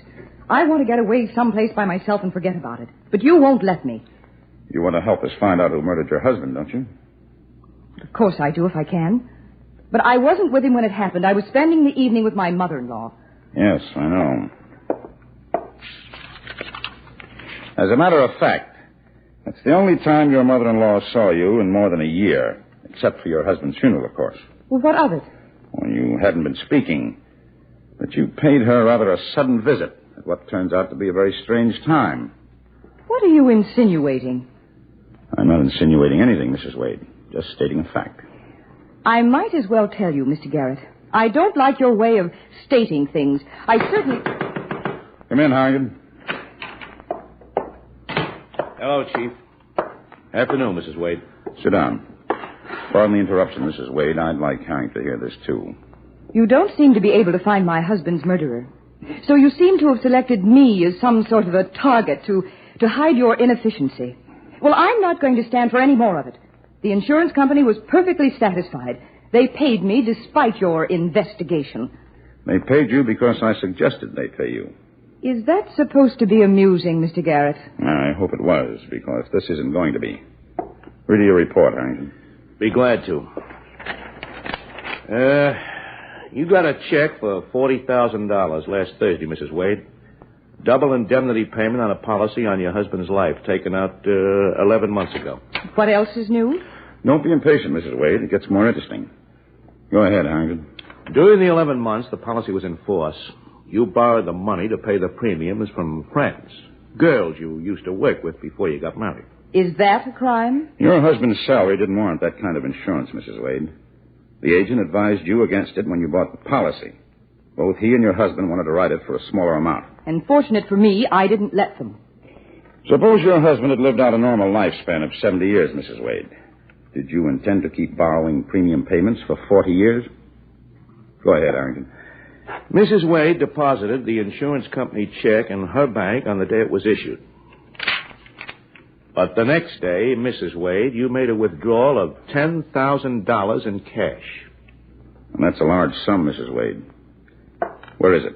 I want to get away someplace by myself and forget about it. But you won't let me. You want to help us find out who murdered your husband, don't you? Of course I do, if I can. But I wasn't with him when it happened. I was spending the evening with my mother-in-law. Yes, I know. As a matter of fact, that's the only time your mother-in-law saw you in more than a year, except for your husband's funeral, of course. Well, what of it? Well, you hadn't been speaking, but you paid her rather a sudden visit at what turns out to be a very strange time. What are you insinuating? I'm not insinuating anything, Mrs. Wade. Just stating a fact. I might as well tell you, Mr. Garrett. I don't like your way of stating things. I certainly... Come in, Harrington. Hello, Chief. Afternoon, Mrs. Wade. Sit down. Pardon the interruption, Mrs. Wade. I'd like Harrington to hear this, too. You don't seem to be able to find my husband's murderer. So you seem to have selected me as some sort of a target to hide your inefficiency. Well, I'm not going to stand for any more of it. The insurance company was perfectly satisfied. They paid me despite your investigation. They paid you because I suggested they pay you. Is that supposed to be amusing, Mr. Garrett? I hope it was, because this isn't going to be. Read your report, Harrington. Be glad to. You got a check for $40,000 last Thursday, Mrs. Wade. Double indemnity payment on a policy on your husband's life, taken out 11 months ago. What else is new? Don't be impatient, Mrs. Wade. It gets more interesting. Go ahead, Harrington. During the 11 months the policy was in force, you borrowed the money to pay the premiums from friends, girls you used to work with before you got married. Is that a crime? Your husband's salary didn't warrant that kind of insurance, Mrs. Wade. The agent advised you against it when you bought the policy. Both he and your husband wanted to write it for a smaller amount. And fortunate for me, I didn't let them. Suppose your husband had lived out a normal lifespan of 70 years, Mrs. Wade. Did you intend to keep borrowing premium payments for 40 years? Go ahead, Harrington. Mrs. Wade deposited the insurance company check in her bank on the day it was issued. But the next day, Mrs. Wade, you made a withdrawal of $10,000 in cash. And that's a large sum, Mrs. Wade. Where is it?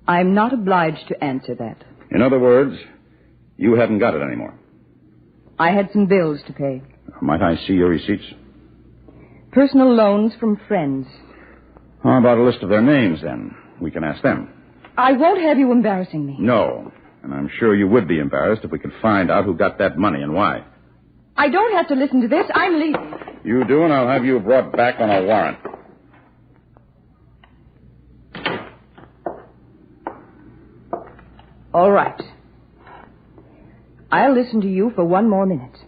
I'm not obliged to answer that. In other words, you haven't got it anymore. I had some bills to pay. Might I see your receipts? Personal loans from friends. How about a list of their names, then? We can ask them. I won't have you embarrassing me. No. And I'm sure you would be embarrassed if we could find out who got that money and why. I don't have to listen to this. I'm leaving. You do, and I'll have you brought back on a warrant. All right. I'll listen to you for 1 more minute.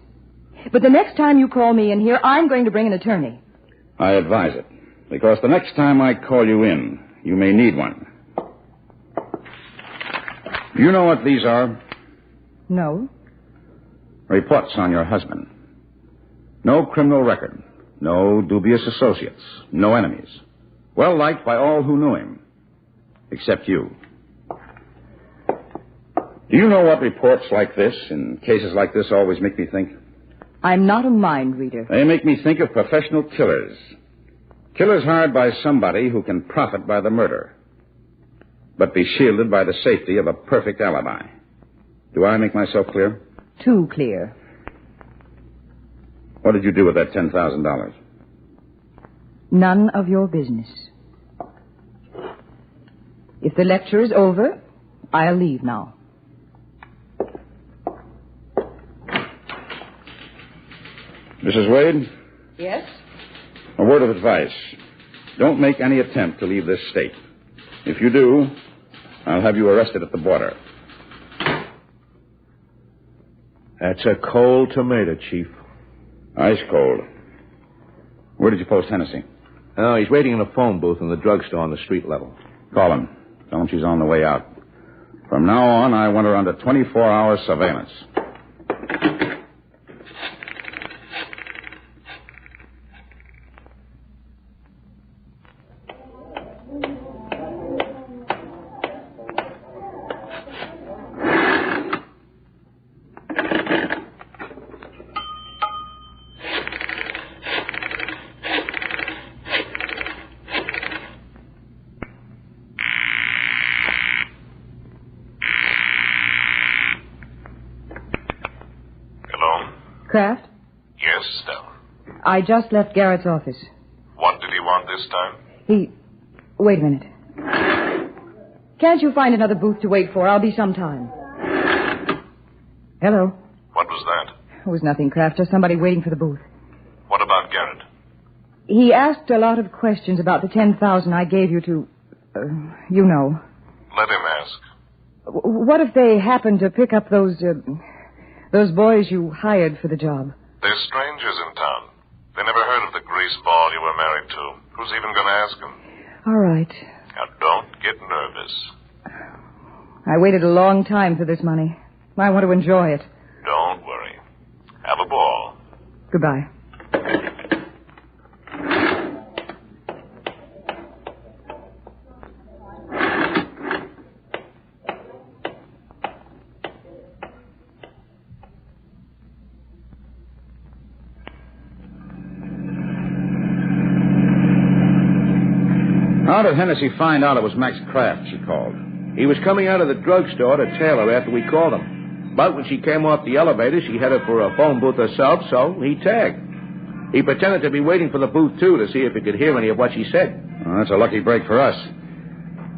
But the next time you call me in here, I'm going to bring an attorney. I advise it, because the next time I call you in, you may need one. You know what these are? No. Reports on your husband. No criminal record. No dubious associates. No enemies. Well liked by all who knew him. Except you. Do you know what reports like this, in cases like this, always make me think? I'm not a mind reader. They make me think of professional killers. Killers hired by somebody who can profit by the murder, but be shielded by the safety of a perfect alibi. Do I make myself clear? Too clear. What did you do with that $10,000? None of your business. If the lecture is over, I'll leave now. Mrs. Wade? Yes? A word of advice. Don't make any attempt to leave this state. If you do, I'll have you arrested at the border. That's a cold tomato, Chief. Ice cold. Where did you post Hennessy? Oh, he's waiting in a phone booth in the drugstore on the street level. Call him. Tell him she's on the way out. From now on, I want her under 24-hour surveillance. Kraft? Yes, Stella. I just left Garrett's office. What did he want this time? Wait a minute. Can't you find another booth to wait for? I'll be some time. Hello? What was that? It was nothing, Kraft. Just somebody waiting for the booth. What about Garrett? He asked a lot of questions about the $10,000 I gave you to... you know. Let him ask. What if they happen to pick up those boys you hired for the job? They're strangers in town. They never heard of the grease ball you were married to. Who's even going to ask them? All right. Now, don't get nervous. I waited a long time for this money. I want to enjoy it. Don't worry. Have a ball. Goodbye. How did Hennessy find out it was Max Kraft she called? He was coming out of the drugstore to Taylor after we called him. But when she came off the elevator, she headed for a phone booth herself, so he tagged. He pretended to be waiting for the booth, too, to see if he could hear any of what she said. Well, that's a lucky break for us.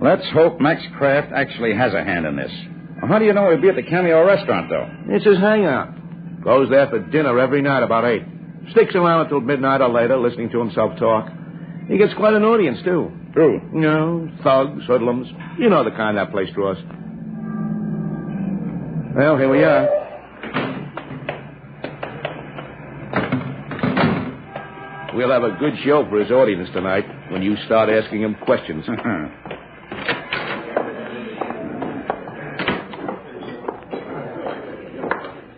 Let's hope Max Kraft actually has a hand in this. Well, how do you know he'll be at the Cameo restaurant, though? It's his hangout. Goes there for dinner every night about 8. Sticks around until midnight or later, listening to himself talk. He gets quite an audience, too. True. You know, thugs, hoodlums. You know the kind that place draws. Well, here we are. We'll have a good show for his audience tonight when you start asking him questions.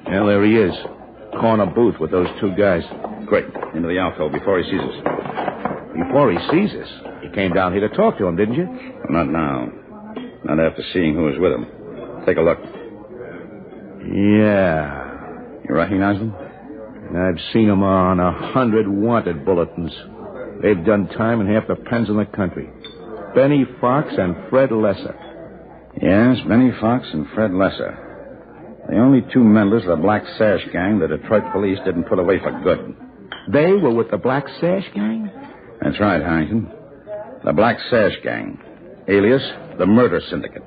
Well, there he is. Corner booth with those two guys. Quick, into the alcove before he sees us. Before he sees us? You came down here to talk to him, didn't you? Well, not now. Not after seeing who was with him. Take a look. Yeah. You recognize them? I've seen them on 100 wanted bulletins. They've done time in half the pens in the country. Benny Fox and Fred Lesser. Yes, Benny Fox and Fred Lesser. The only two members of the Black Sash Gang the Detroit police didn't put away for good. They were with the Black Sash Gang? That's right, Harrington. The Black Sash Gang, alias the Murder Syndicate.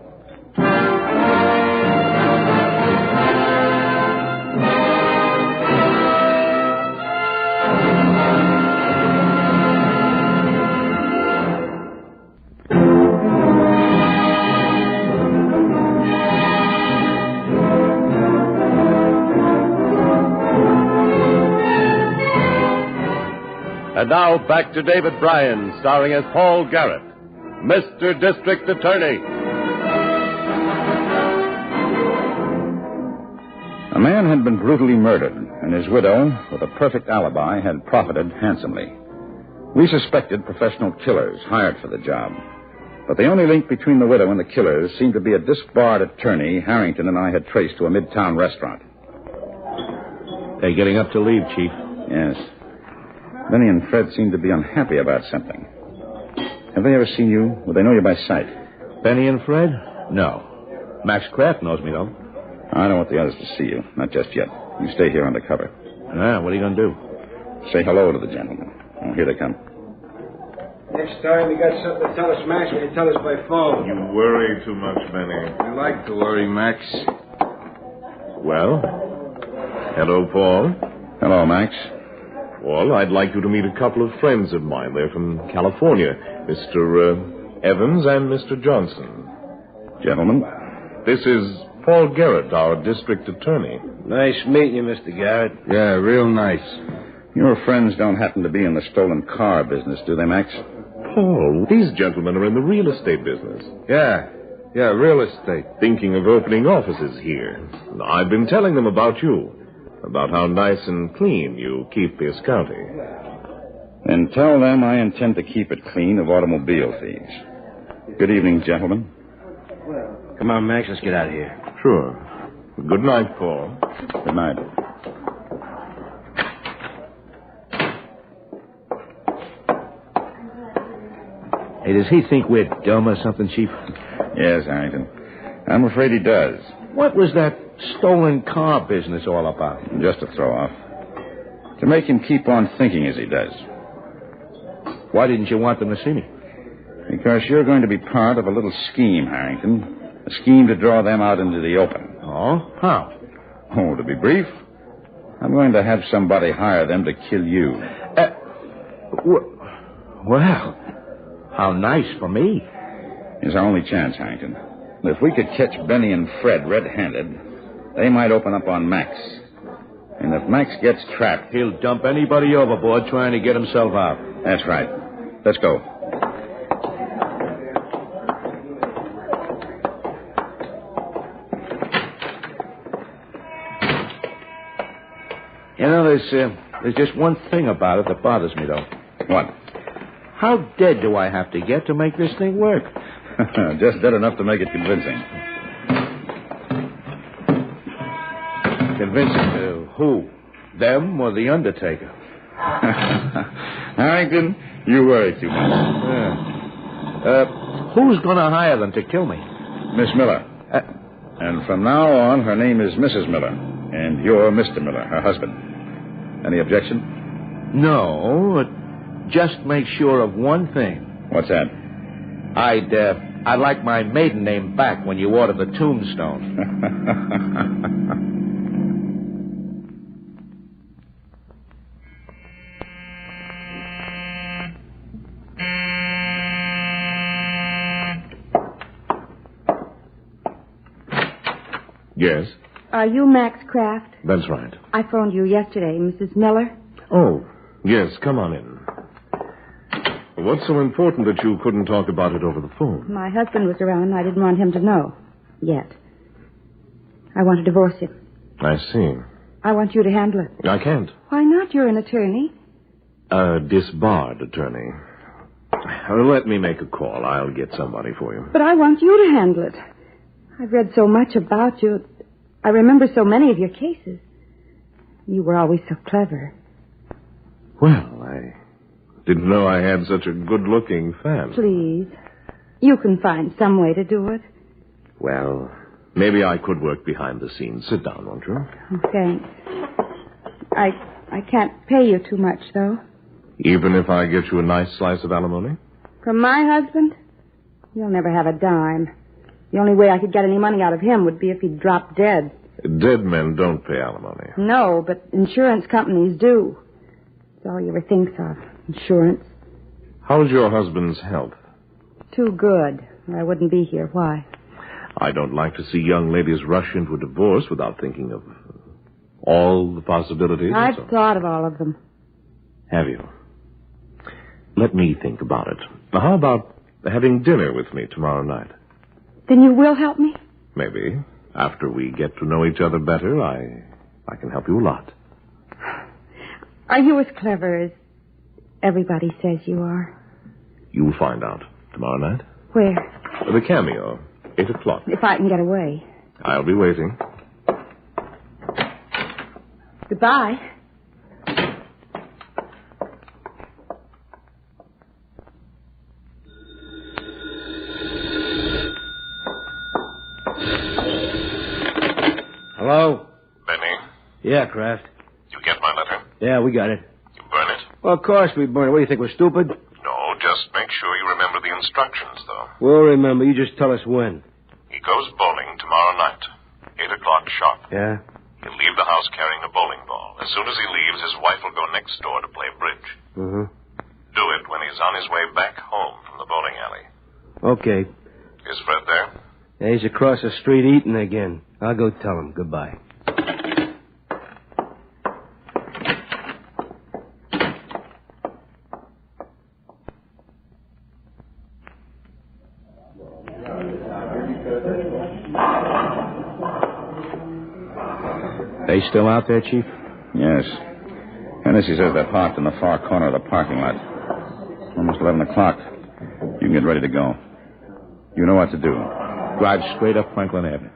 And now back to David Bryan, starring as Paul Garrett, Mr. District Attorney. A man had been brutally murdered, and his widow, with a perfect alibi, had profited handsomely. We suspected professional killers hired for the job. But the only link between the widow and the killers seemed to be a disbarred attorney Harrington and I had traced to a midtown restaurant. They're getting up to leave, Chief. Yes. Benny and Fred seemed to be unhappy about something. Have they ever seen you? Would they know you by sight? Benny and Fred? No. Max Kraft knows me, though. I don't want the others to see you. Not just yet. You stay here undercover. Ah, what are you going to do? Say hello to the gentlemen. Oh, here they come. Next time you got something to tell us, Max, you can tell us by phone. You worry too much, Benny. You like to worry, Max. Well? Hello, Paul. Hello, Max. Paul, I'd like you to meet a couple of friends of mine. They're from California. Mr. Evans and Mr. Johnson. Gentlemen. This is Paul Garrett, our district attorney. Nice meeting you, Mr. Garrett. Yeah, real nice. Your friends don't happen to be in the stolen car business, do they, Max? Paul, these gentlemen are in the real estate business. Yeah, real estate. Thinking of opening offices here. I've been telling them about you, about how nice and clean you keep this county. And tell them I intend to keep it clean of automobile thieves. Good evening, gentlemen. Come on, Max, let's get out of here. Sure. Good night, Paul. Good night. Hey, does he think we're dumb or something, Chief? Yes, Harrington. I'm afraid he does. What was that stolen car business all about? Just a throw-off. To make him keep on thinking as he does. Why didn't you want them to see me? Because you're going to be part of a little scheme, Harrington. A scheme to draw them out into the open. Oh? How? Oh, to be brief, I'm going to have somebody hire them to kill you. Well, how nice for me. It's our only chance, Harrington. If we could catch Benny and Fred red-handed, they might open up on Max. And if Max gets trapped... He'll dump anybody overboard trying to get himself out. That's right. Let's go. You know, there's just one thing about it that bothers me, though. What? How dead do I have to get to make this thing work? Just dead enough to make it convincing. Convincing to who? Them or the Undertaker? Harrington, you worry too much. Who's going to hire them to kill me? Miss Miller. And from now on, her name is Mrs. Miller. And you're Mr. Miller, her husband. Any objection? No, just make sure of one thing. What's that? I'd like my maiden name back when you order the tombstone. Yes? Are you Max Kraft? That's right. I phoned you yesterday, Mrs. Miller. Oh, yes, come on in. What's so important that you couldn't talk about it over the phone? My husband was around and I didn't want him to know. Yet. I want to divorce him. I see. I want you to handle it. I can't. Why not? You're an attorney. A disbarred attorney. Let me make a call. I'll get somebody for you. But I want you to handle it. I've read so much about you. I remember so many of your cases. You were always so clever. Well, I didn't know I had such a good-looking fan. Please. You can find some way to do it. Well, maybe I could work behind the scenes. Sit down, won't you? Oh, thanks. I can't pay you too much, though. Even if I get you a nice slice of alimony? From my husband? You'll never have a dime. The only way I could get any money out of him would be if he'd drop dead. Dead men don't pay alimony. No, but insurance companies do. That's all he ever thinks of, insurance. How's your husband's health? Too good, or I wouldn't be here. Why? I don't like to see young ladies rush into a divorce without thinking of all the possibilities. I've thought of all of them. Have you? Let me think about it. Now, how about having dinner with me tomorrow night? Then you will help me? Maybe. After we get to know each other better, I can help you a lot. Are you as clever as everybody says you are? You'll find out tomorrow night. Where? The Cameo, 8 o'clock. If I can get away. I'll be waiting. Goodbye. Hello? Benny, Yeah, Kraft. you get my letter? Yeah, we got it. You burn it? Well, of course we burn it. What, do you think we're stupid? No, just make sure you remember the instructions, though. We'll remember. You just tell us when. He goes bowling tomorrow night, 8 o'clock sharp. Yeah? He'll leave the house carrying a bowling ball. As soon as he leaves, his wife will go next door to play bridge. Mm-hmm. Do it when he's on his way back home from the bowling alley. Okay. Is Fred there? Yeah, he's across the street eating again. I'll go tell him. Goodbye. They still out there, Chief? Yes. Hennessy says they're parked in the far corner of the parking lot. Almost 11 o'clock. You can get ready to go. You know what to do. Drive straight up Franklin Avenue.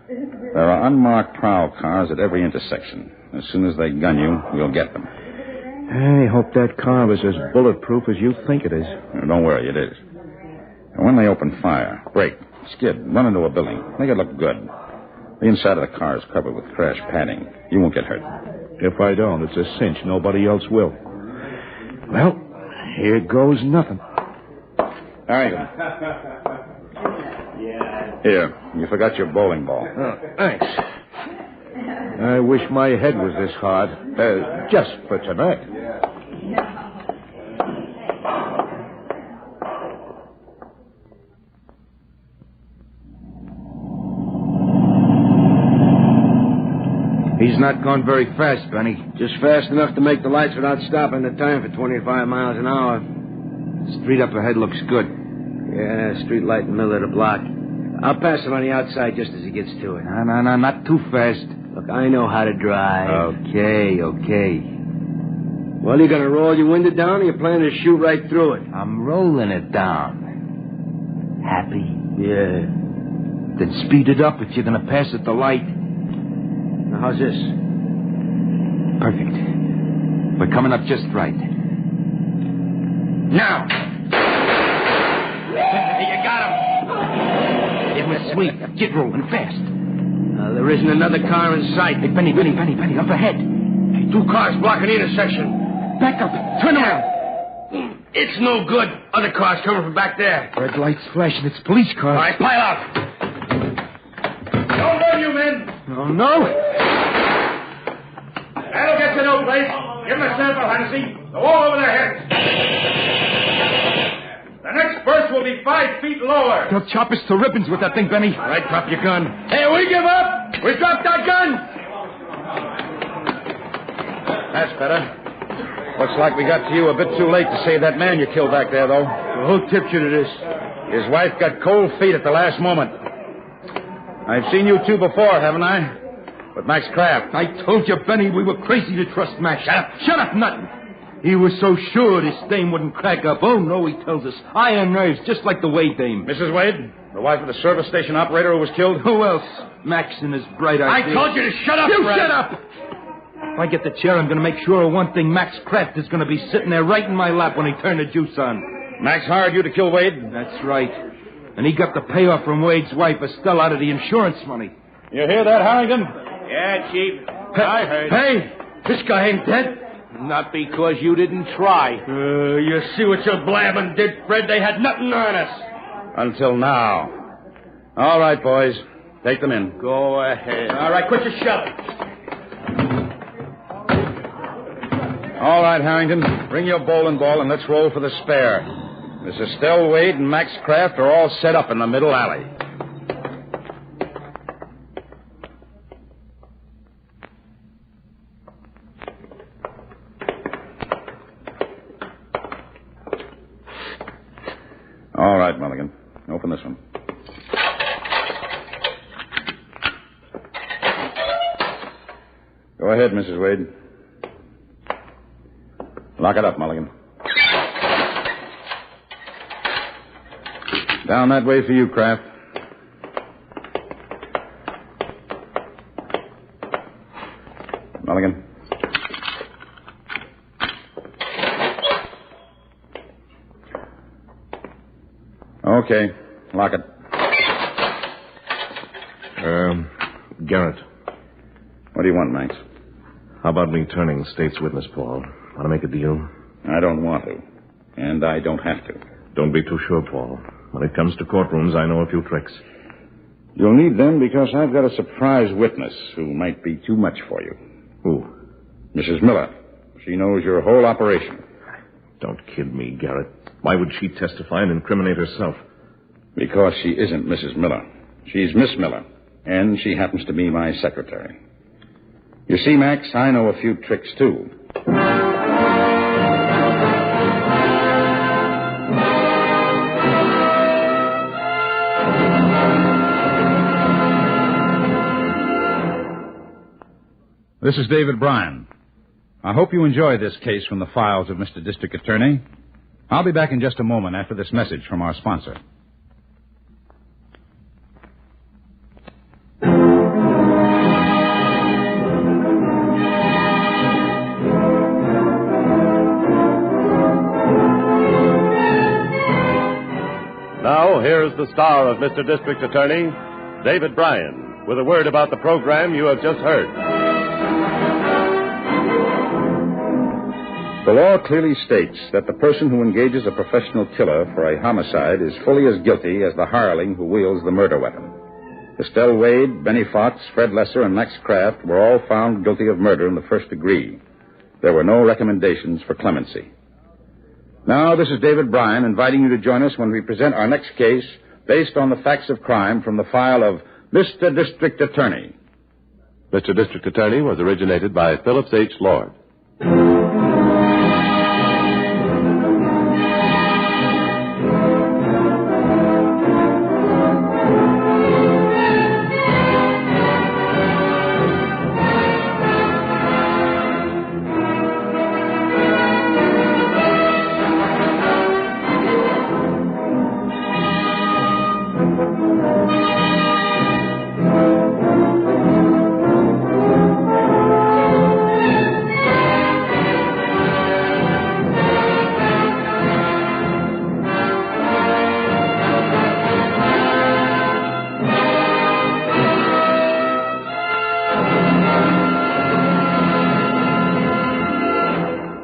There are unmarked prowl cars at every intersection. As soon as they gun you, we'll get them. I hope that car is as bulletproof as you think it is. Don't worry, it is. And when they open fire, brake, skid, run into a building. Make it look good. The inside of the car is covered with crash padding. You won't get hurt. If I don't, it's a cinch. Nobody else will. Well, here goes nothing. Harrington. Here, you forgot your bowling ball. Oh, thanks. I wish my head was this hard. Just for tonight. He's not going very fast, Benny. Just fast enough to make the lights without stopping the time for 25 miles an hour. Street up ahead looks good. Yeah, street light in the middle of the block. I'll pass him on the outside just as he gets to it. No, not too fast. Look, I know how to drive. Okay. Well, you gonna roll your window down or you plan to shoot right through it? I'm rolling it down. Happy? Yeah. Then speed it up if you're gonna pass at the light. Now, how's this? Perfect. We're coming up just right. Now! You got him! Give him a sweep. Get rolling fast. There isn't another car in sight. Hey, Benny, up ahead. Hey, 2 cars blocking the intersection. Back up. Turn around. It's no good. Other cars coming from back there. Red lights flashing. It's police cars. All right, pile out. Don't run, you men. Oh, no. That'll get you no place. Give them a sample, Hennessy. Go all over their heads. The next burst will be 5 feet lower. They'll chop us to ribbons with that thing, Benny. All right, drop your gun. Hey, we give up. We dropped our gun. That's better. Looks like we got to you a bit too late to save that man you killed back there, though. Well, who tipped you to this? His wife got cold feet at the last moment. I've seen you two before, haven't I? With Max Kraft. I told you, Benny, we were crazy to trust Max. Shut up, nothing. He was so sure this dame wouldn't crack up. Oh, no, he tells us. Iron nerves, just like the Wade dame. Mrs. Wade, the wife of the service station operator who was killed? Who else? Max and his bright idea. I told you to shut up, You Brad. shut up! If I get the chair, I'm going to make sure of one thing. Max Kraft is going to be sitting there right in my lap when he turned the juice on. Max hired you to kill Wade? That's right. And he got the payoff from Wade's wife, Estelle, out of the insurance money. You hear that, Harrington? Yeah, Chief. I heard. Hey, this guy ain't dead. Not because you didn't try. You see what your blabbing did, Fred? They had nothing on us. Until now. All right, boys. Take them in. Go ahead. All right, quit your shoving. All right, Harrington. Bring your bowling ball and let's roll for the spare. Miss Estelle Wade and Max Kraft are all set up in the middle alley. All right, Mulligan. Open this one. Go ahead, Mrs. Wade. Lock it up, Mulligan. Down that way for you, Kraft. Mulligan. Okay. Lock it. Garrett. What do you want, Max? How about me turning state's witness, Paul? Want to make a deal? I don't want to. And I don't have to. Don't be too sure, Paul. When it comes to courtrooms, I know a few tricks. You'll need them because I've got a surprise witness who might be too much for you. Who? Mrs. Miller. She knows your whole operation. Don't kid me, Garrett. Why would she testify and incriminate herself? Because she isn't Mrs. Miller. She's Miss Miller. And she happens to be my secretary. You see, Max, I know a few tricks, too. This is David Bryan. I hope you enjoy this case from the files of Mr. District Attorney. I'll be back in just a moment after this message from our sponsor. Now, here's the star of Mr. District Attorney, David Bryan, with a word about the program you have just heard. The law clearly states that the person who engages a professional killer for a homicide is fully as guilty as the hireling who wields the murder weapon. Estelle Wade, Benny Fox, Fred Lesser, and Max Kraft were all found guilty of murder in the first degree. There were no recommendations for clemency. Now, this is David Bryan inviting you to join us when we present our next case based on the facts of crime from the file of Mr. District Attorney. Mr. District Attorney was originated by Phillips H. Lord.